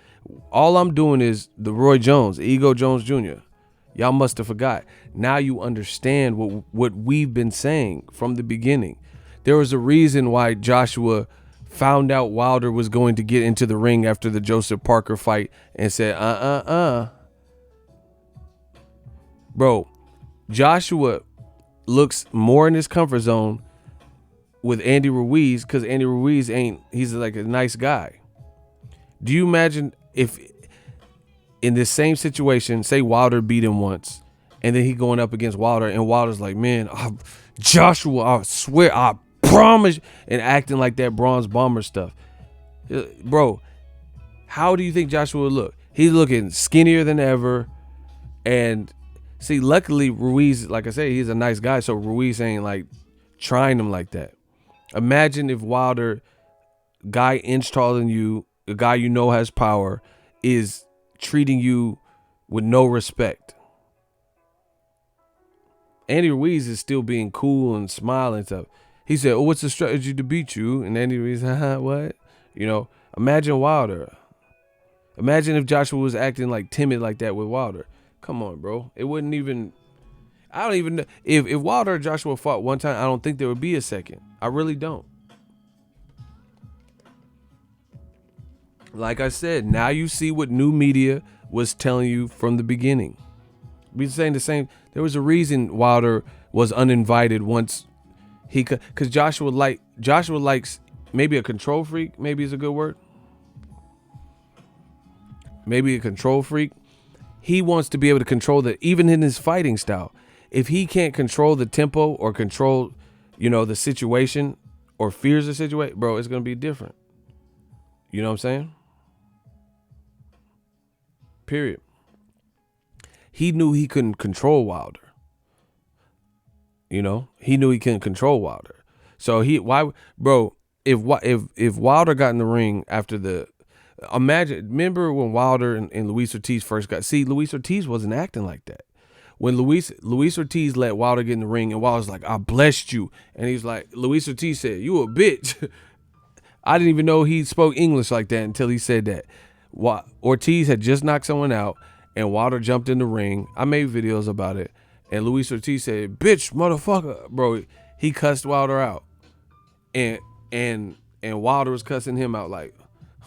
All I'm doing is the Roy Jones, Ego Jones Jr. Y'all must have forgot. Now you understand what we've been saying from the beginning. There was a reason why Joshua found out Wilder was going to get into the ring after the Joseph Parker fight and said, Bro, Joshua looks more in his comfort zone with Andy Ruiz because Andy Ruiz he's like a nice guy. Do you imagine if in this same situation, say Wilder beat him once and then he going up against Wilder and Wilder's like, man, Joshua, I swear, I promise, and acting like that Bronze Bomber stuff. Bro, how do you think Joshua would look? He's looking skinnier than ever. And see, luckily Ruiz, like I say, he's a nice guy, so Ruiz ain't like trying him like that. Imagine if Wilder, guy inch taller than you, a guy you know has power, is treating you with no respect. Andy Ruiz is still being cool and smiling and stuff. He said, "Oh, what's the strategy to beat you?" And Andy Ruiz, what? You know, imagine Wilder. Imagine if Joshua was acting like timid like that with Wilder. Come on, bro. It wouldn't even. I don't even know if Wilder and Joshua fought one time. I don't think there would be a second. I really don't. Like I said, now you see what new media was telling you from the beginning. We're saying the same. There was a reason Wilder was uninvited once he could, because Joshua likes maybe a control freak. Maybe is a good word. Maybe a control freak. He wants to be able to control that, even in his fighting style. If he can't control the tempo or control, the situation or fears the situation, bro, it's going to be different. You know what I'm saying? Period. He knew he couldn't control Wilder. He knew he couldn't control Wilder. So if Wilder got in the ring after remember when Wilder and Luis Ortiz first Luis Ortiz wasn't acting like that. When Luis Ortiz let Wilder get in the ring and Wilder's like, "I blessed you," and he's like, Luis Ortiz said, "You a bitch." I didn't even know he spoke English like that until he said that. Ortiz had just knocked someone out and Wilder jumped in the ring. I made videos about it. And Luis Ortiz said, "Bitch, motherfucker." Bro, he cussed Wilder out. And Wilder was cussing him out like,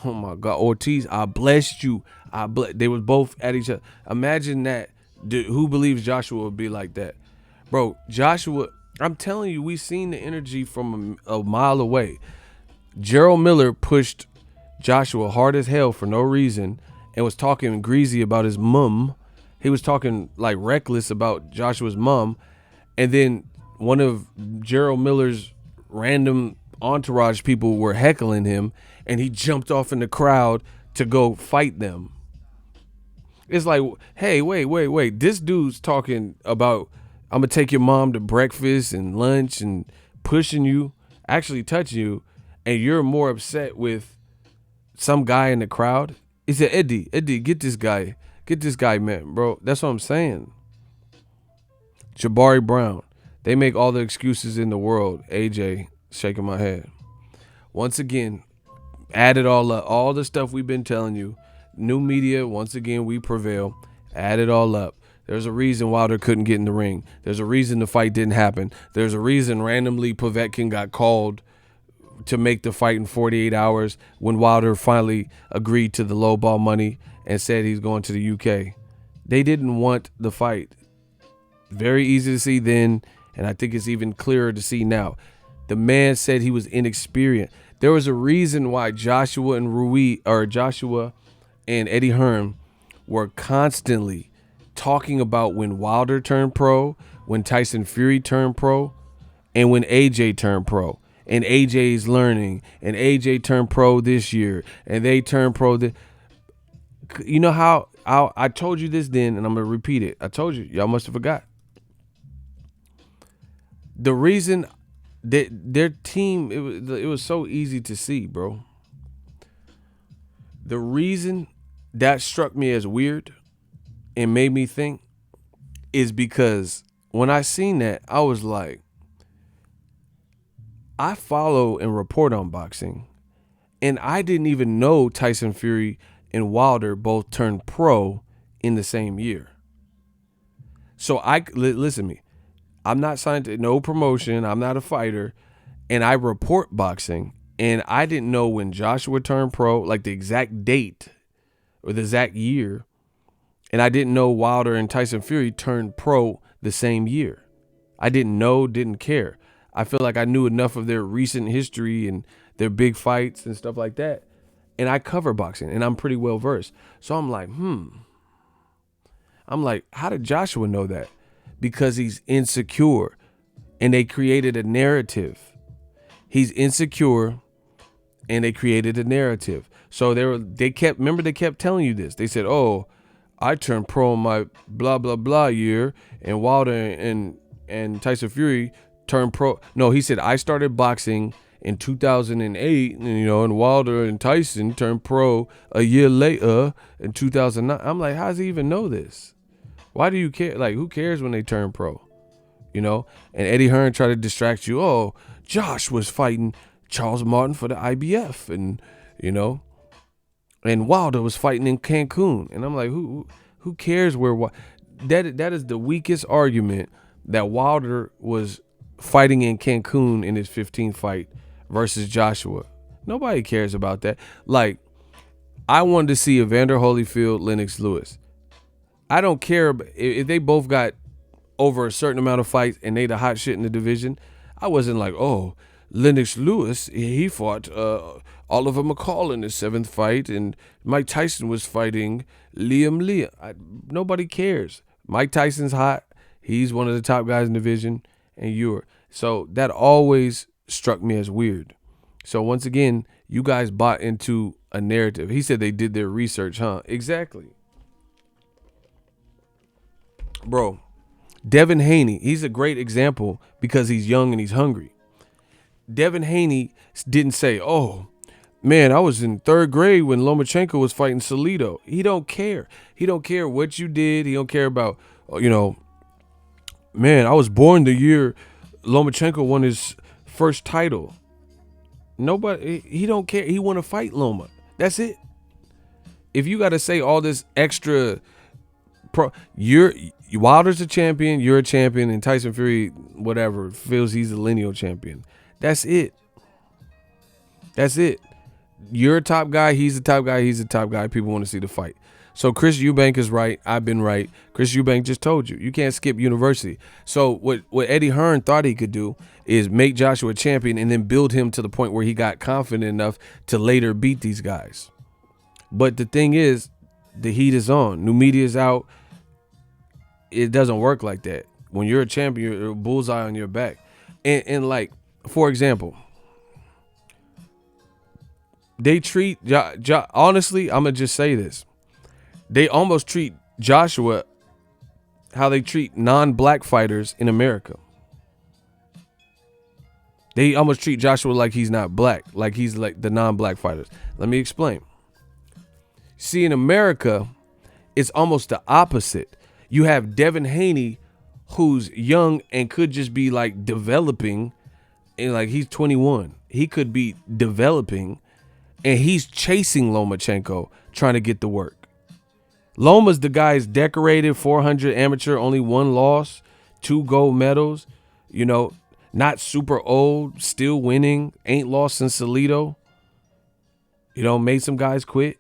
"Oh my God, Ortiz, I blessed you." They was both at each other. Imagine that. Dude, who believes Joshua would be like that? Bro, Joshua, I'm telling you, we seen the energy from a mile away. Gerald Miller pushed Joshua hard as hell for no reason and was talking greasy about his mum. He was talking like reckless about Joshua's mum. And then one of Gerald Miller's random entourage people were heckling him and he jumped off in the crowd to go fight them. It's like, hey, wait. This dude's talking about, "I'm going to take your mom to breakfast and lunch and pushing you, actually touching you." And you're more upset with some guy in the crowd. He said, Eddie, get this guy, man, bro. That's what I'm saying. Jabari Brown. They make all the excuses in the world. AJ, shaking my head. Once again, add it all up. All the stuff we've been telling you. New media, once again, we prevail. Add it all up. There's a reason Wilder couldn't get in the ring. There's a reason the fight didn't happen. There's a reason randomly Povetkin got called to make the fight in 48 hours when Wilder finally agreed to the low ball money and said he's going to the UK. They didn't want the fight. Very easy to see then, and I think it's even clearer to see now. The man said he was inexperienced. There was a reason why Joshua and Eddie Hearn were constantly talking about when Wilder turned pro, when Tyson Fury turned pro, and when AJ turned pro. And AJ's learning, and AJ turned pro this year, and they turned pro. You know how I told you this then, and I'm going to repeat it. I told you. Y'all must have forgot. The reason that their team, it was so easy to see, bro. The reason that struck me as weird and made me think is because when I seen that, I was like, I follow and report on boxing, and I didn't even know Tyson Fury and Wilder both turned pro in the same year. So listen to me. I'm not signed to no promotion. I'm not a fighter, and I report boxing. And I didn't know when Joshua turned pro, like the exact date or the exact year. And I didn't know Wilder and Tyson Fury turned pro the same year. I didn't know, didn't care. I feel like I knew enough of their recent history and their big fights and stuff like that. And I cover boxing, and I'm pretty well versed. So I'm like, how did Joshua know that? Because he's insecure, and they created a narrative. He's insecure, and they created a narrative. So they kept telling you this. They said, "Oh, I turned pro in my blah blah blah year, and Wilder and Tyson Fury turned pro." No, he said I started boxing in 2008, and Wilder and Tyson turned pro a year later in 2009. I'm like, how does he even know this? Why do you care? Like, who cares when they turn pro? And Eddie Hearn tried to distract you. Oh, Josh was fighting Charles Martin for the IBF, and and Wilder was fighting in Cancun. And I'm like, who cares where? That is the weakest argument, that Wilder was fighting in Cancun in his 15th fight versus Joshua. Nobody cares about that. Like, I wanted to see Evander Holyfield, Lennox Lewis. I don't care if they both got over a certain amount of fights and they the hot shit in the division. I wasn't like, oh, Lennox Lewis, he fought Oliver McCall in his 7th fight, and Mike Tyson was fighting Liam Lee. Nobody cares. Mike Tyson's hot. He's one of the top guys in the division, and you're. So that always struck me as weird. So once again, you guys bought into a narrative. He said they did their research, huh? Exactly. Bro, Devin Haney, he's a great example because he's young and he's hungry. Devin Haney didn't say, oh, man, I was in 3rd grade when Lomachenko was fighting Salido. He don't care. He don't care what you did. He don't care about, man, I was born the year Lomachenko won his first title. Nobody, he don't care. He want to fight Loma. That's it. If you got to say all this extra, Wilder's a champion, you're a champion, and Tyson Fury, whatever, feels he's a lineal champion. That's it. That's it. You're a top guy, he's a top guy, he's a top guy. People want to see the fight. So Chris Eubank is right. I've been right. Chris Eubank just told you can't skip university. So what Eddie Hearn thought he could do is make Joshua a champion and then build him to the point where he got confident enough to later beat these guys. But the thing is, the heat is on. New media is out. It doesn't work like that. When you're a champion, you're a bullseye on your back. And like, for example, they treat honestly, I'm gonna just say this. They almost treat Joshua how they treat non-black fighters in America. They almost treat Joshua like he's not black, like he's like the non-black fighters. Let me explain. See, in America, it's almost the opposite. You have Devin Haney, who's young and could just be like developing, and like he's 21. He could be developing, and he's chasing Lomachenko, trying to get the work. Loma's the guy's decorated 400 amateur, only 1 loss, 2 gold medals, not super old, still winning, ain't lost since Salido, made some guys quit.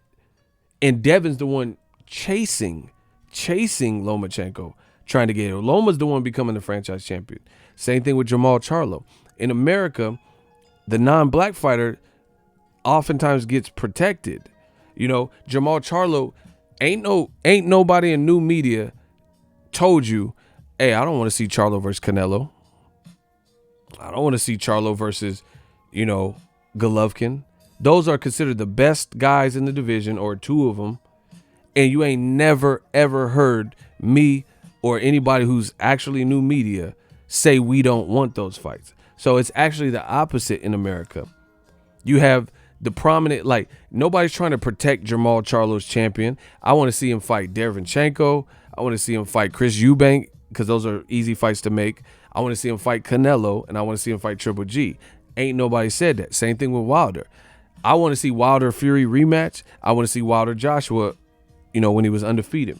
And Devin's the one chasing Lomachenko, trying to get it. Loma's the one becoming the franchise champion. Same thing with Jamal Charlo. In America, the non-black fighter oftentimes gets protected. Jamal Charlo, ain't nobody in new media told you, hey, I don't want to see Charlo versus Canelo. I don't want to see Charlo versus, Golovkin. Those are considered the best guys in the division, or 2 of them. And you ain't never, ever heard me or anybody who's actually new media say we don't want those fights. So it's actually the opposite in America. You have the prominent, like, nobody's trying to protect Jermall Charlo's champion. I want to see him fight Derevyanchenko. I want to see him fight Chris Eubank, because those are easy fights to make. I want to see him fight Canelo, and I want to see him fight Triple G. Ain't nobody said that. Same thing with Wilder. I want to see Wilder Fury rematch. I want to see Wilder Joshua, when he was undefeated.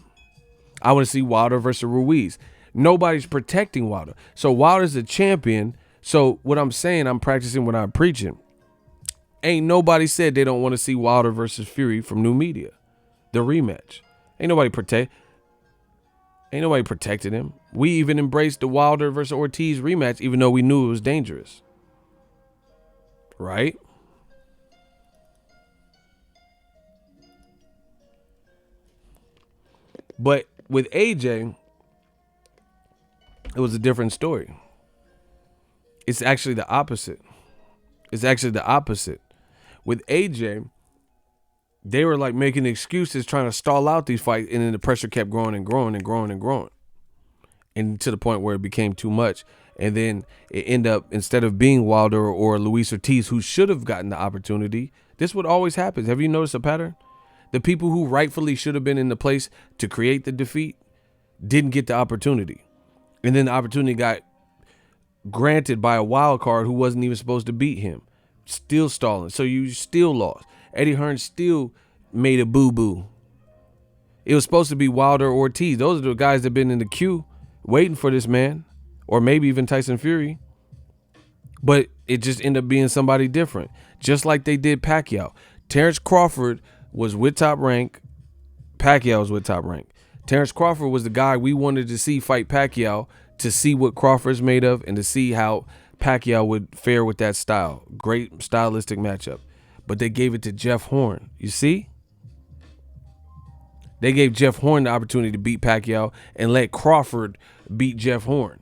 I want to see Wilder versus Ruiz. Nobody's protecting Wilder. So Wilder's the champion. So what I'm saying, I'm practicing what I'm preaching. Ain't nobody said they don't want to see Wilder versus Fury from new media, the rematch. Ain't nobody protected him. We even embraced the Wilder versus Ortiz rematch, even though we knew it was dangerous. Right? But with AJ, it was a different story. It's actually the opposite. With AJ, they were like making excuses, trying to stall out these fights, and then the pressure kept growing and growing and growing and growing. And to the point where it became too much. And then it ended up, instead of being Wilder or Luis Ortiz, who should have gotten the opportunity, this would always happen. Have you noticed a pattern? The people who rightfully should have been in the place to create the defeat didn't get the opportunity. And then the opportunity got granted by a wild card who wasn't even supposed to beat him. Still stalling. So you still lost. Eddie Hearn still made a boo-boo. It was supposed to be Wilder or Ortiz. Those are the guys that have been in the queue waiting for this man. Or maybe even Tyson Fury. But it just ended up being somebody different. Just like they did Pacquiao. Terrence Crawford was with Top Rank. Pacquiao was with Top Rank. Terrence Crawford was the guy we wanted to see fight Pacquiao, to see what Crawford's made of and to see how Pacquiao would fare with that style. Great stylistic matchup. But they gave it to Jeff Horn. You see? They gave Jeff Horn the opportunity to beat Pacquiao and let Crawford beat Jeff Horn.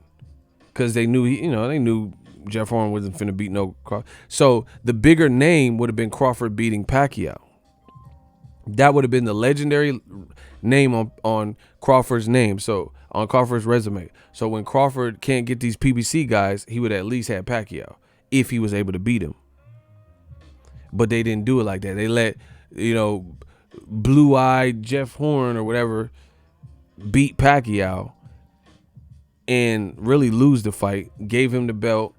Because they knew they knew Jeff Horn wasn't finna beat no Crawford. So the bigger name would have been Crawford beating Pacquiao. That would have been the legendary name on Crawford's name. So on Crawford's resume. So when Crawford can't get these PBC guys, he would at least have Pacquiao if he was able to beat him. But they didn't do it like that. They let, blue-eyed Jeff Horn or whatever beat Pacquiao and really lose the fight, gave him the belt,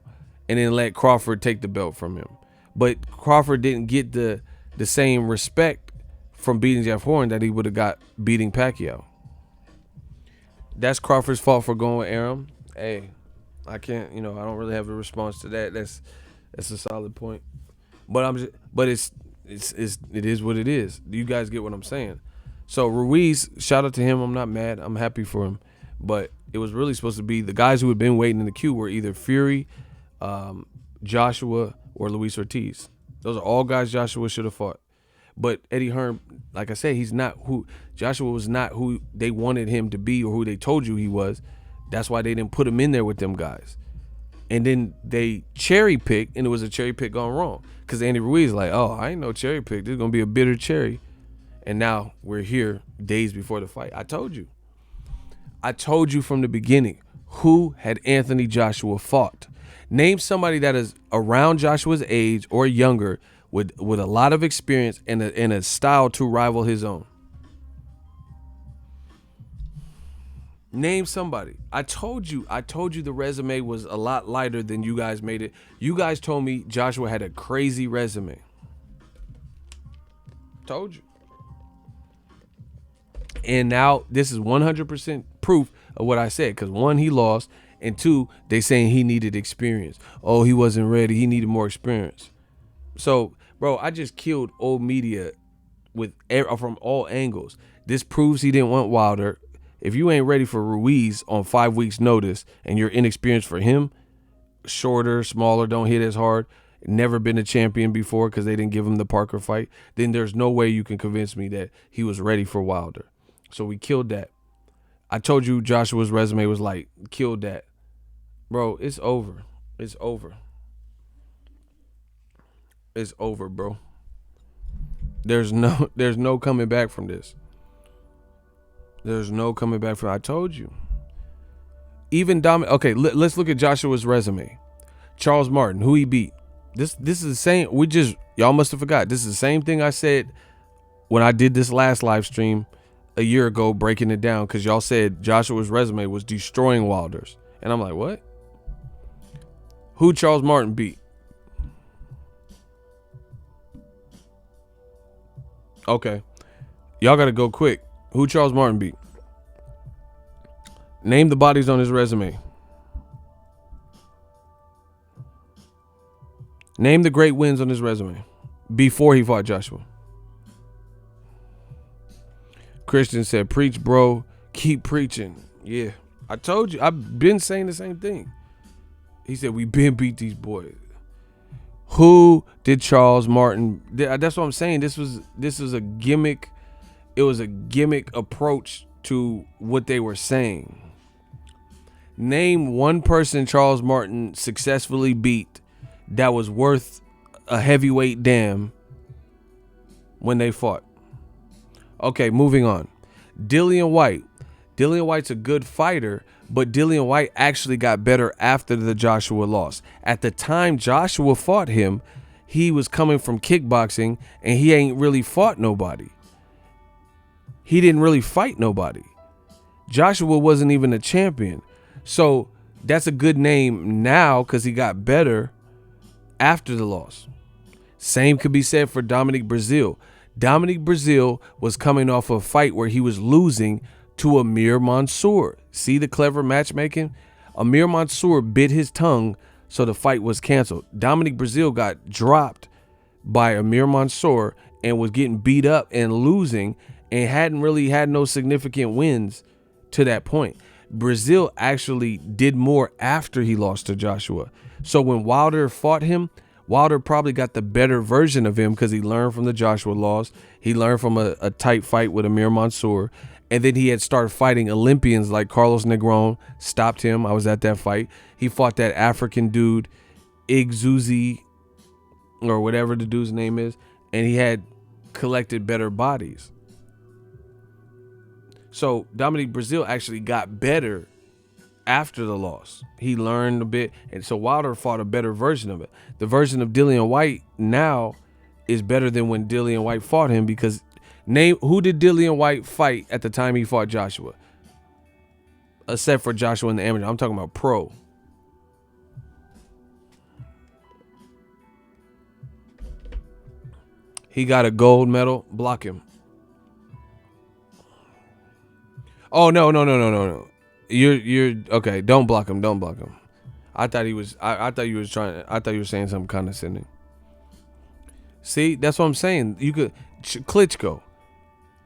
and then let Crawford take the belt from him. But Crawford didn't get the same respect from beating Jeff Horn that he would have got beating Pacquiao. That's Crawford's fault for going with Arum. Hey, I can't, I don't really have a response to that. That's a solid point. But it is what it is. You guys get what I'm saying. So Ruiz, shout out to him. I'm not mad. I'm happy for him. But it was really supposed to be the guys who had been waiting in the queue were either Fury, Joshua, or Luis Ortiz. Those are all guys Joshua should have fought. But Eddie Hearn, like I said, Joshua was not who they wanted him to be or who they told you he was. That's why they didn't put him in there with them guys. And then they cherry picked, and it was a cherry pick gone wrong. Because Andy Ruiz is like, oh, I ain't no cherry pick. This is going to be a bitter cherry. And now we're here days before the fight. I told you from the beginning who had Anthony Joshua fought. Name somebody that is around Joshua's age or younger with a lot of experience and a style to rival his own. Name somebody. I told you the resume was a lot lighter than you guys made it. You guys told me Joshua had a crazy resume. Told you. And now this is 100% proof of what I said. Because one, he lost. And two, they saying he needed experience. Oh, he wasn't ready. He needed more experience. So, bro, I just killed old media from all angles. This proves he didn't want Wilder. If you ain't ready for Ruiz on 5 weeks notice and you're inexperienced for him, shorter, smaller, don't hit as hard, never been a champion before because they didn't give him the Parker fight, then there's no way you can convince me that he was ready for Wilder. So we killed that. I told you Joshua's resume was light. Killed that. Bro, it's over. It's over. It's over, bro. There's no coming back from this. There's no coming back from it. I told you. Even okay, let's look at Joshua's resume. Charles Martin, who he beat. This is the same. Y'all must have forgot. This is the same thing I said when I did this last live stream a year ago, breaking it down, because y'all said Joshua's resume was destroying Wilder's. And I'm like, what? Who Charles Martin beat? Okay. Y'all got to go quick. Who Charles Martin beat? Name the bodies on his resume. Name the great wins on his resume before he fought Joshua. Christian said, preach, bro. Keep preaching. Yeah. I told you. I've been saying the same thing. He said, we been beat these boys. Who did Charles Martin? That's what I'm saying. This was a gimmick. It was a gimmick approach to what they were saying. Name one person Charles Martin successfully beat that was worth a heavyweight damn when they fought. Okay, moving on. Dillian White. Dillian White's a good fighter, but Dillian White actually got better after the Joshua loss. At the time Joshua fought him, he was coming from kickboxing and he ain't really fought nobody. He didn't really fight nobody. Joshua wasn't even a champion. So that's a good name now because he got better after the loss. Same could be said for Dominic Breazeale. Dominic Breazeale was coming off a fight where he was losing to Amir Mansour. See the clever matchmaking? Amir Mansour bit his tongue, so the fight was canceled. Dominic Breazeale got dropped by Amir Mansour and was getting beat up and losing and hadn't really had no significant wins to that point. Breazeale actually did more after he lost to Joshua. So when Wilder fought him, Wilder probably got the better version of him because he learned from the Joshua loss. He learned from a tight fight with Amir Mansour. And then he had started fighting Olympians like Carlos Negron, stopped him. I was at that fight. He fought that African dude, Igzuzi, or whatever the dude's name is. And he had collected better bodies. So Dominic Breazeale actually got better after the loss. He learned a bit, and so Wilder fought a better version of it. The version of Dillian White now is better than when Dillian White fought him because who did Dillian White fight at the time he fought Joshua? Except for Joshua in the amateur. I'm talking about pro. He got a gold medal. Block him. Oh, no. You're okay. Don't block him. Don't block him. I thought he was. I thought you were saying something condescending. See, that's what I'm saying. You could Klitschko.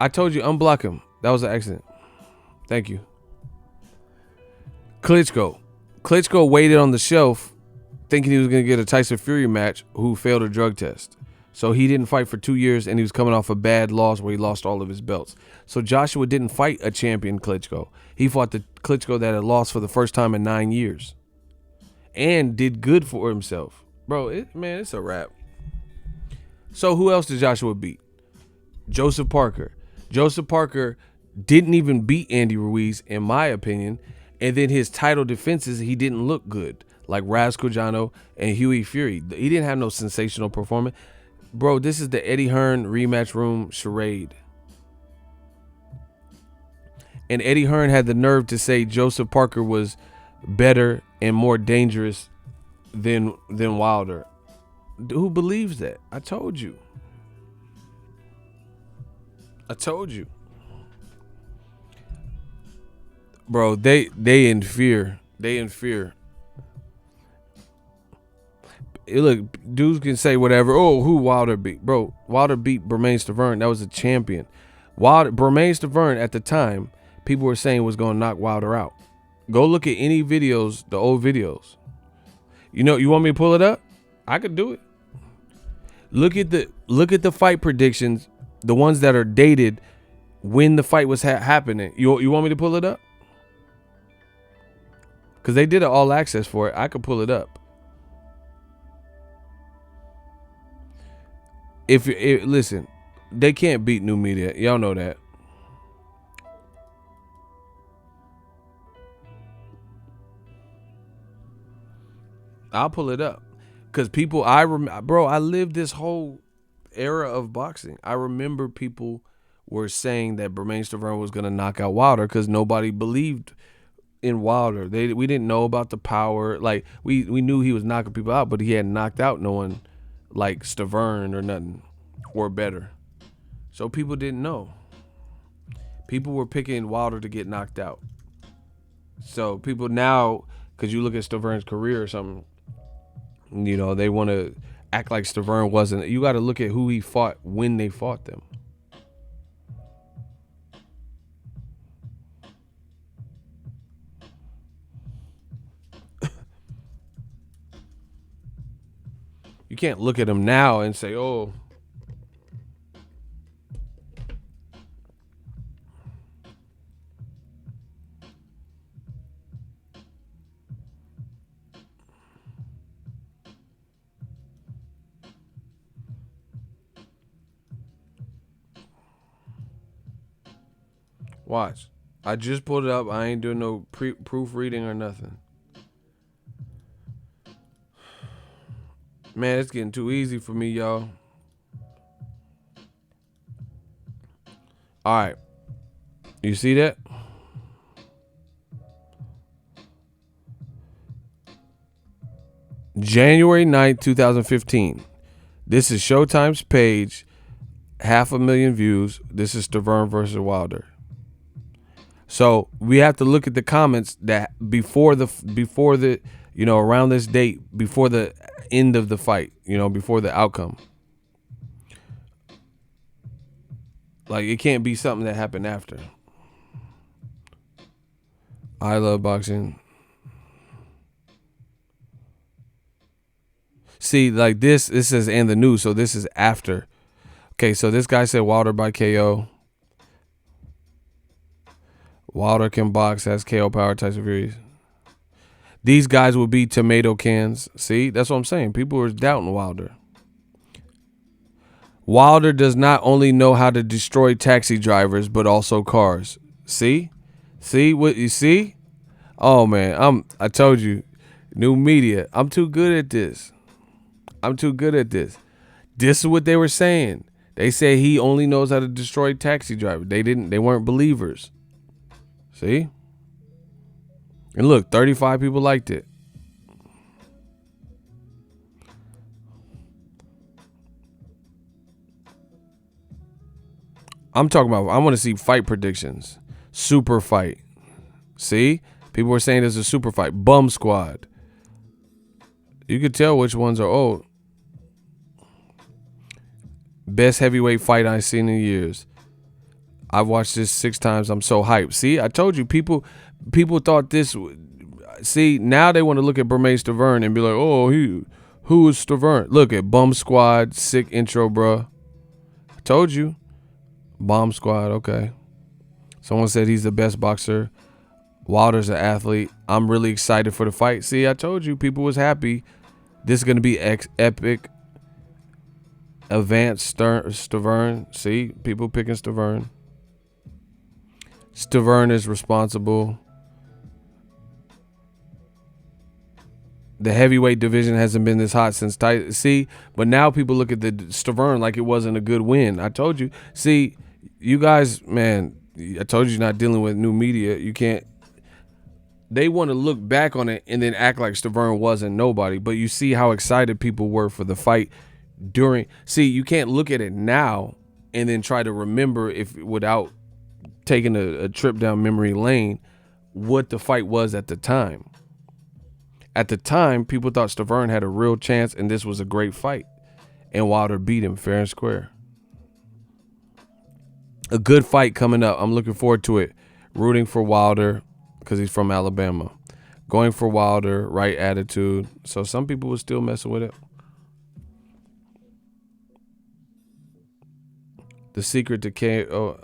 I told you unblock him. That was an accident. Thank you. Klitschko waited on the shelf, thinking he was gonna get a Tyson Fury match, who failed a drug test. So he didn't fight for 2 years, and he was coming off a bad loss where he lost all of his belts. So Joshua didn't fight a champion Klitschko. He fought the Klitschko that had lost for the first time in 9 years. And did good for himself. Bro, it's a wrap. So who else did Joshua beat? Joseph Parker. Joseph Parker didn't even beat Andy Ruiz, in my opinion. And then his title defenses, he didn't look good. Like Raskojano and Huey Fury. He didn't have no sensational performance. Bro, this is the Eddie Hearn rematch room charade. And Eddie Hearn had the nerve to say Joseph Parker was better and more dangerous than Wilder. Who believes that? I told you. Bro, they in fear. Look, dudes can say whatever. Oh, who Wilder beat? Bro, Wilder beat Bermain Stavern. That was a champion. Bermain Stavern at the time, people were saying was going to knock Wilder out. Go look at any videos, the old videos. You want me to pull it up? I could do it. Look at the fight predictions, the ones that are dated when the fight was happening. You want me to pull it up? Because they did an all access for it. I could pull it up. Listen, they can't beat new media. Y'all know that. I'll pull it up. Because people, bro, I lived this whole era of boxing. I remember people were saying that Bermane Stiverne was going to knock out Wilder because nobody believed in Wilder. We didn't know about the power. Like, we knew he was knocking people out, but he hadn't knocked out no one like Stiverne or nothing, or better. So people didn't know. People were picking Wilder to get knocked out. So people now, because you look at Stiverne's career or something, you know, they want to act like Stiverne wasn't. You got to look at who he fought when they fought them. You can't look at him now and say, oh. Watch. I just pulled it up. I ain't doing no proofreading or nothing. Man, it's getting too easy for me, y'all. All right. You see that? January 9th, 2015. This is Showtime's page. 500,000 views. This is Stiverne versus Wilder. So we have to look at the comments that before the you know, around this date, before the end of the fight, you know, before the outcome. Like, it can't be something that happened after. I love boxing. See, like this says and the news, so this is after. Okay, so this guy said Wilder by KO. Wilder can box, has KO power, Tyson Fury. These guys would be tomato cans. See, that's what I'm saying. People were doubting Wilder. Wilder does not only know how to destroy taxi drivers, but also cars. See? See what you see? Oh man, I told you, new media. I'm too good at this. This is what they were saying. They say he only knows how to destroy taxi drivers. They weren't believers. See? And look, 35 people liked it. I'm talking about, I want to see fight predictions. Super fight. See? People were saying there's a super fight. Bum squad. You could tell which ones are old. Best heavyweight fight I've seen in years. I've watched this 6 times. I'm so hyped. See, I told you, people thought this. See, now they want to look at Bermane Stiverne and be like, oh, who is Stiverne? Look at Bum Squad, sick intro, bruh. I told you. Bomb Squad, okay. Someone said he's the best boxer. Wilder's an athlete. I'm really excited for the fight. See, I told you, people was happy. This is going to be epic. Advanced Stiverne. See, people picking Stiverne. Stiverne is responsible. The heavyweight division hasn't been this hot since Tyson. See, but now people look at the Stiverne like it wasn't a good win. I told you. See, you guys, man, I told you you're not dealing with new media. You can't. They want to look back on it and then act like Stiverne wasn't nobody. But you see how excited people were for the fight during. See, you can't look at it now and then try to remember if without taking a trip down memory lane what the fight was at the time. At the time, people thought Stiverne had a real chance and this was a great fight. And Wilder beat him fair and square. A good fight coming up. I'm looking forward to it. Rooting for Wilder because he's from Alabama. Going for Wilder, right attitude. So some people were still messing with it. The secret to KO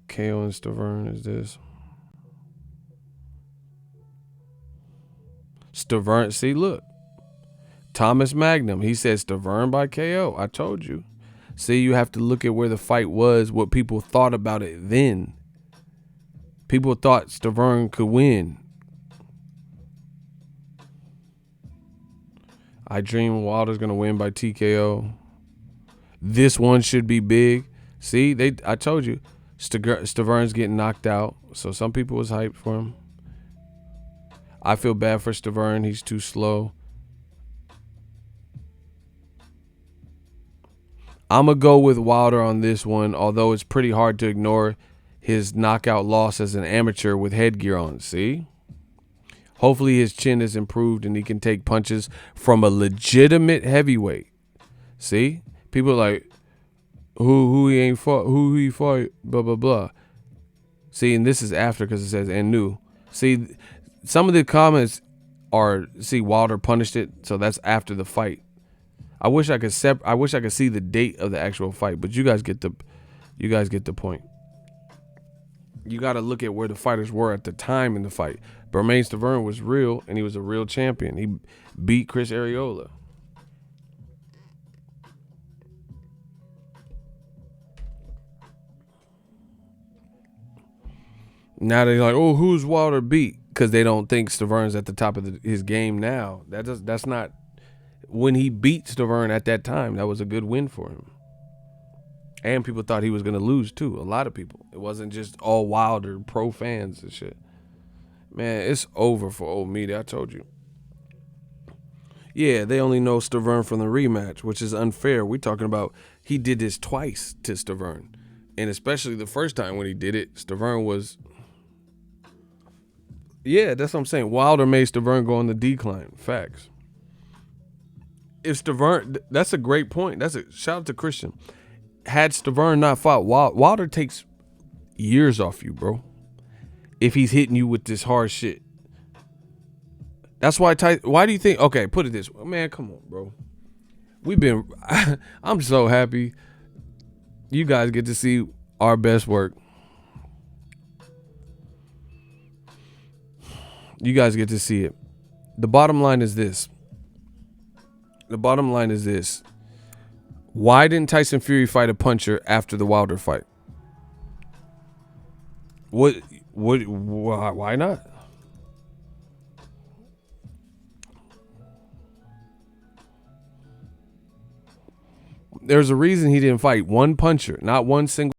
and Stiverne is this. Stiverne, see, look. Thomas Magnum, he said Stiverne by KO. I told you. See, you have to look at where the fight was, what people thought about it then. People thought Stiverne could win. I dream Wilder's gonna win by TKO. This one should be big. See, I told you, Staverne's getting knocked out, so some people was hyped for him. I feel bad for Staverne. He's too slow. I'm going to go with Wilder on this one, although it's pretty hard to ignore his knockout loss as an amateur with headgear on. See? Hopefully his chin is improved and he can take punches from a legitimate heavyweight. See? People are like, who he ain't fought, who he fight, blah, blah, blah. See, and this is after because it says, and new. See, some of the comments are, see, Wilder punished it, so that's after the fight. I wish I could see the date of the actual fight, but you guys get the point. You got to look at where the fighters were at the time in the fight. Bermane Stiverne was real, and he was a real champion. He beat Chris Arreola. Now they're like, oh, who's Wilder beat? Because they don't think Stiverne's at the top of his game now. That's not. When he beat Stiverne at that time, that was a good win for him. And people thought he was going to lose, too. A lot of people. It wasn't just all Wilder pro fans and shit. Man, it's over for old media. I told you. Yeah, they only know Stiverne from the rematch, which is unfair. We're talking about he did this twice to Stiverne. And especially the first time when he did it, Stiverne was... Yeah, that's what I'm saying. Wilder made Stiverne go on the decline. Facts. If Stiverne, that's a great point. That's a shout out to Christian. Had Stiverne not fought, Wilder takes years off you, bro. If he's hitting you with this hard shit. That's why why do you think, okay, put it this way. Man, come on, bro. I'm so happy you guys get to see our best work. You guys get to see it. The bottom line is this. Why didn't Tyson Fury fight a puncher after the Wilder fight? Why not? There's a reason he didn't fight one puncher, not one single